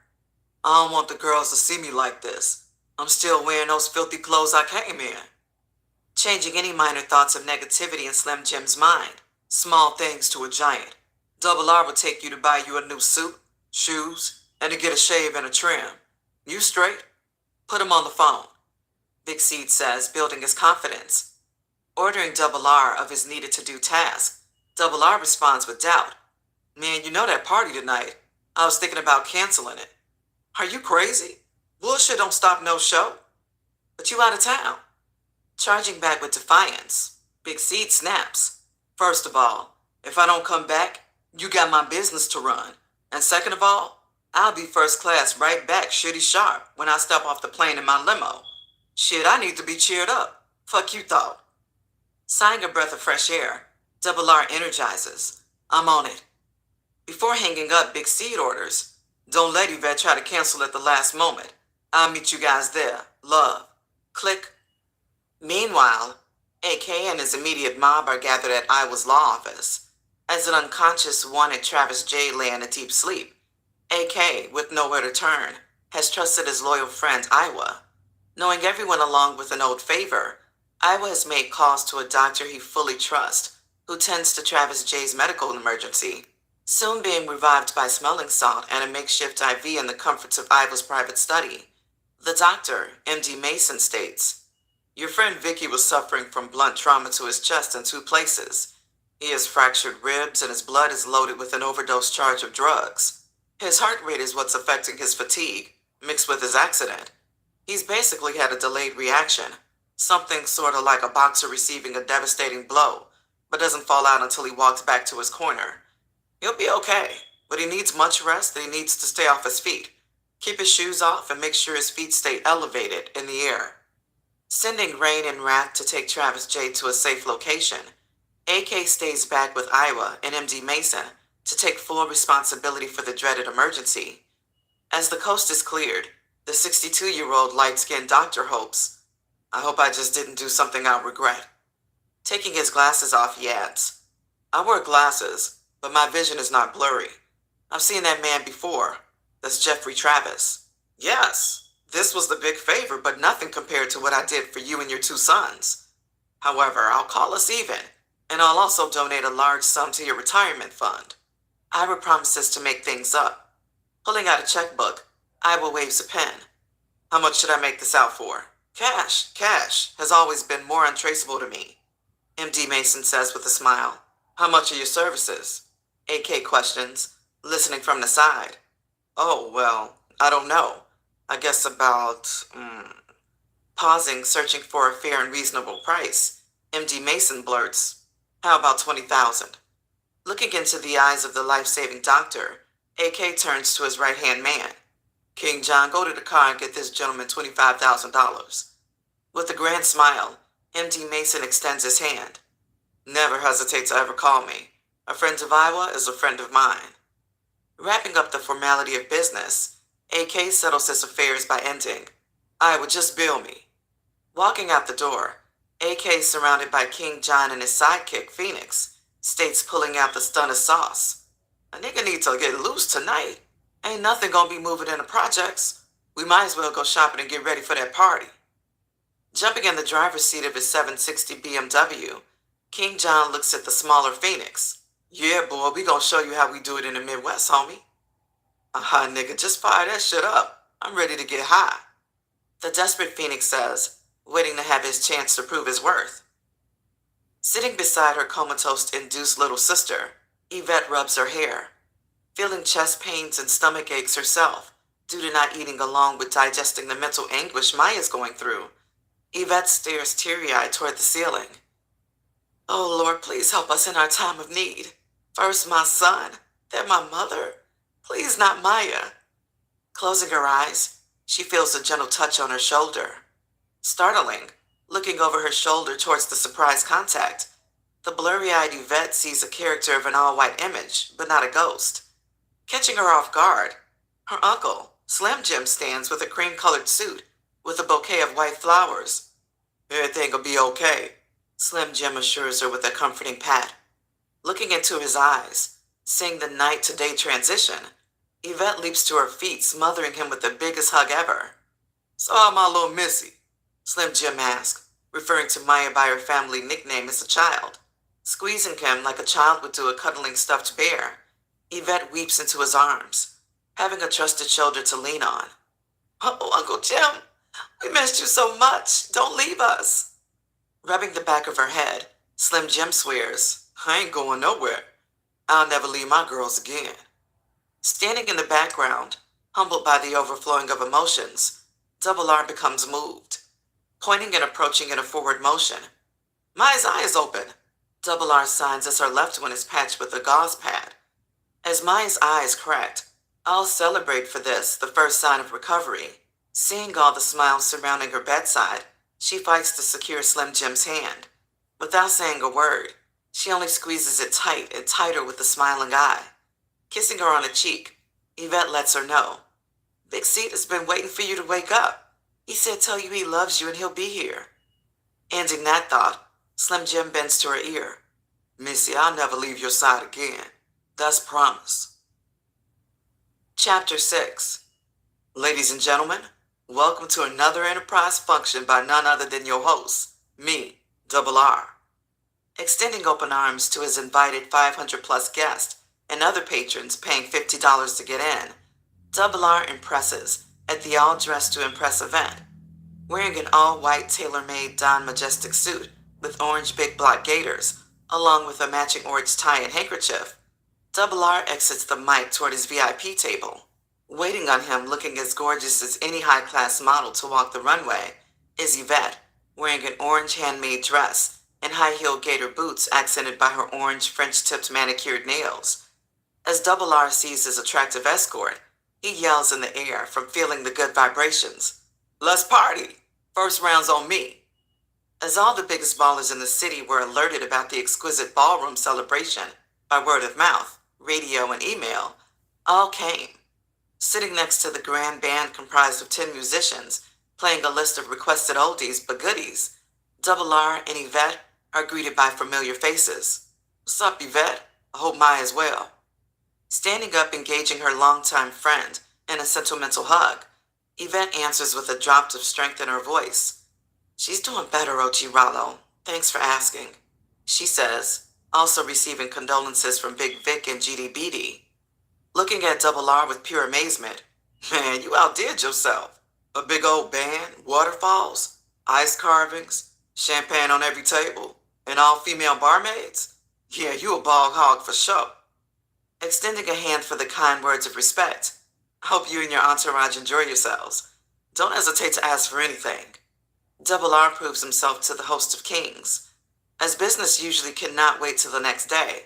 I don't want the girls to see me like this. I'm still wearing those filthy clothes I came in. Changing any minor thoughts of negativity in Slim Jim's mind. Small things to a giant. Double R will take you to buy you a new suit, shoes, and to get a shave and a trim. You straight? Put him on the phone, Big Seed says, building his confidence. Ordering Double R of his needed-to-do task, Double R responds with doubt. Man, you know that party tonight. I was thinking about canceling it. Are you crazy? Bullshit don't stop no show. but you out of town. Charging back with defiance, Big Seed snaps. First of all, if I don't come back, you got my business to run. And second of all, I'll be first class right back shitty sharp when I step off the plane in my limo. Shit, I need to be cheered up. Fuck you thought. Sighing a breath of fresh air, Double R energizes. I'm on it. Before hanging up, Big Seed orders. Don't let Yvette try to cancel at the last moment. I'll meet you guys there. Love. Click. Meanwhile, AK and his immediate mob are gathered at Iowa's law office. As an unconscious wanted Travis J lay in a deep sleep, AK, with nowhere to turn, has trusted his loyal friend Iowa. Knowing everyone along with an old favor, Iowa has made calls to a doctor he fully trusts, who tends to Travis J's medical emergency. Soon being revived by smelling salt and a makeshift IV in the comforts of Iowa's private study, the doctor, MD Mason, states, your friend Vicky was suffering from blunt trauma to his chest in 2 places. He has fractured ribs and his blood is loaded with an overdose charge of drugs. His heart rate is what's affecting his fatigue, mixed with his accident. He's basically had a delayed reaction, something sort of like a boxer receiving a devastating blow, but doesn't fall out until he walks back to his corner. He'll be okay, but he needs much rest and he needs to stay off his feet. Keep his shoes off and make sure his feet stay elevated in the air. Sending Rain and Wrath to take Travis J to a safe location, AK stays back with Iowa and MD Mason to take full responsibility for the dreaded emergency. As the coast is cleared, the 62-year-old light-skinned doctor hopes, I hope I just didn't do something I'll regret. Taking his glasses off, he adds, I wear glasses, but my vision is not blurry. I've seen that man before. That's Jeffrey Travis. Yes. This was the big favor, but nothing compared to what I did for you and your 2 sons. However, I'll call us even, and I'll also donate a large sum to your retirement fund. Ira promises to make things up. Pulling out a checkbook, Ira waves a pen. How much should I make this out for? Cash has always been more untraceable to me. MD Mason says with a smile. How much are your services? AK questions, listening from the side. Oh, well, I don't know. I guess about, Pausing, searching for a fair and reasonable price, MD Mason blurts, how about 20,000? Looking into the eyes of the life-saving doctor, AK turns to his right-hand man. King John, go to the car and get this gentleman $25,000. With a grand smile, MD Mason extends his hand. Never hesitate to ever call me. A friend of Iowa is a friend of mine. Wrapping up the formality of business, AK settles his affairs by ending, Iowa, just bill me. Walking out the door, AK, surrounded by King John and his sidekick, Phoenix, states pulling out the stunner sauce. A nigga need to get loose tonight. Ain't nothing gonna be moving in the projects. We might as well go shopping and get ready for that party. Jumping in the driver's seat of his 760 BMW, King John looks at the smaller Phoenix. Yeah, boy, we gonna show you how we do it in the Midwest, homie. Nigga, just fire that shit up. I'm ready to get high. The desperate Phoenix says, waiting to have his chance to prove his worth. Sitting beside her comatose-induced little sister, Yvette rubs her hair. Feeling chest pains and stomach aches herself, due to not eating along with digesting the mental anguish Maya's going through, Yvette stares teary-eyed toward the ceiling. Oh, Lord, please help us in our time of need. First my son, then my mother. Please not Maya. Closing her eyes, she feels a gentle touch on her shoulder. Startling, looking over her shoulder towards the surprise contact, the blurry-eyed Yvette sees a character of an all-white image, but not a ghost. Catching her off guard, her uncle, Slim Jim, stands with a cream-colored suit with a bouquet of white flowers. Everything'll be okay, Slim Jim assures her with a comforting pat. Looking into his eyes, seeing the night-to-day transition, Yvette leaps to her feet, smothering him with the biggest hug ever. So how my little missy? Slim Jim asked, referring to Maya by her family nickname as a child. Squeezing him like a child would do a cuddling stuffed bear, Yvette weeps into his arms, having a trusted shoulder to lean on. Oh, Uncle Jim, we missed you so much. Don't leave us. Rubbing the back of her head, Slim Jim swears, I ain't going nowhere. I'll never leave my girls again. Standing in the background, humbled by the overflowing of emotions, Double R becomes moved. pointing and approaching in a forward motion. Maya's eye is open. Double R signs as her left one is patched with a gauze pad. As Maya's eye is cracked, I'll celebrate for this, the first sign of recovery. Seeing all the smiles surrounding her bedside, she fights to secure Slim Jim's hand. Without saying a word, she only squeezes it tight and tighter with a smiling eye. Kissing her on the cheek, Yvette lets her know. Big Seat has been waiting for you to wake up. He said tell you he loves you and he'll be here. Ending that thought, Slim Jim bends to her ear. Missy, I'll never leave your side again. That's promise. Chapter 6. Ladies and gentlemen, welcome to another Enterprise function by none other than your host, me, Double R. Extending open arms to his invited 500-plus guests and other patrons paying $50 to get in, Double R impresses at the all-dressed-to-impress event. Wearing an all-white tailor-made Don Majestic suit with orange big block gaiters, along with a matching orange tie and handkerchief, Double R exits the mic toward his VIP table. Waiting on him, looking as gorgeous as any high-class model to walk the runway, is Yvette, wearing an orange handmade dress and high-heeled gaiter boots accented by her orange French-tipped manicured nails. As Double R sees his attractive escort, he yells in the air from feeling the good vibrations. Let's party! First round's on me. As all the biggest ballers in the city were alerted about the exquisite ballroom celebration by word of mouth, radio, and email, all came. Sitting next to the grand band comprised of 10 musicians, playing a list of requested oldies but goodies, Double R and Yvette are greeted by familiar faces. What's up, Yvette? I hope Maya is well. Standing up, engaging her longtime friend in a sentimental hug, Yvette answers with a drop of strength in her voice. She's doing better, OG Rollo. Thanks for asking, she says, also receiving condolences from Big Vic and GDBD. Looking at Double R with pure amazement. Man, you outdid yourself. A big old band, waterfalls, ice carvings, champagne on every table, and all female barmaids? Yeah, you a ball hog for sure. Extending a hand for the kind words of respect. I hope you and your entourage enjoy yourselves. Don't hesitate to ask for anything. Double R proves himself to the host of kings. As business usually cannot wait till the next day,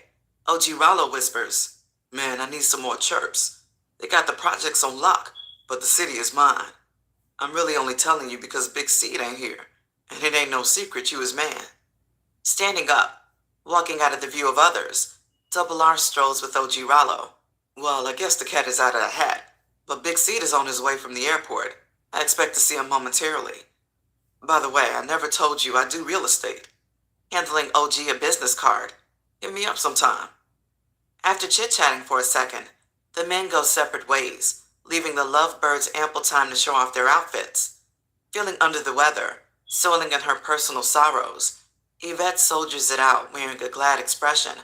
OG Rollo whispers, Man, I need some more chirps. They got the projects on lock, but the city is mine. I'm really only telling you because Big Seed ain't here, and it ain't no secret you his man. Standing up, walking out of the view of others, Double R strolls with OG Rollo. Well, I guess the cat is out of the hat, but Big Seed is on his way from the airport. I expect to see him momentarily. By the way, I never told you I do real estate. Handling OG a business card. Hit me up sometime. After chit-chatting for a second, the men go separate ways, leaving the lovebirds ample time to show off their outfits. Feeling under the weather, soiling in her personal sorrows, Yvette soldiers it out wearing a glad expression